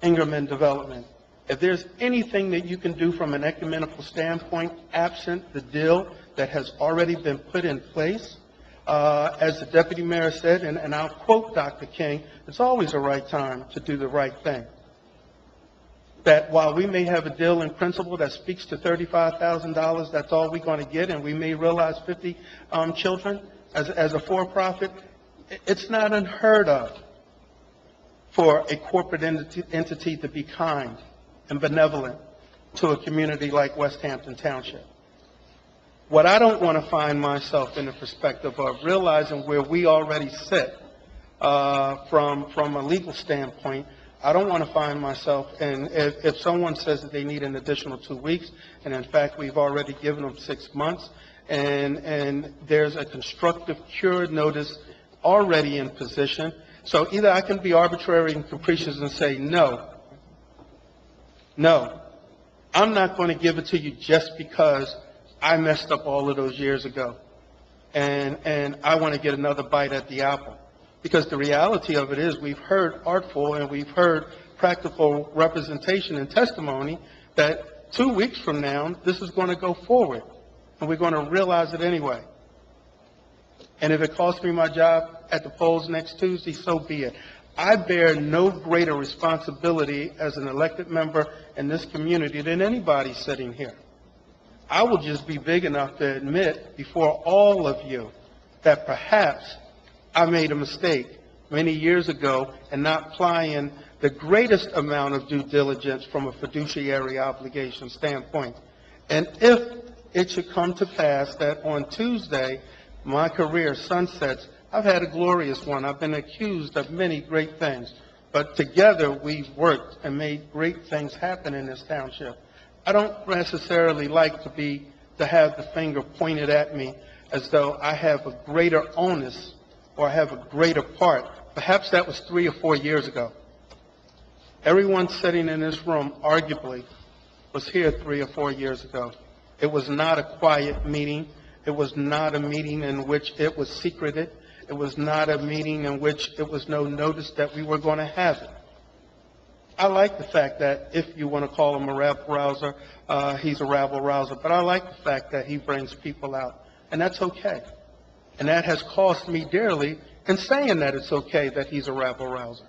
Ingerman Development, if there's anything that you can do from an ecumenical standpoint, absent the deal that has already been put in place, as the deputy mayor said, and I'll quote Dr. King, it's always the right time to do the right thing. That while we may have a deal in principle that speaks to $35,000, that's all we're going to get, and we may realize 50 children as a for-profit, it's not unheard of for a corporate entity to be kind and benevolent to a community like West Hampton Township. What I don't want to find myself in the perspective of realizing where we already sit from a legal standpoint, I don't want to find myself, and if someone says that they need an additional 2 weeks, and in fact we've already given them 6 months, and there's a constructive cure notice already in position. So either I can be arbitrary and capricious and say, no, I'm not going to give it to you just because I messed up all of those years ago, and I want to get another bite at the apple. Because the reality of it is, we've heard artful and we've heard practical representation and testimony that 2 weeks from now, this is going to go forward, and we're going to realize it anyway. And if it costs me my job at the polls next Tuesday, so be it. I bear no greater responsibility as an elected member in this community than anybody sitting here. I will just be big enough to admit before all of you that perhaps I made a mistake many years ago in not applying the greatest amount of due diligence from a fiduciary obligation standpoint. And if it should come to pass that on Tuesday my career sunsets, I've had a glorious one. I've been accused of many great things, but together we've worked and made great things happen in this township. I don't necessarily like to have the finger pointed at me as though I have a greater onus or I have a greater part. Perhaps that was 3 or 4 years ago. Everyone sitting in this room arguably was here 3 or 4 years ago. It was not a quiet meeting. It was not a meeting in which it was secreted. It was not a meeting in which it was no notice that we were going to have it. I like the fact that if you want to call him a rabble-rouser, he's a rabble-rouser, but I like the fact that he brings people out, and that's okay. And that has cost me dearly in saying that it's okay that he's a rabble-rouser.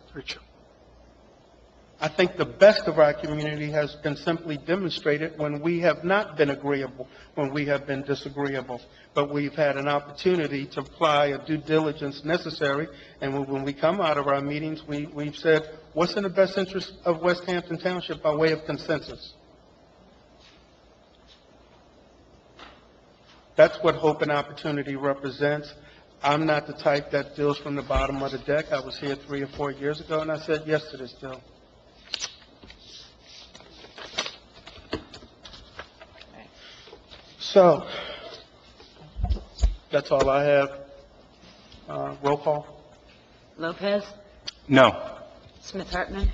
I think the best of our community has been simply demonstrated when we have not been agreeable, when we have been disagreeable, but we've had an opportunity to apply a due diligence necessary, and when we come out of our meetings, we've said, what's in the best interest of West Hampton Township by way of consensus? That's what hope and opportunity represents. I'm not the type that deals from the bottom of the deck. I was here 3 or 4 years ago, and I said yes to this deal. So, that's all I have. Roll call? Lopez? No. Smith Hartman?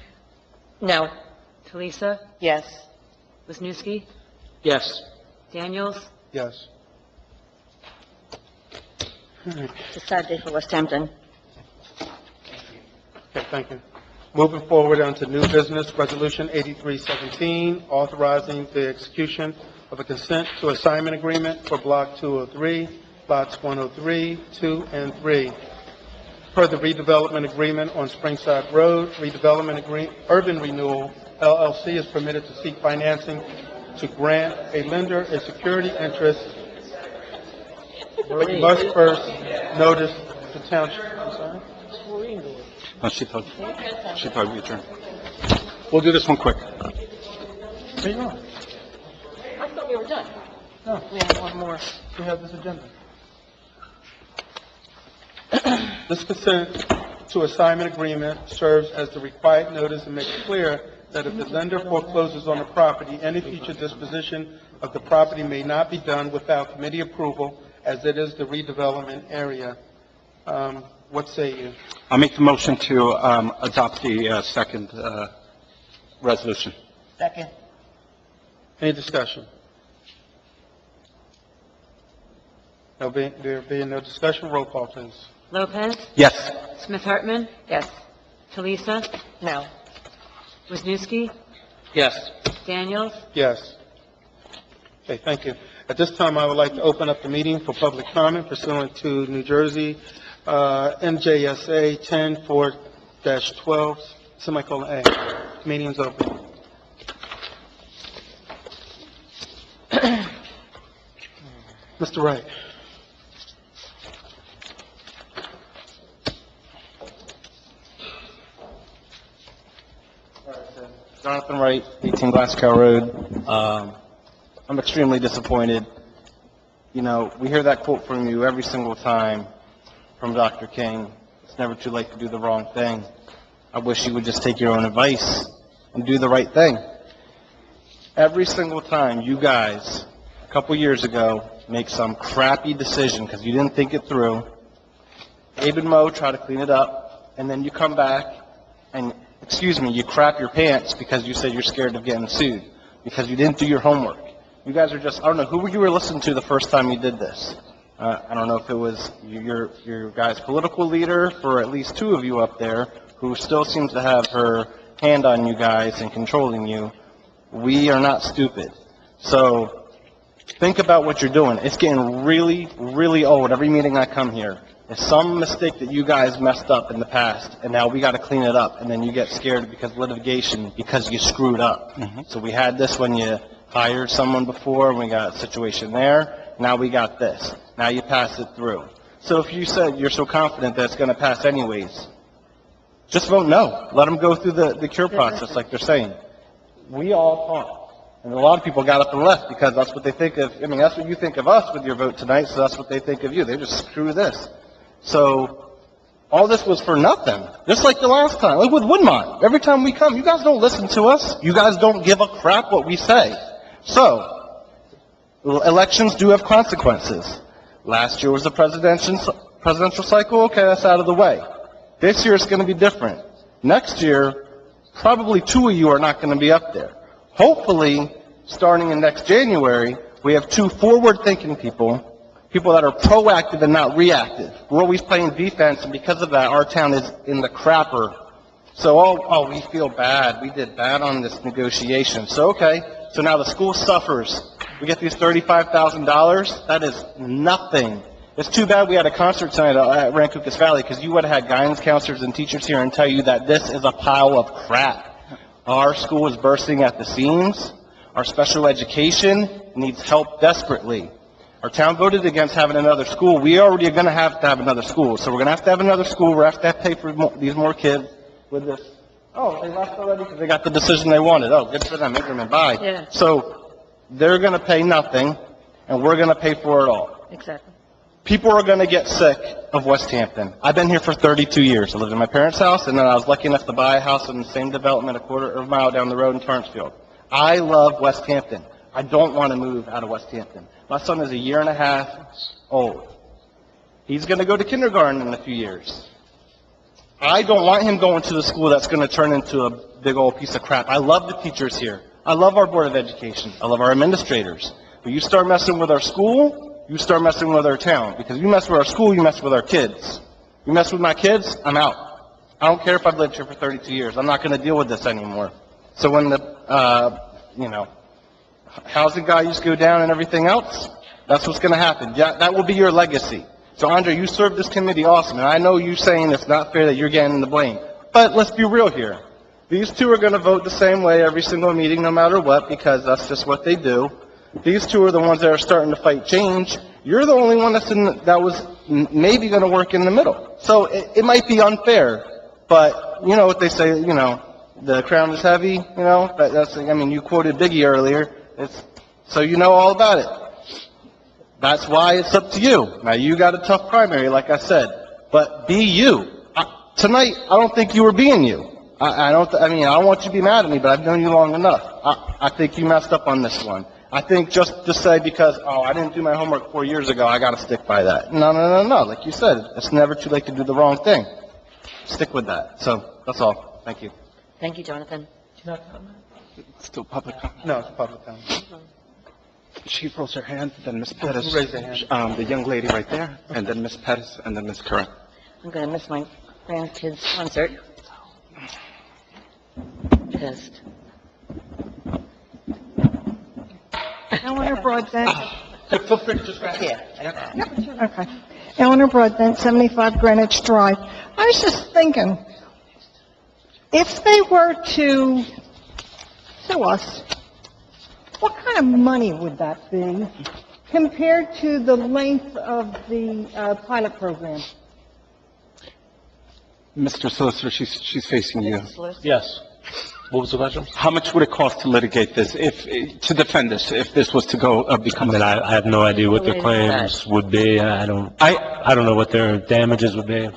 No. Talisa? Yes. Wisniewski? Yes. Daniels? Yes. It's a sad day for West Hampton. Okay, thank you. Moving forward onto new business, Resolution 8317, authorizing the execution of a consent to assignment agreement for Block 203, Lots 103, 2, and 3. Per the redevelopment agreement on Springside Road, Urban Renewal LLC is permitted to seek financing to grant a lender a security interest, but must first notice the township. I'm sorry? No, she thought we adjourned. We'll do this one quick. There you go. I thought we were done. No, We have one more. we have this agenda. This consent to assignment agreement serves as the required notice and makes clear that if the lender forecloses on the property, any future disposition of the property may not be done without committee approval, as it is the redevelopment area. What say you? I'll make the motion to adopt the second resolution. Second. Any discussion? There being no discussion, roll call, please. Lopez? Yes. Smith Hartman? Yes. Talisa? No. Wisniewski? Yes. Daniels? Yes. Okay, thank you. At this time, I would like to open up the meeting for public comment pursuant to New Jersey NJSA 10-4-12, semicolon A. Meeting is open. Mr. Wright. Jonathan Wright, 18 Glasgow Road. I'm extremely disappointed. You know, we hear that quote from you every single time from Dr. King. It's never too late to do the wrong thing. I wish you would just take your own advice and do the right thing. Every single time you guys, a couple years ago, make some crappy decision because you didn't think it through, Abe and Mo try to clean it up, and then you come back and, you crap your pants because you said you're scared of getting sued, because you didn't do your homework. You guys are just, I don't know who you were listening to the first time you did this. I don't know if it was your guys' political leader, for at least 2 of you up there, who still seems to have her hand on you guys and controlling you. We are not stupid. So think about what you're doing. It's getting really, really old. Every meeting I come here, it's some mistake that you guys messed up in the past, and now we got to clean it up, and then you get scared because litigation, because you screwed up. So we had this when you hired someone before, and we got a situation there. Now we got this. Now you pass it through. So if you said you're so confident that it's going to pass anyways, just vote no. Let them go through the cure process like they're saying. We all talk. And a lot of people got up and left because that's what they think of. I mean, that's what you think of us with your vote tonight, so that's what they think of you. They just screw this. So all this was for nothing. Just like the last time. Like with Woodmont. Every time we come, you guys don't listen to us. You guys don't give a crap what we say. So, elections do have consequences. Last year was the presidential cycle. Okay, that's out of the way. This year it's going to be different. Next year, probably 2 of you are not going to be up there. Hopefully, starting in next January, we have 2 forward-thinking people People that are proactive and not reactive. We're always playing defense, and because of that, our town is in the crapper. So, we feel bad. We did bad on this negotiation. So, okay. So now the school suffers. We get these $35,000. That is nothing. It's too bad we had a concert tonight at Rancucas Valley, because you would have had guidance counselors and teachers here and tell you that this is a pile of crap. Our school is bursting at the seams. Our special education needs help desperately. Our town voted against having another school. We already are going to have another school. So we're going to have another school. We're going to have to pay for these more kids with this. Oh, they left already because they got the decision they wanted. Oh, good for them. Increment, bye. Yeah. So they're going to pay nothing, and we're going to pay for it all. Exactly. People are going to get sick of West Hampton. I've been here for 32 years. I lived in my parents' house, and then I was lucky enough to buy a house in the same development a quarter of a mile down the road in Torrancefield. I love West Hampton. I don't want to move out of West Hampton. My son is 1.5 years old. He's going to go to kindergarten in a few years. I don't want him going to the school that's going to turn into a big old piece of crap. I love the teachers here. I love our Board of Education. I love our administrators. But you start messing with our school, you start messing with our town. Because you mess with our school, you mess with our kids. You mess with my kids, I'm out. I don't care if I've lived here for 32 years. I'm not going to deal with this anymore. So when the, housing values go down and everything else, that's what's going to happen. Yeah, that will be your legacy. So, Andre, you served this committee awesome, and I know you saying it's not fair that you're getting the blame. But let's be real here. These two are going to vote the same way every single meeting, no matter what, because that's just what they do. These two are the ones that are starting to fight change. You're the only one that was maybe going to work in the middle. So it might be unfair, but you know what they say, the crown is heavy, you quoted Biggie earlier. So you know all about it. That's why it's up to you. Now, you got a tough primary, like I said, but be you. Tonight, I don't think you were being you. I don't want you to be mad at me, but I've known you long enough. I think you messed up on this one. I think just to say because, I didn't do my homework 4 years ago, I got to stick by that. No. Like you said, it's never too late to do the wrong thing. Stick with that. So, that's all. Thank you. Thank you, Jonathan. Still public comment. No, it's public comment. She rose her hand, then Ms. Who Pettis. raised their hand? The young lady right there, and then Ms. Pettis, and then Ms. Curran. I'm going to miss my grandkids' concert. Pissed. Eleanor Broadbent. Feel free to just grab it. Okay. Eleanor Broadbent, 75 Greenwich Drive. I was just thinking, if they were to sue us, what kind of money would that be compared to the length of the pilot program? Mr. Solicitor, she's facing you. Yes. What was the question? How much would it cost to litigate this, to defend this, if this was to go become? I have no idea what their claims would be. I don't know what their damages would be.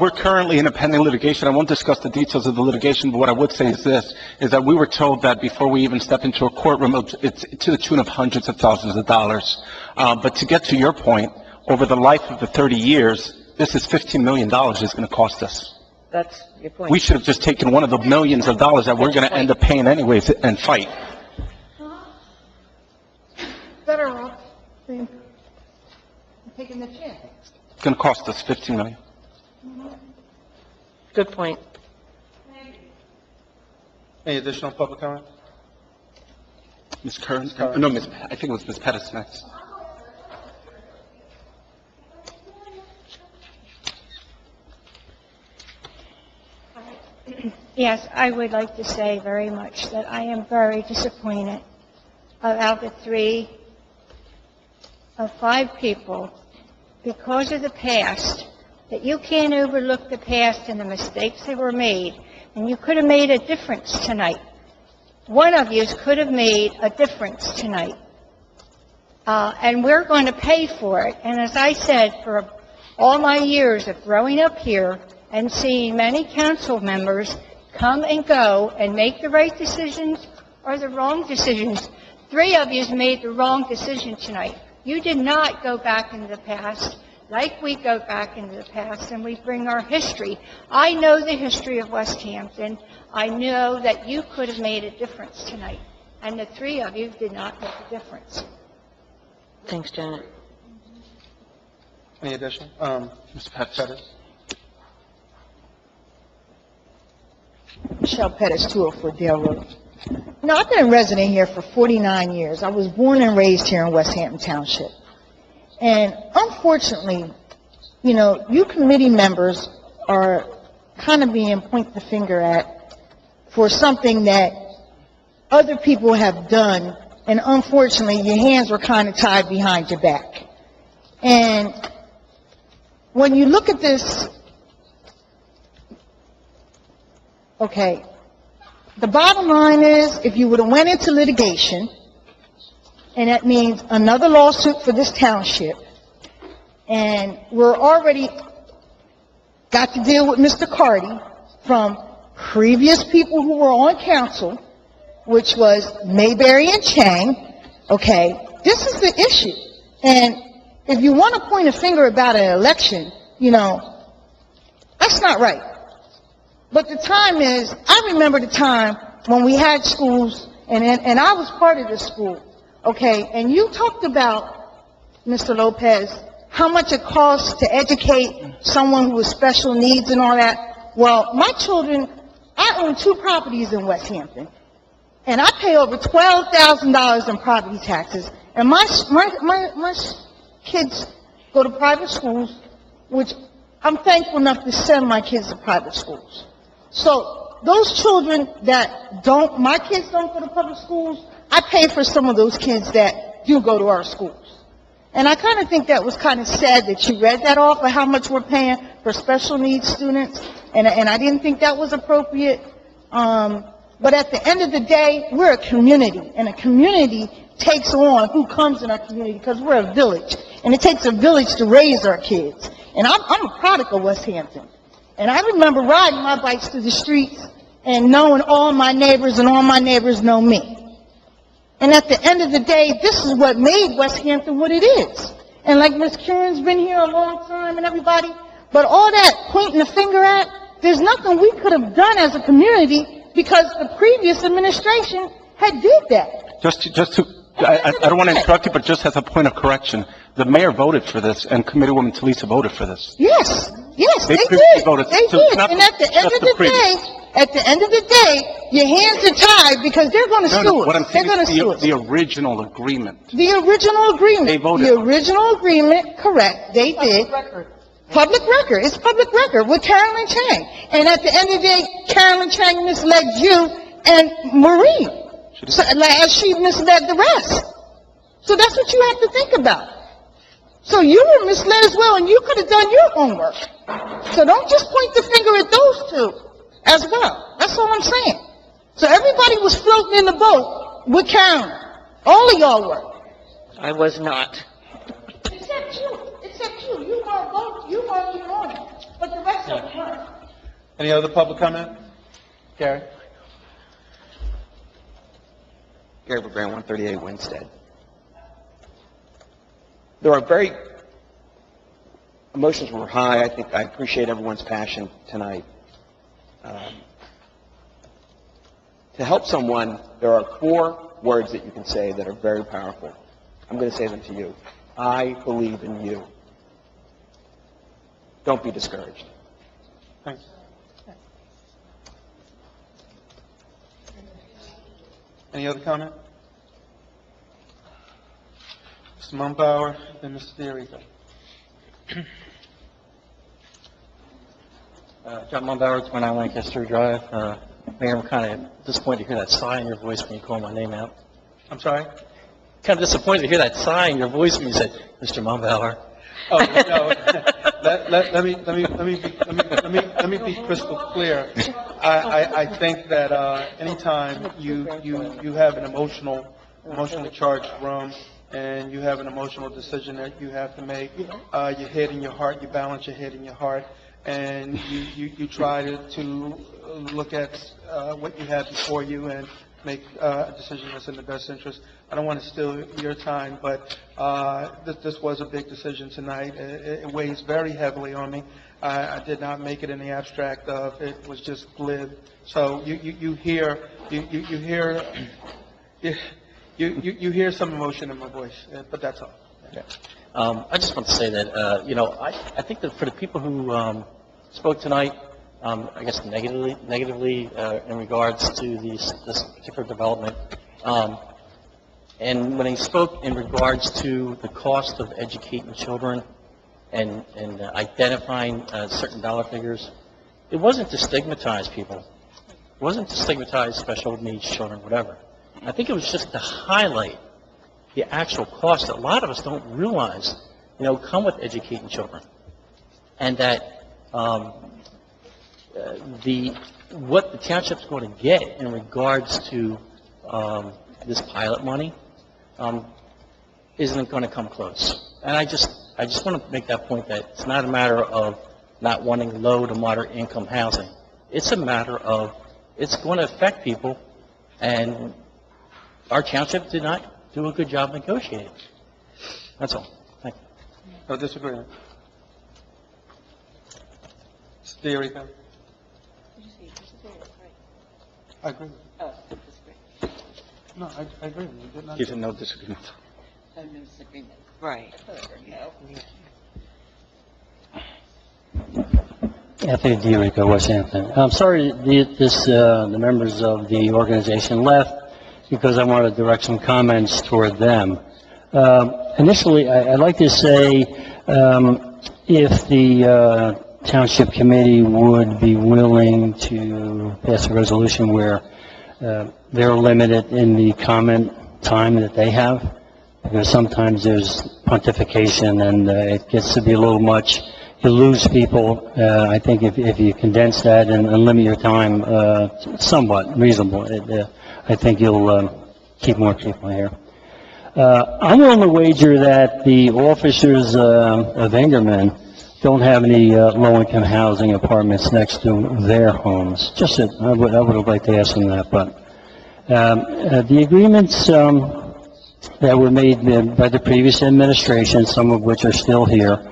We're currently in a pending litigation. I won't discuss the details of the litigation, but what I would say is this, is that we were told that before we even step into a courtroom, it's to the tune of hundreds of thousands of dollars. But to get to your point, over the life of the 30 years, this is $15 million is going to cost us. That's your point. We should have just taken one of the millions of dollars that we're going to end up paying anyways and fight. Better off than taking the chance. It's going to cost us $15 million. Good point. Any additional public comment? Ms. Curran? No, I think it was Ms. Pettis next. Yes, I would like to say very much that I am very disappointed about the 3 of 5 people because of the past, that you can't overlook the past and the mistakes that were made, and you could have made a difference tonight. One of you could have made a difference tonight. And we're going to pay for it. And as I said, for all my years of growing up here and seeing many council members come and go and make the right decisions or the wrong decisions, 3 of you made the wrong decision tonight. You did not go back into the past like we go back into the past and we bring our history. I know the history of West Hampton. I know that you could have made a difference tonight. And the 3 of you did not make a difference. Thanks, Janet. Any addition? Mr. Pettis? Michelle Pettis, 204 Dale Road. Now, I've been a resident here for 49 years. I was born and raised here in West Hampton Township. And unfortunately, you know, you committee members are kind of being pointed the finger at for something that other people have done, and unfortunately, your hands were kind of tied behind your back. And when you look at this, okay, the bottom line is, if you would have went into litigation, and that means another lawsuit for this township, and we're already got to deal with Mr. Carty from previous people who were on council, which was Mayberry and Chang, okay, this is the issue. And if you want to point a finger about an election, you know, that's not right. But the time is, I remember the time when we had schools, and I was part of this school, okay, and you talked about, Mr. Lopez, how much it costs to educate someone who has special needs and all that. Well, my children, I own 2 properties in West Hampton, and I pay over $12,000 in property taxes, and my kids go to private schools, which I'm thankful enough to send my kids to private schools. So those children that don't, my kids don't go to public schools, I pay for some of those kids that do go to our schools. And I kind of think that was kind of sad that you read that off of how much we're paying for special needs students, and I didn't think that was appropriate. But at the end of the day, we're a community, and a community takes on who comes in our community, because we're a village, and it takes a village to raise our kids. And I'm a product of West Hampton. And I remember riding my bikes through the streets and knowing all my neighbors, and all my neighbors know me. And at the end of the day, this is what made West Hampton what it is. And like Ms. Kieran's been here a long time and everybody, but all that pointing the finger at, there's nothing we could have done as a community because the previous administration had did that. I don't want to interrupt you, but just as a point of correction, the mayor voted for this, and Committeewoman Talisa voted for this. Yes, they did. They did. And at the end of the day, your hands are tied because they're going to sue us. What I'm saying is the original agreement. The original agreement. They voted. The original agreement, correct, they did. Public record. It's public record with Carolyn Chang. And at the end of the day, Carolyn Chang misled you and Maureen. As she misled the rest. So that's what you have to think about. So you were misled as well, and you could have done your homework. So don't just point the finger at those 2 as well. That's all I'm saying. So everybody was floating in the boat with Karen. All of y'all were. I was not. Except you. You weren't both. You weren't even on it. But the rest of them weren't. Any other public comment? Gary? Gary Grant, 138 Winstead. There are emotions were high. I think I appreciate everyone's passion tonight. To help someone, there are 4 words that you can say that are very powerful. I'm going to say them to you. I believe in you. Don't be discouraged. Thanks. Any other comment? Mr. Mumbauer, then Mr. D'Arico. John Mumbauer, 29 Lancaster Drive. Mayor, I'm kind of disappointed to hear that sigh in your voice when you call my name out. I'm sorry? Kind of disappointed to hear that sigh in your voice when you said, Mr. Mumbauer. Oh, no. Let me be crystal clear. I think that anytime you have an emotionally charged room, and you have an emotional decision that you have to make, your head and your heart, you balance your head and your heart, and you try to look at what you have before you and make a decision that's in the best interest. I don't want to steal your time, but this was a big decision tonight. It weighs very heavily on me. I did not make it in the abstract of it was just glib. So you hear some emotion in my voice, but that's all. Yeah. I just want to say that, I think that for the people who spoke tonight, I guess negatively in regards to this particular development, and when he spoke in regards to the cost of educating children and identifying certain dollar figures, it wasn't to stigmatize people. It wasn't to stigmatize special needs children, whatever. I think it was just to highlight the actual cost that a lot of us don't realize, come with educating children. And that what the township's going to get in regards to this pilot money isn't going to come close. And I just want to make that point that it's not a matter of not wanting low to moderate income housing. It's a matter of it's going to affect people, and our township did not do a good job negotiating. That's all. Thank you. No disagreement. Dorico? I agree. No, I agree. You did not. He said no disagreement. No disagreement. Right. Anthony Dorico, West Hampton. I'm sorry the members of the organization left because I want to direct some comments toward them. Initially, I'd like to say if the Township Committee would be willing to pass a resolution where they're limited in the comment time that they have, because sometimes there's pontification and it gets to be a little much. You lose people. I think if you condense that and limit your time somewhat reasonable, I think you'll keep more people here. I'm willing to wager that the officers of Ingerman don't have any low-income housing apartments next to their homes. Just that I would have liked to ask them that, but the agreements that were made by the previous administration, some of which are still here.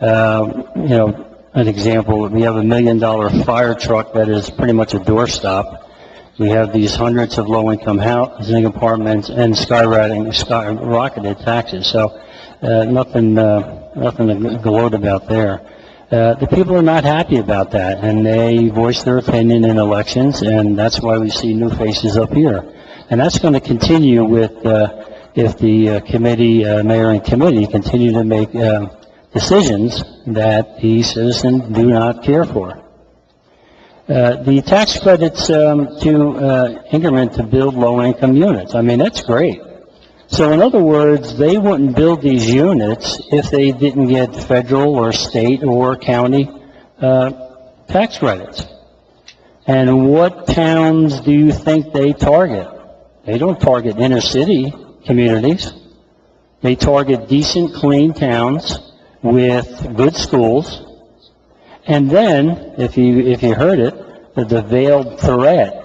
An example, we have $1 million fire truck that is pretty much a doorstop. We have these hundreds of low-income housing apartments and skyrocketed taxes. So nothing to gloat about there. The people are not happy about that, and they voice their opinion in elections, and that's why we see new faces up here. And that's going to continue with if the committee, mayor and committee, continue to make decisions that the citizens do not care for. The tax credits to Ingerman to build low-income units, I mean, that's great. So in other words, they wouldn't build these units if they didn't get federal or state or county tax credits. And what towns do you think they target? They don't target inner city communities. They target decent, clean towns with good schools. And then, if you heard it, the veiled threat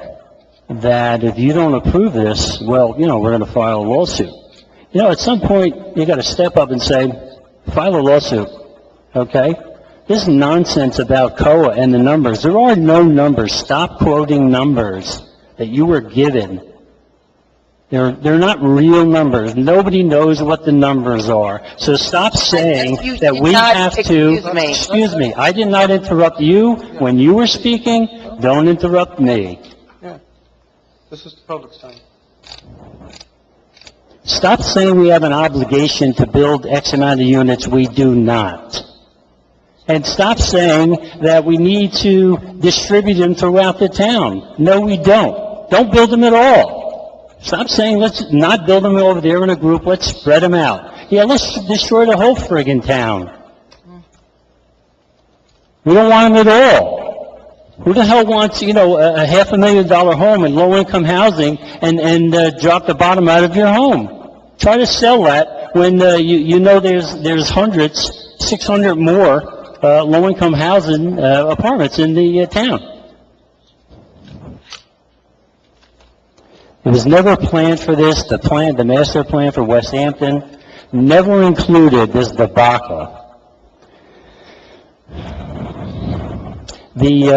that if you don't approve this, well, we're going to file a lawsuit. At some point, you got to step up and say, file a lawsuit, okay? This nonsense about COA and the numbers. There are no numbers. Stop quoting numbers that you were given. They're not real numbers. Nobody knows what the numbers are. So stop saying that we have to... Excuse me. I did not interrupt you. When you were speaking, don't interrupt me. Yeah. This is the public's time. Stop saying we have an obligation to build X amount of units. We do not. And stop saying that we need to distribute them throughout the town. No, we don't. Don't build them at all. Stop saying let's not build them over there in a group, let's spread them out. Yeah, let's destroy the whole friggin' town. We don't want them at all. Who the hell wants, a $500,000 home in low-income housing and drop the bottom out of your home? Try to sell that when there's hundreds, 600 more low-income housing apartments in the town. It was never planned for this. The master plan for West Hampton never included this debacle. Abe,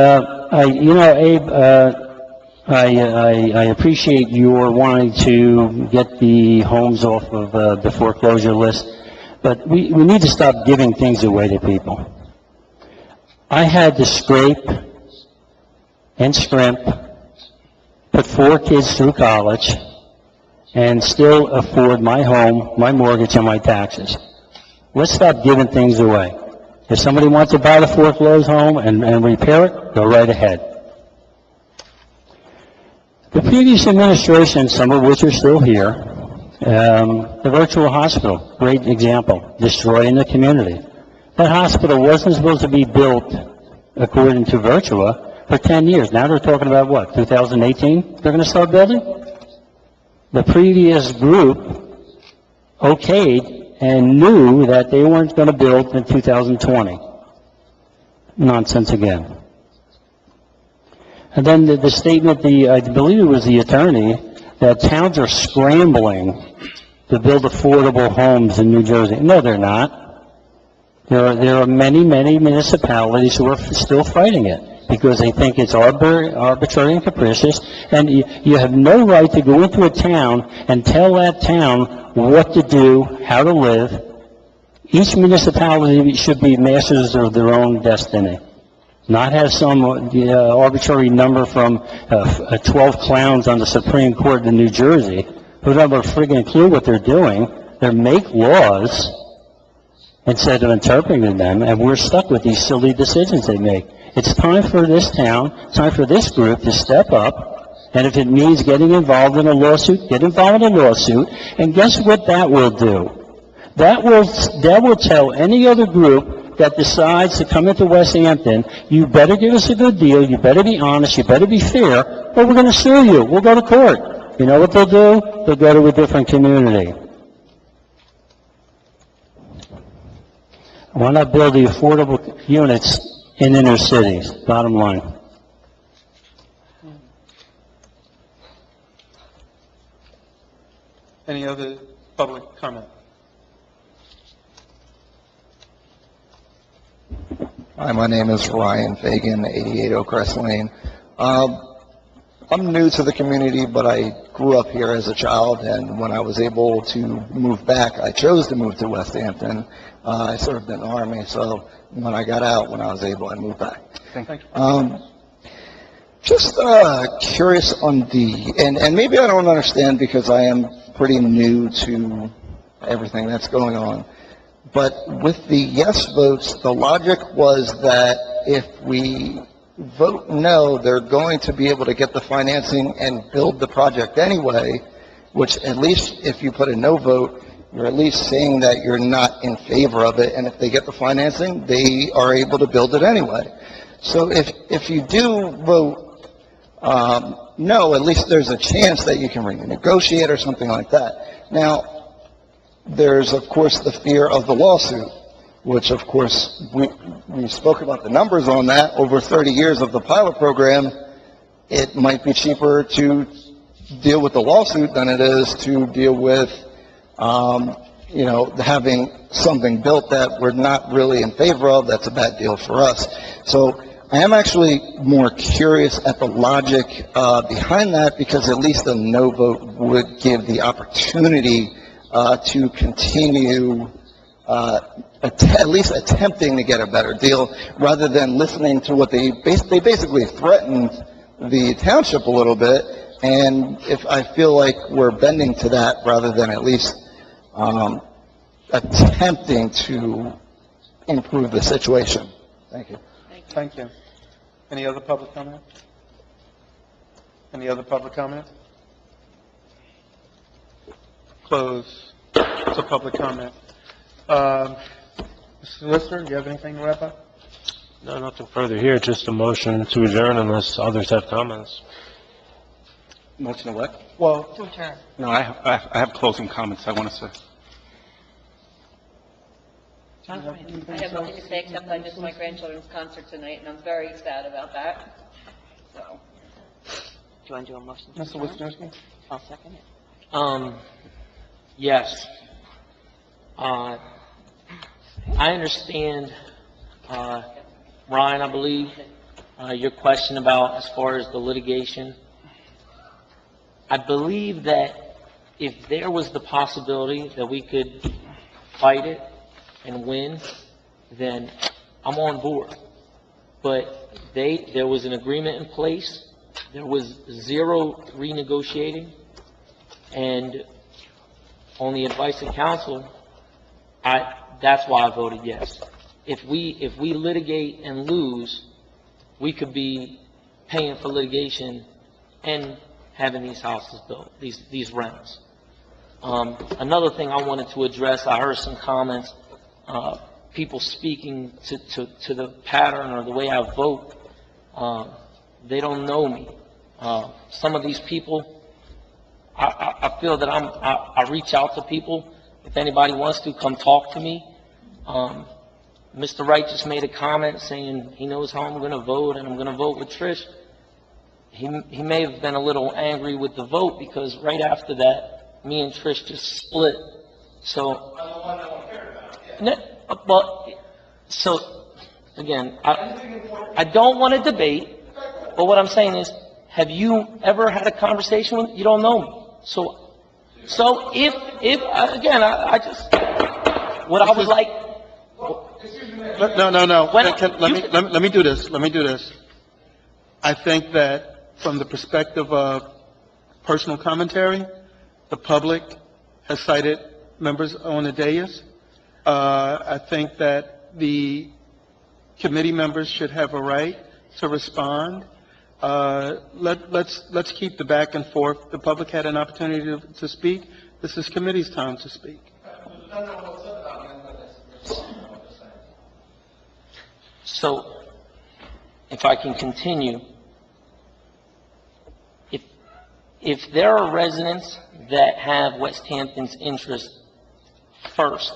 I appreciate your wanting to get the homes off of the foreclosure list, But we need to stop giving things away to people. I had to scrape and scrimp, put 4 kids through college, and still afford my home, my mortgage, and my taxes. Let's stop giving things away. If somebody wants to buy the foreclosed home and repair it, go right ahead. The previous administration, some of which are still here, the virtual hospital, great example, destroying the community. That hospital wasn't supposed to be built, according to Virtua, for 10 years. Now they're talking about what, 2018? They're going to start building? The previous group okayed and knew that they weren't going to build in 2020. Nonsense again. And then the statement, I believe it was the attorney, that towns are scrambling to build affordable homes in New Jersey. No, they're not. There are many, many municipalities who are still fighting it because they think it's arbitrary and capricious, and you have no right to go into a town and tell that town what to do, how to live. Each municipality should be masters of their own destiny, not have some arbitrary number from 12 clowns on the Supreme Court in New Jersey who don't have a friggin' clue what they're doing. They make laws instead of interpreting them, and we're stuck with these silly decisions they make. It's time for this town, it's time for this group to step up, and if it means getting involved in a lawsuit, get involved in a lawsuit, and guess what that will do? That will tell any other group that decides to come into West Hampton, you better give us a good deal, you better be honest, you better be fair, or we're going to sue you. We'll go to court. You know what they'll do? They'll go to a different community. Why not build the affordable units in inner cities? Bottom line. Any other public comment? Hi, my name is Ryan Fagan, 88 Oakcrest Lane. I'm new to the community, but I grew up here as a child, and when I was able to move back, I chose to move to West Hampton. I served in the Army, so when I got out, when I was able, I moved back. Thank you. Just curious on and maybe I don't understand because I am pretty new to everything that's going on, but with the yes votes, the logic was that if we vote no, they're going to be able to get the financing and build the project anyway, which at least if you put a no vote, you're at least saying that you're not in favor of it, and if they get the financing, they are able to build it anyway. So if you do vote no, at least there's a chance that you can renegotiate or something like that. Now, there's, of course, the fear of the lawsuit, which, of course, we spoke about the numbers on that. Over 30 years of the pilot program, it might be cheaper to deal with the lawsuit than it is to deal with, having something built that we're not really in favor of. That's a bad deal for us. So I am actually more curious at the logic behind that, because at least a no vote would give the opportunity to continue at least attempting to get a better deal, rather than listening to what they basically threatened the township a little bit. And if I feel like we're bending to that rather than at least attempting to improve the situation. Thank you. Thank you. Any other public comment? Any other public comment? Close to public comment. Mr. Solicitor, do you have anything to wrap up? No, nothing further here, just a motion to adjourn unless others have comments. Motion to what? Well, To adjourn. No, I have closing comments I want to say. I have nothing to say except I missed my grandchildren's concert tonight, and I'm very sad about that. So. Do you want to do a motion to Mr. adjourn? Wisniewski? I'll second it. Yes. I understand, Ryan, I believe, your question about as far as the litigation. I believe that if there was the possibility that we could fight it and win, then I'm on board. But there was an agreement in place, there was zero renegotiating, and on the advice of council, that's why I voted yes. If we litigate and lose, we could be paying for litigation and having these houses built, these rentals. Another thing I wanted to address, I heard some comments, people speaking to the pattern or the way I vote. They don't know me. Some of these people, I feel that I reach out to people. If anybody wants to, come talk to me. Mr. Wright just made a comment saying he knows how I'm going to vote, and I'm going to vote with Trish. He may have been a little angry with the vote because right after that, me and Trish just split. So, so again, I don't want to debate, but what I'm saying is, have you ever had a conversation with? You don't know me, so if again, I just what I would like. No. Let me do this. I think that from the perspective of personal commentary, the public has cited members on the dais. I think that the committee members should have a right to respond. Let's keep the back and forth. The public had an opportunity to speak. This is committee's time to speak. So, if I can continue, if there are residents that have West Hampton's interest first,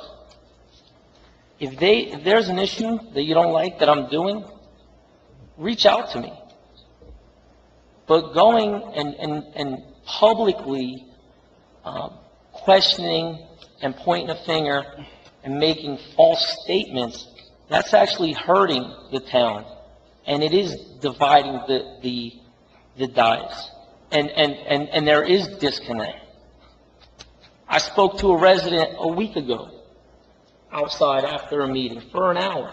if there's an issue that you don't like that I'm doing, reach out to me. But going and publicly questioning and pointing a finger and making false statements, that's actually hurting the town, and it is dividing the dice, and there is disconnect. I spoke to a resident a week ago outside after a meeting for an hour.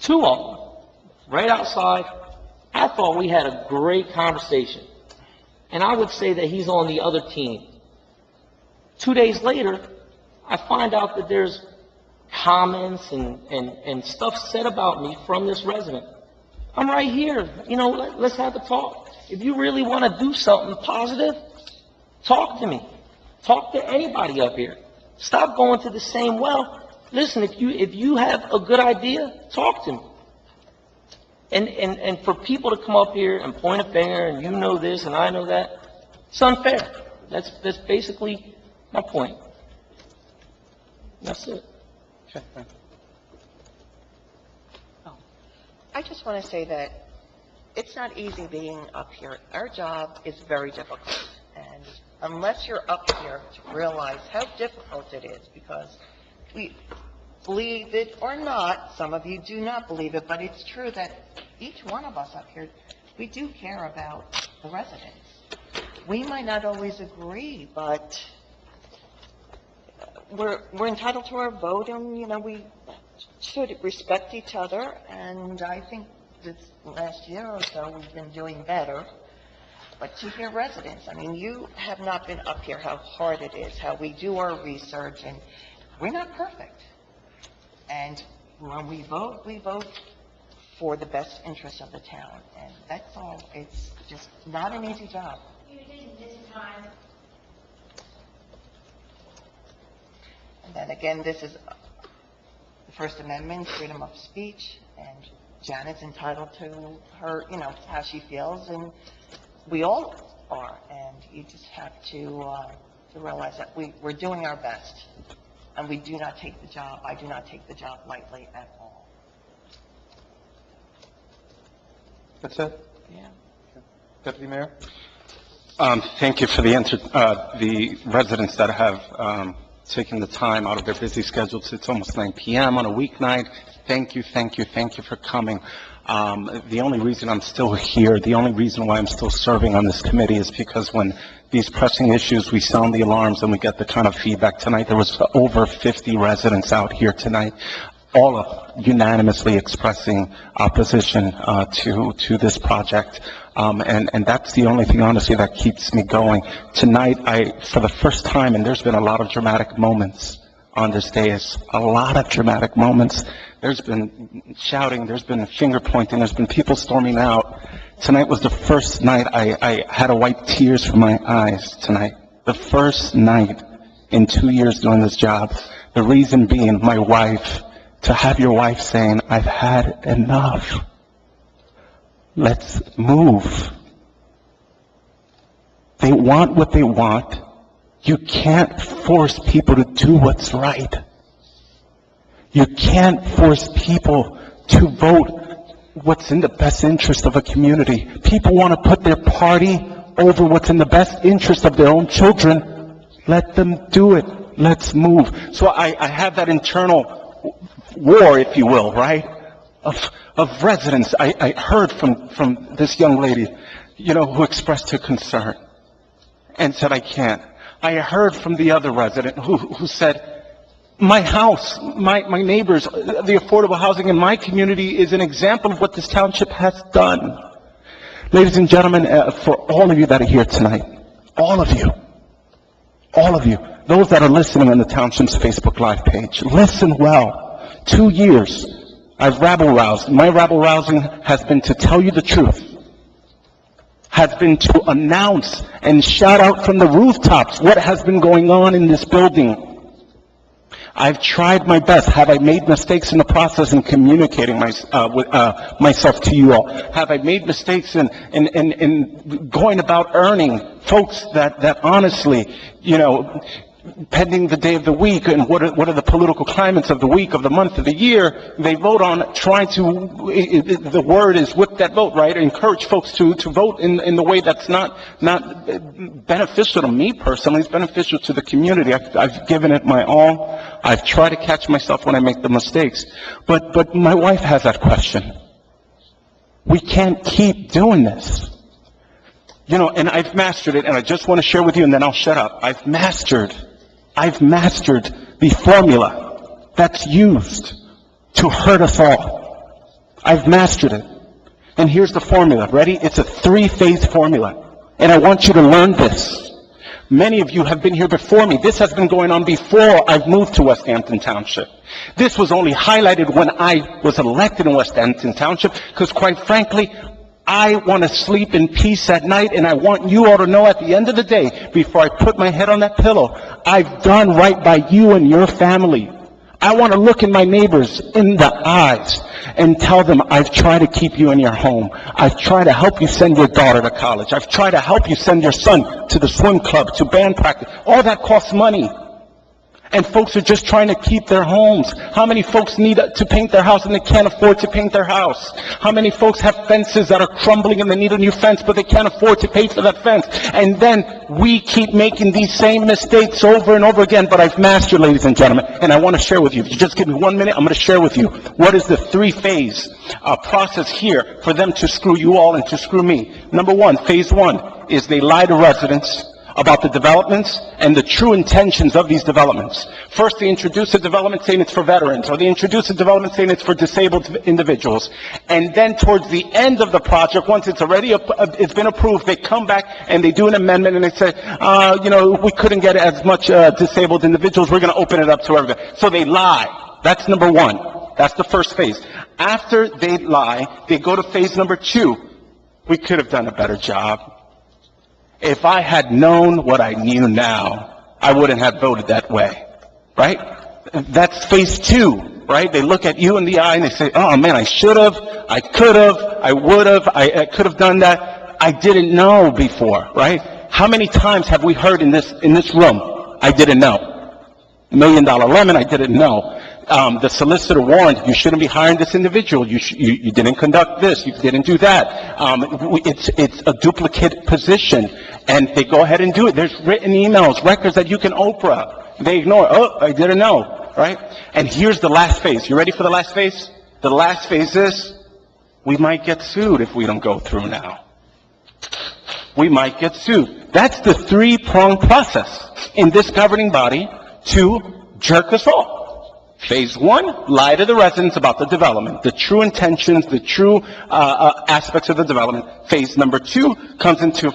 2 of them, right outside. I thought we had a great conversation, and I would say that he's on the other team. 2 days later, I find out that there's comments and stuff said about me from this resident. I'm right here. Let's have a talk. If you really want to do something positive, talk to me. Talk to anybody up here. Stop going to the same well. Listen, if you have a good idea, talk to me. And for people to come up here and point a finger and you know this and I know that, it's unfair. That's basically my point. That's it. Okay, thank you. I just want to say that it's not easy being up here. Our job is very difficult. And unless you're up here to realize how difficult it is, because we believe it or not, some of you do not believe it, but it's true that each one of us up here, we do care about the residents. We might not always agree, but we're entitled to our vote, and, we should respect each other, and I think this last year or so we've been doing better. But to hear residents, you have not been up here, how hard it is, how we do our research, and we're not perfect. And when we vote for the best interests of the town, and that's all. It's just not an easy job. And then again, this is the First Amendment, freedom of speech, and Janet's entitled to her, how she feels, and we all are. And you just have to realize that we're doing our best, and we do not take the job. I do not take the job lightly at all. That's it? Yeah. Deputy Mayor? Thank you for the residents that have taken the time out of their busy schedules. It's almost 9 p.m. on a weeknight. Thank you for coming. The only reason I'm still here, the only reason why I'm still serving on this committee is because when these pressing issues, we sound the alarms and we get the kind of feedback tonight. There was over 50 residents out here tonight, all unanimously expressing opposition to this project. And that's the only thing, honestly, that keeps me going. Tonight, for the first time, and there's been a lot of dramatic moments on this dais, a lot of dramatic moments. There's been shouting, there's been finger pointing, there's been people storming out. Tonight was the first night I had to wipe tears from my eyes tonight. The first night in 2 years doing this job. The reason being, my wife, to have your wife saying, I've had enough. Let's move. They want what they want. You can't force people to do what's right. You can't force people to vote what's in the best interest of a community. People want to put their party over what's in the best interest of their own children. Let them do it. Let's move. So I have that internal war, if you will, right, of residents. I heard from this young lady, who expressed her concern and said, I can't. I heard from the other resident who said, my house, my neighbors, the affordable housing in my community is an example of what this township has done. Ladies and gentlemen, for all of you that are here tonight, all of you, those that are listening on the township's Facebook Live page, listen well. 2 years, I've rabble-roused. My rabble-rousing has been to tell you the truth, has been to announce and shout out from the rooftops what has been going on in this building. I've tried my best. Have I made mistakes in the process in communicating myself to you all? Have I made mistakes in going about earning folks that honestly, pending the day of the week and what are the political climates of the week, of the month, of the year, they vote on trying to, the word is whip that vote, right? Encourage folks to vote in the way that's not beneficial to me personally. It's beneficial to the community. I've given it my all. I've tried to catch myself when I make the mistakes. But my wife has that question. We can't keep doing this. And I've mastered it, and I just want to share with you, and then I'll shut up. I've mastered the formula that's used to hurt us all. I've mastered it. And here's the formula. Ready? It's a 3-phase formula. And I want you to learn this. Many of you have been here before me. This has been going on before I've moved to West Hampton Township. This was only highlighted when I was elected in West Hampton Township, because quite frankly, I want to sleep in peace at night, and I want you all to know at the end of the day, before I put my head on that pillow, I've done right by you and your family. I want to look in my neighbors in the eyes and tell them, I've tried to keep you in your home. I've tried to help you send your daughter to college. I've tried to help you send your son to the swim club, to band practice. All that costs money. And folks are just trying to keep their homes. How many folks need to paint their house and they can't afford to paint their house? How many folks have fences that are crumbling and they need a new fence, but they can't afford to pay for that fence? And then we keep making these same mistakes over and over again. But I've mastered, ladies and gentlemen, and I want to share with you. If you just give me 1 minute, I'm going to share with you what is the 3-phase process here for them to screw you all and to screw me. Number 1, phase 1 is they lie to residents about the developments and the true intentions of these developments. First, they introduce a development saying it's for veterans, or they introduce a development saying it's for disabled individuals. And then towards the end of the project, once it's already it's been approved, they come back and they do an amendment and they say, we couldn't get as much disabled individuals, we're going to open it up to everybody. So they lie. That's number 1. That's the first phase. After they lie, they go to phase number 2. We could have done a better job. If I had known what I knew now, I wouldn't have voted that way, right? That's phase 2, right? They look at you in the eye and they say, oh man, I should have, I could have, I would have, I could have done that. I didn't know before, right? How many times have we heard in this room, I didn't know? $1 Million Lemon, I didn't know. The solicitor warned, you shouldn't be hiring this individual. You didn't conduct this. You didn't do that. It's a duplicate position. And they go ahead and do it. There's written emails, records that you can Oprah. They ignore. Oh, I didn't know. Right? And here's the last phase. You ready for the last phase? The last phase is, we might get sued if we don't go through now. we might get sued. That's the three-pronged process in this governing body to jerk us off. Phase one, lie to the residents about the development, the true intentions, the true aspects of the development. Phase number two comes into,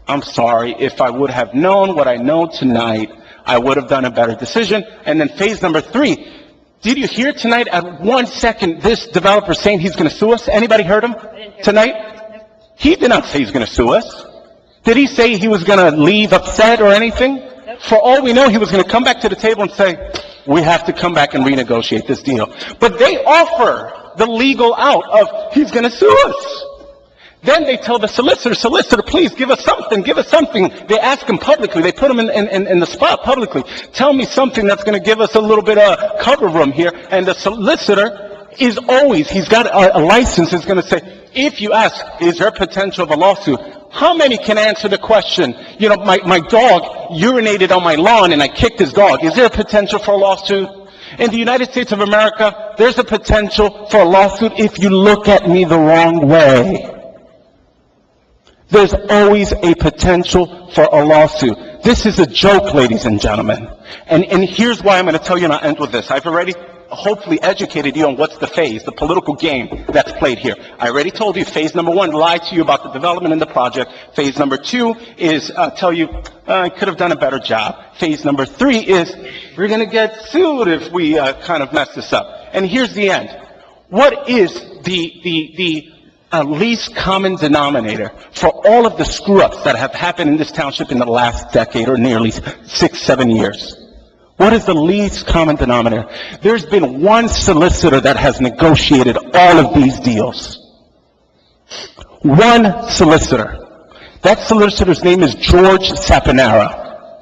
I'm sorry, if I would have known what I know tonight, I would have done a better decision. And then phase number three, did you hear tonight at 1 second this developer saying he's going to sue us? Anybody heard him tonight? He did not say he's going to sue us. Did he say he was going to leave upset or anything? For all we know, he was going to come back to the table and say, we have to come back and renegotiate this deal. But they offer the legal out of, he's going to sue us. Then they tell the solicitor, please give us something, give us something. They ask him publicly, they put him in the spot publicly. Tell me something that's going to give us a little bit of cover room here. And the solicitor is always, he's got a license, is going to say, if you ask, is there potential of a lawsuit? How many can answer the question, you know, my dog urinated on my lawn and I kicked his dog. Is there a potential for a lawsuit? In the United States of America, there's a potential for a lawsuit if you look at me the wrong way. There's always a potential for a lawsuit. This is a joke, ladies and gentlemen. And here's why I'm going to tell you, and I'll end with this. I've already hopefully educated you on what's the phase, the political game that's played here. I already told you phase number one, lie to you about the development in the project. Phase number two is tell you, I could have done a better job. Phase number three is, we're going to get sued if we kind of mess this up. And here's the end. What is the least common denominator for all of the screw-ups that have happened in this township in the last decade or nearly 6-7 years? What is the least common denominator? There's been one solicitor that has negotiated all of these deals. One solicitor. That solicitor's name is George Saponara,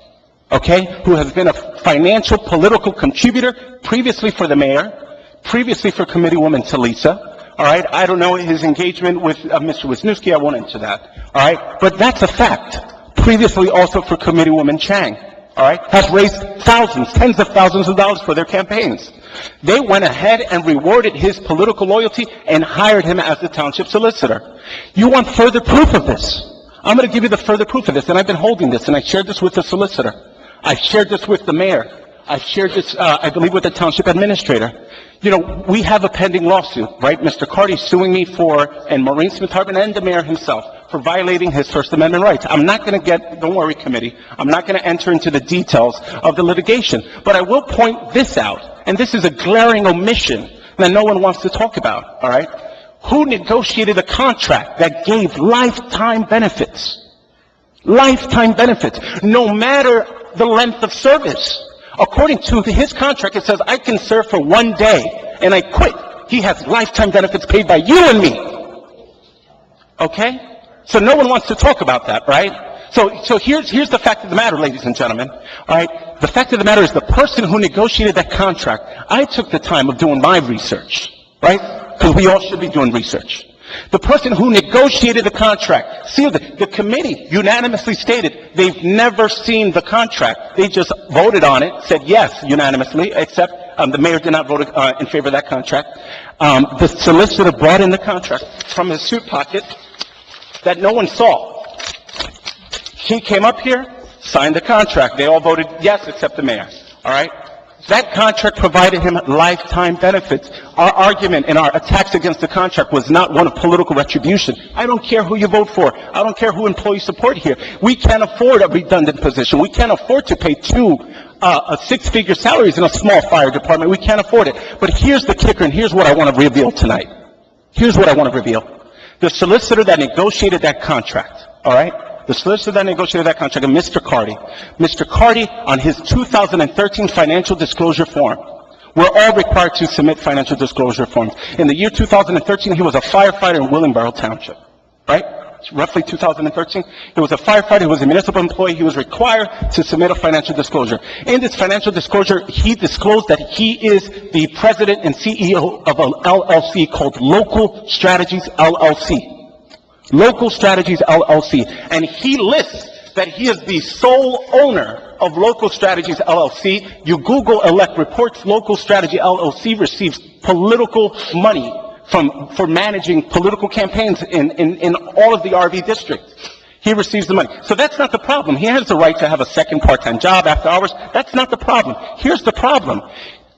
okay, who has been a financial political contributor previously for the mayor, previously for Committeewoman Talisa. All right, I don't know his engagement with Mr. Wisniewski. I won't enter that. All right, but that's a fact. Previously also for Committeewoman Chang. All right, has raised thousands, tens of thousands of dollars for their campaigns. They went ahead and rewarded his political loyalty and hired him as the township solicitor. You want further proof of this? I'm going to give you the further proof of this, and I've been holding this, and I shared this with the solicitor. I shared this with the mayor. I shared this, I believe, with the township administrator. You know, we have a pending lawsuit, right? Mr. Carty's suing me for, and Maureen Smith-Hartman and the mayor himself, for violating his First Amendment rights. I'm not going to get, don't worry, committee, I'm not going to enter into the details of the litigation, but I will point this out, and this is a glaring omission that no one wants to talk about, all right? Who negotiated a contract that gave lifetime benefits? Lifetime benefits, no matter the length of service. According to his contract, it says, I can serve for 1 day, and I quit. He has lifetime benefits paid by you and me. Okay? So no one wants to talk about that, right? So here's the fact of the matter, ladies and gentlemen. All right? The fact of the matter is the person who negotiated that contract, I took the time of doing my research, right? Because we all should be doing research. The person who negotiated the contract, see, the committee unanimously stated they've never seen the contract. They just voted on it, said yes unanimously, except the mayor did not vote in favor of that contract. The solicitor brought in the contract from his suit pocket that no one saw. He came up here, signed the contract. They all voted yes except the mayor. All right? That contract provided him lifetime benefits. Our argument and our attacks against the contract was not one of political retribution. I don't care who you vote for. I don't care who employees support here. We can't afford a redundant position. We can't afford to pay two six-figure salaries in a small fire department. We can't afford it. But here's the kicker, and here's what I want to reveal tonight. Here's what I want to reveal. The solicitor that negotiated that contract, all right? The solicitor that negotiated that contract, Mr. Carty. Mr. Carty, on his 2013 financial disclosure form, we're all required to submit financial disclosure forms. In the year 2013, he was a firefighter in Willingboro Township, right? It's roughly 2013. He was a firefighter, he was a municipal employee, he was required to submit a financial disclosure. In this financial disclosure, he disclosed that he is the president and CEO of an LLC called Local Strategies LLC. Local Strategies LLC. And he lists that he is the sole owner of Local Strategies LLC. You Google elect reports, Local Strategy LLC receives political money for managing political campaigns in all of the RV districts. He receives the money. So that's not the problem. He has the right to have a second part-time job after hours. That's not the problem. Here's the problem.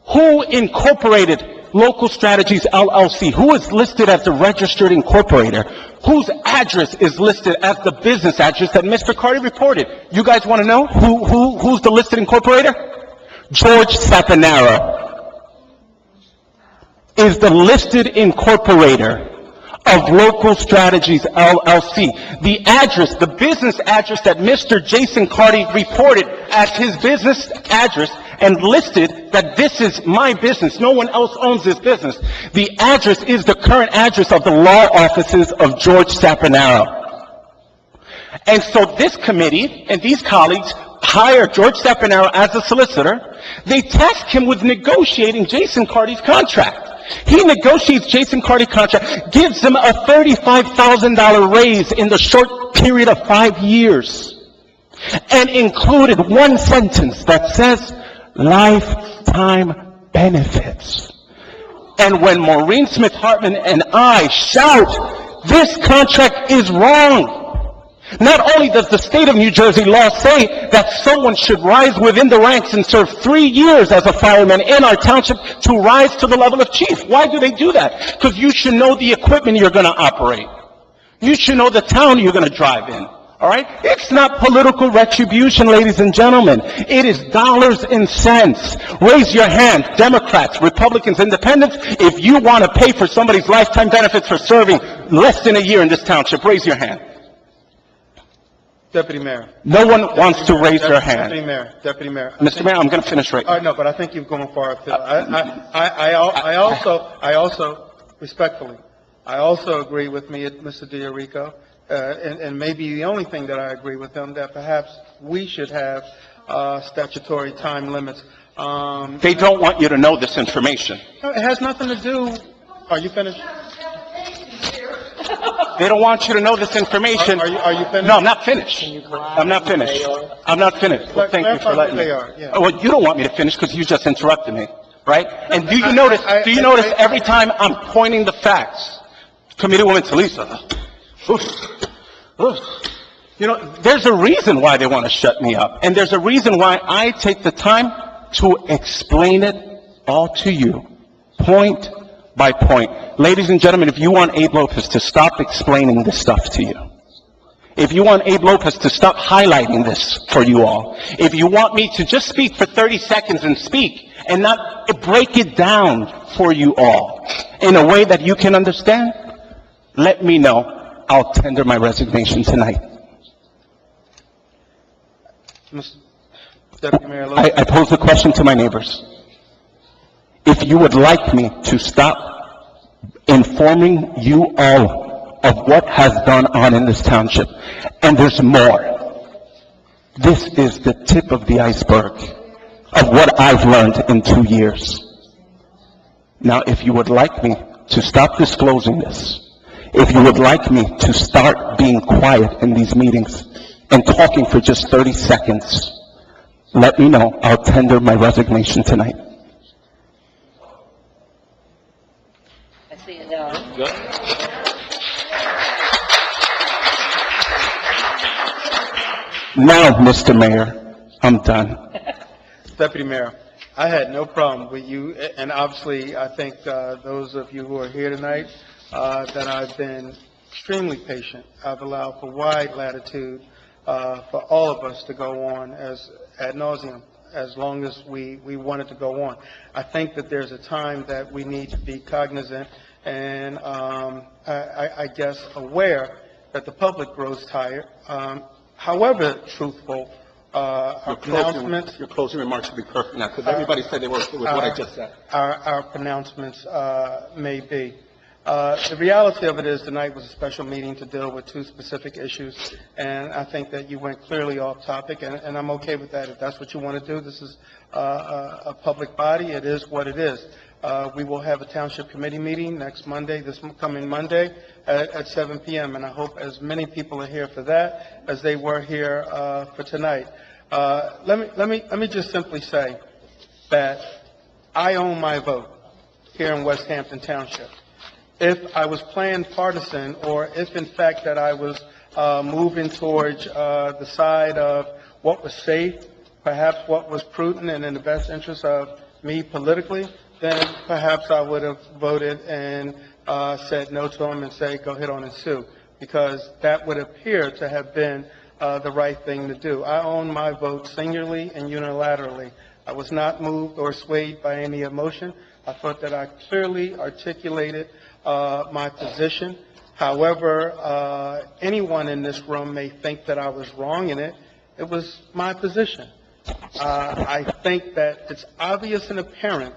Who incorporated Local Strategies LLC? Who is listed as the registered incorporator? Whose address is listed as the business address that Mr. Carty reported? You guys want to know who's the listed incorporator? George Sapanaro is the listed incorporator of Local Strategies LLC. The address, the business address that Mr. Jason Carty reported as his business address and listed that this is my business, no one else owns this business. The address is the current address of the law offices of George Sapanaro. And so this committee and these colleagues hire George Sapanaro as a solicitor. They task him with negotiating Jason Carty's contract. He negotiates Jason Carty's contract, gives him a $35,000 raise in the short period of 5 years, and included one sentence that says, lifetime benefits. And when Maureen Smith Hartman and I shout, this contract is wrong, not only does the state of New Jersey law say that someone should rise within the ranks and serve 3 years as a fireman in our township to rise to the level of chief. Why do they do that? Because you should know the equipment you're going to operate. You should know the town you're going to drive in. All right? It's not political retribution, ladies and gentlemen. It is dollars and cents. Raise your hand, Democrats, Republicans, Independents, if you want to pay for somebody's lifetime benefits for serving less than a year in this township. Raise your hand. Deputy Mayor. No one wants to raise their hand. Deputy Mayor. Mr. Mayor, I'm going to finish right now. No, but I think you've gone far afield. I also, respectfully, I also agree with Mr. D'Arico, and maybe the only thing that I agree with him, that perhaps we should have statutory time limits. They don't want you to know this information. It has nothing to do. Are you finished? They don't want you to know this information. Are you finished? No, I'm not finished. I'm not finished. I'm not finished. Well, thank you for letting me. Well, you don't want me to finish because you just interrupted me, right? And do you notice every time I'm pointing the facts, Committeewoman Talisa, you know, there's a reason why they want to shut me up. And there's a reason why I take the time to explain it all to you, point by point. Ladies and gentlemen, if you want Abe Lopez to stop explaining this stuff to you, if you want Abe Lopez to stop highlighting this for you all, if you want me to just speak for 30 seconds and speak and not break it down for you all in a way that you can understand, let me know. I'll tender my resignation tonight. Deputy Mayor, I pose the question to my neighbors. If you would like me to stop informing you all of what has gone on in this township, and there's more. This is the tip of the iceberg of what I've learned in 2 years. Now, if you would like me to stop disclosing this, if you would like me to start being quiet in these meetings and talking for just 30 seconds, let me know. I'll tender my resignation tonight. Now, Mr. Mayor, I'm done. Deputy Mayor, I had no problem with you, and obviously, I think those of you who are here tonight, that I've been extremely patient. I've allowed for wide latitude for all of us to go on as ad nauseum, as long as we wanted to go on. I think that there's a time that we need to be cognizant and I guess aware that the public grows tired. However truthful our pronouncements... Your closing remarks should be perfect now, because everybody said they were with what I just said. Our pronouncements may be. The reality of it is tonight was a special meeting to deal with 2 specific issues, and I think that you went clearly off topic, and I'm okay with that. If that's what you want to do, this is a public body. It is what it is. We will have a Township Committee meeting next Monday, this coming Monday at 7 p.m., and I hope as many people are here for that as they were here for tonight. Let me just simply say that I own my vote here in West Hampton Township. If I was playing partisan, or if in fact that I was moving towards the side of what was safe, perhaps what was prudent and in the best interest of me politically, then perhaps I would have voted and said no to him and say, go ahead on and sue, because that would appear to have been the right thing to do. I own my vote singularly and unilaterally. I was not moved or swayed by any emotion. I thought that I clearly articulated my position. However, anyone in this room may think that I was wrong in it. It was my position. I think that it's obvious and apparent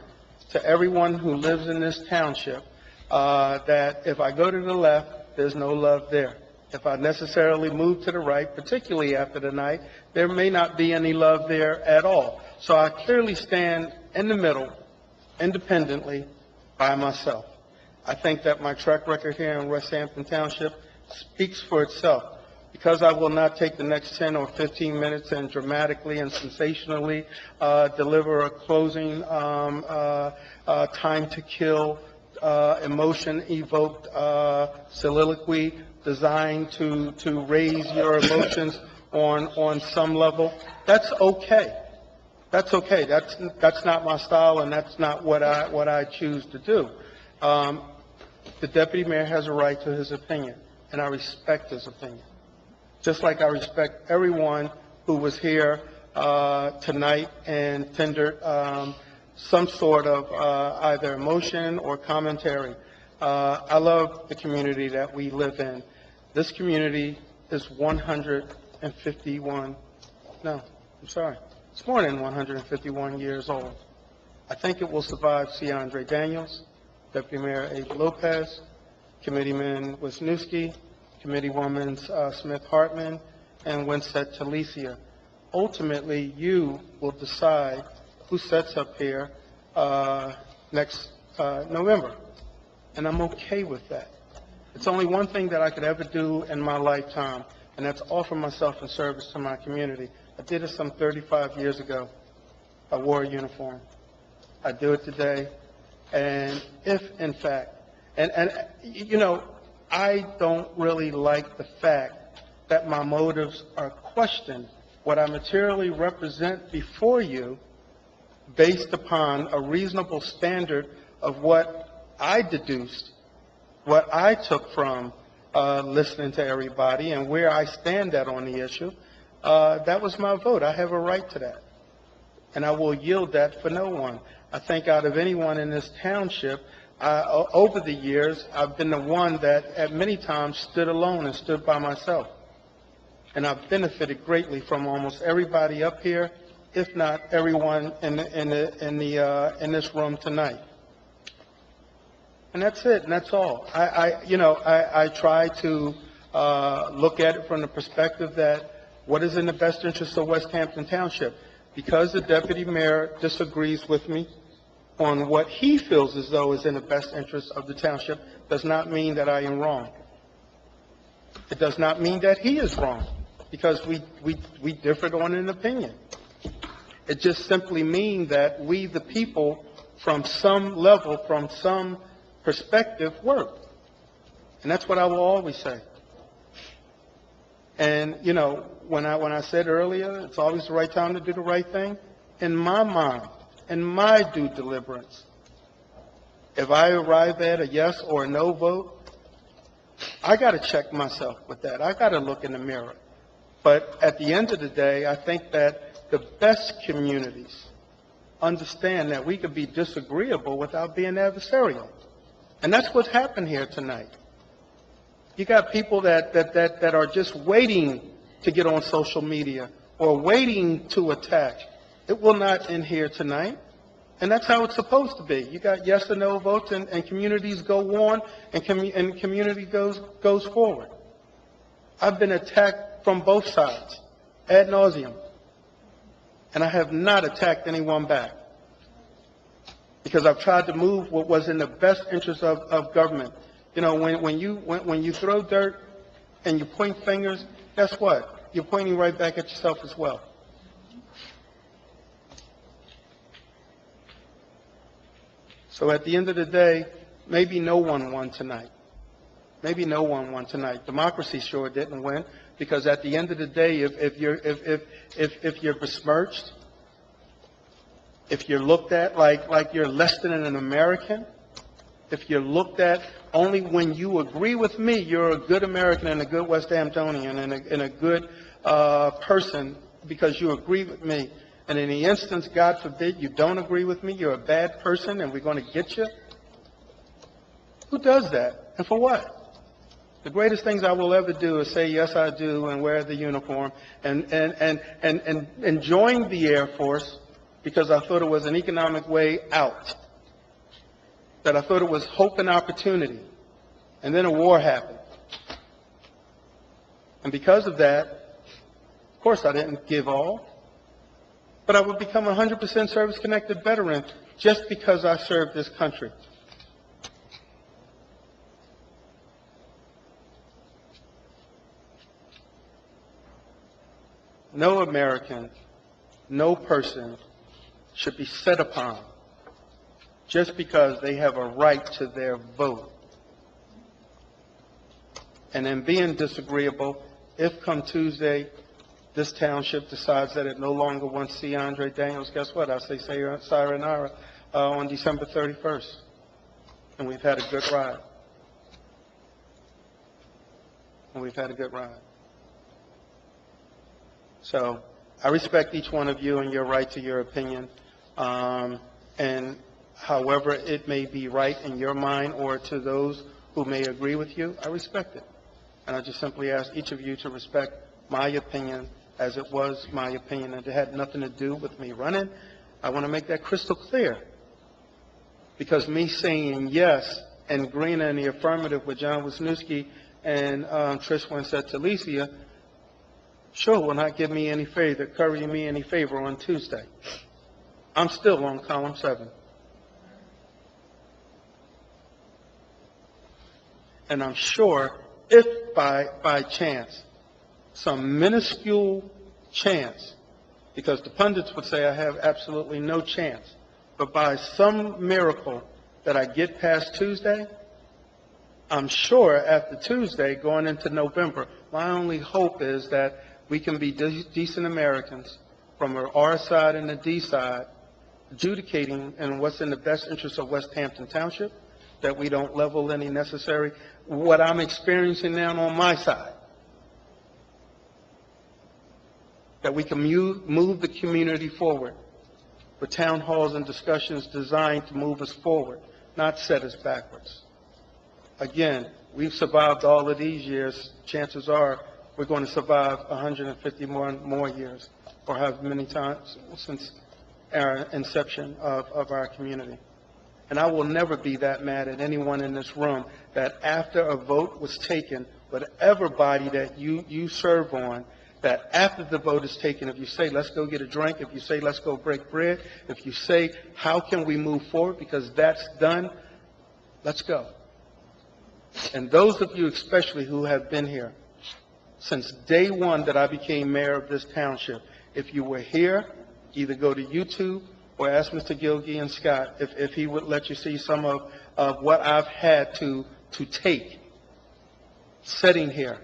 to everyone who lives in this township that if I go to the left, there's no love there. If I necessarily move to the right, particularly after the night, there may not be any love there at all. So I clearly stand in the middle, independently, by myself. I think that my track record here in West Hampton Township speaks for itself. Because I will not take the next 10 or 15 minutes and dramatically and sensationally deliver a closing time to kill, emotion-evoked soliloquy designed to raise your emotions on some level, that's okay. That's okay. That's not my style, and that's not what I choose to do. The deputy mayor has a right to his opinion, and I respect his opinion. Just like I respect everyone who was here tonight and tendered some sort of either emotion or commentary. I love the community that we live in. This community is 151, no, I'm sorry, it's more than 151 years old. I think it will survive C. Andre Daniels, Deputy Mayor Abe Lopez, Committeeman Wisniewski, Committeewoman Smith-Hartman, and Winsett Talicia. Ultimately, you will decide who sets up here next November, and I'm okay with that. It's only one thing that I could ever do in my lifetime, and that's offer myself in service to my community. I did it some 35 years ago. I wore a uniform. I do it today, and if, in fact, and you know, I don't really like the fact that my motives are questioned. What I materially represent before you, based upon a reasonable standard of what I deduced, what I took from listening to everybody and where I stand at on the issue, that was my vote. I have a right to that. And I will yield that for no one. I think out of anyone in this township, over the years, I've been the one that at many times stood alone and stood by myself. And I've benefited greatly from almost everybody up here, if not everyone in this room tonight. And that's it, and that's all. I try to look at it from the perspective that what is in the best interest of West Hampton Township. Because the deputy mayor disagrees with me on what he feels as though is in the best interest of the township, does not mean that I am wrong. It does not mean that he is wrong, because we differed on an opinion. It just simply means that we, the people, from some level, from some perspective, work. And that's what I will always say. And, you know, when I said earlier, it's always the right time to do the right thing, in my mind, in my due deliberance, if I arrive at a yes or a no vote, I got to check myself with that. I got to look in the mirror. But at the end of the day, I think that the best communities understand that we could be disagreeable without being adversarial. And that's what's happened here tonight. You got people that are just waiting to get on social media or waiting to attack. It will not end here tonight. And that's how it's supposed to be. You got yes or no votes, and communities go on, and community goes forward. I've been attacked from both sides, ad nauseum. And I have not attacked anyone back. Because I've tried to move what was in the best interest of government. You know, when you throw dirt and you point fingers, guess what? You're pointing right back at yourself as well. So at the end of the day, maybe no one won tonight. Maybe no one won tonight. Democracy sure didn't win, because at the end of the day, if you're besmirched, if you're looked at like you're less than an American, if you're looked at only when you agree with me, you're a good American and a good West Hamptonian and a good person because you agree with me. And in the instance, God forbid, you don't agree with me, you're a bad person and we're going to get you. Who does that? And for what? The greatest things I will ever do is say, yes, I do, and wear the uniform, and join the Air Force because I thought it was an economic way out, that I thought it was hope and opportunity. And then a war happened. And because of that, of course I didn't give all, but I would become a 100% service-connected veteran just because I served this country. No American, no person should be set upon just because they have a right to their vote. And in being disagreeable, if come Tuesday, this township decides that it no longer wants to see Andre Daniels, guess what? I say sayonara on December 31st. And we've had a good ride. And we've had a good ride. So I respect each one of you and your right to your opinion. And however it may be right in your mind or to those who may agree with you, I respect it. And I just simply ask each of you to respect my opinion as it was my opinion. And it had nothing to do with me running. I want to make that crystal clear. Because me saying yes and agreeing in the affirmative with John Wisniewski and Trish Winsett Talicia sure will not give me any favor, curry me any favor on Tuesday. I'm still on column 7. And I'm sure if by chance, some minuscule chance, because the pundits would say I have absolutely no chance, but by some miracle that I get past Tuesday, I'm sure after Tuesday, going into November, my only hope is that we can be decent Americans from our R side and the D side, adjudicating in what's in the best interest of West Hampton Township, that we don't level any necessary, what I'm experiencing now on my side, that we can move the community forward with town halls and discussions designed to move us forward, not set us backwards. Again, we've survived all of these years. Chances are we're going to survive 150 more years, or however many times since our inception of our community. And I will never be that mad at anyone in this room that after a vote was taken, whatever body that you serve on, that after the vote is taken, if you say, let's go get a drink, if you say, let's go break bread, if you say, how can we move forward because that's done, let's go. And those of you especially who have been here since day one that I became mayor of this township, if you were here, either go to YouTube or ask Mr. Gilgy and Scott if he would let you see some of what I've had to take sitting here.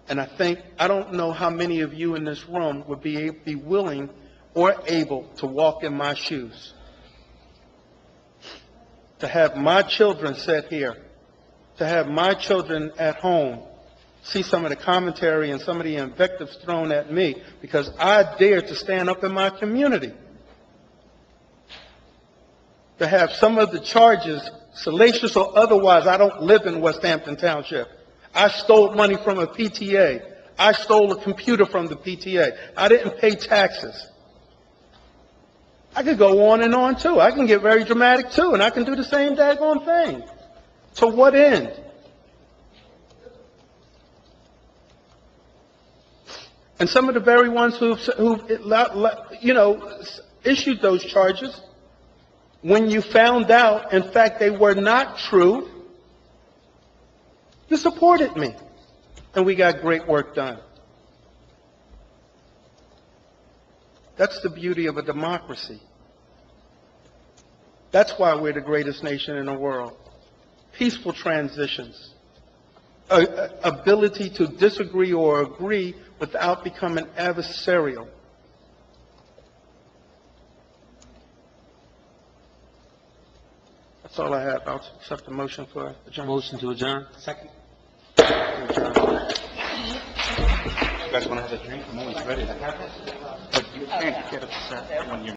And I don't know how many of you in this room would be willing or able to walk in my shoes. To have my children sit here, to have my children at home, see some of the commentary and some of the invectives thrown at me because I dared to stand up in my community. To have some of the charges, salacious or otherwise, I don't live in West Hampton Township. I stole money from a PTA. I stole a computer from the PTA. I didn't pay taxes. I could go on and on, too. I can get very dramatic, too, and I can do the same daggone thing. To what end? And some of the very ones who issued those charges, when you found out, in fact, they were not true, you supported me. And we got great work done. That's the beauty of a democracy. That's why we're the greatest nation in the world. Peaceful transitions. ability to disagree or agree without becoming adversarial. That's all I have. I'll accept the motion for adjournment. Motion to adjourn? Second. You guys want to have a drink? I'm always ready to have it. But you can't get upset when you're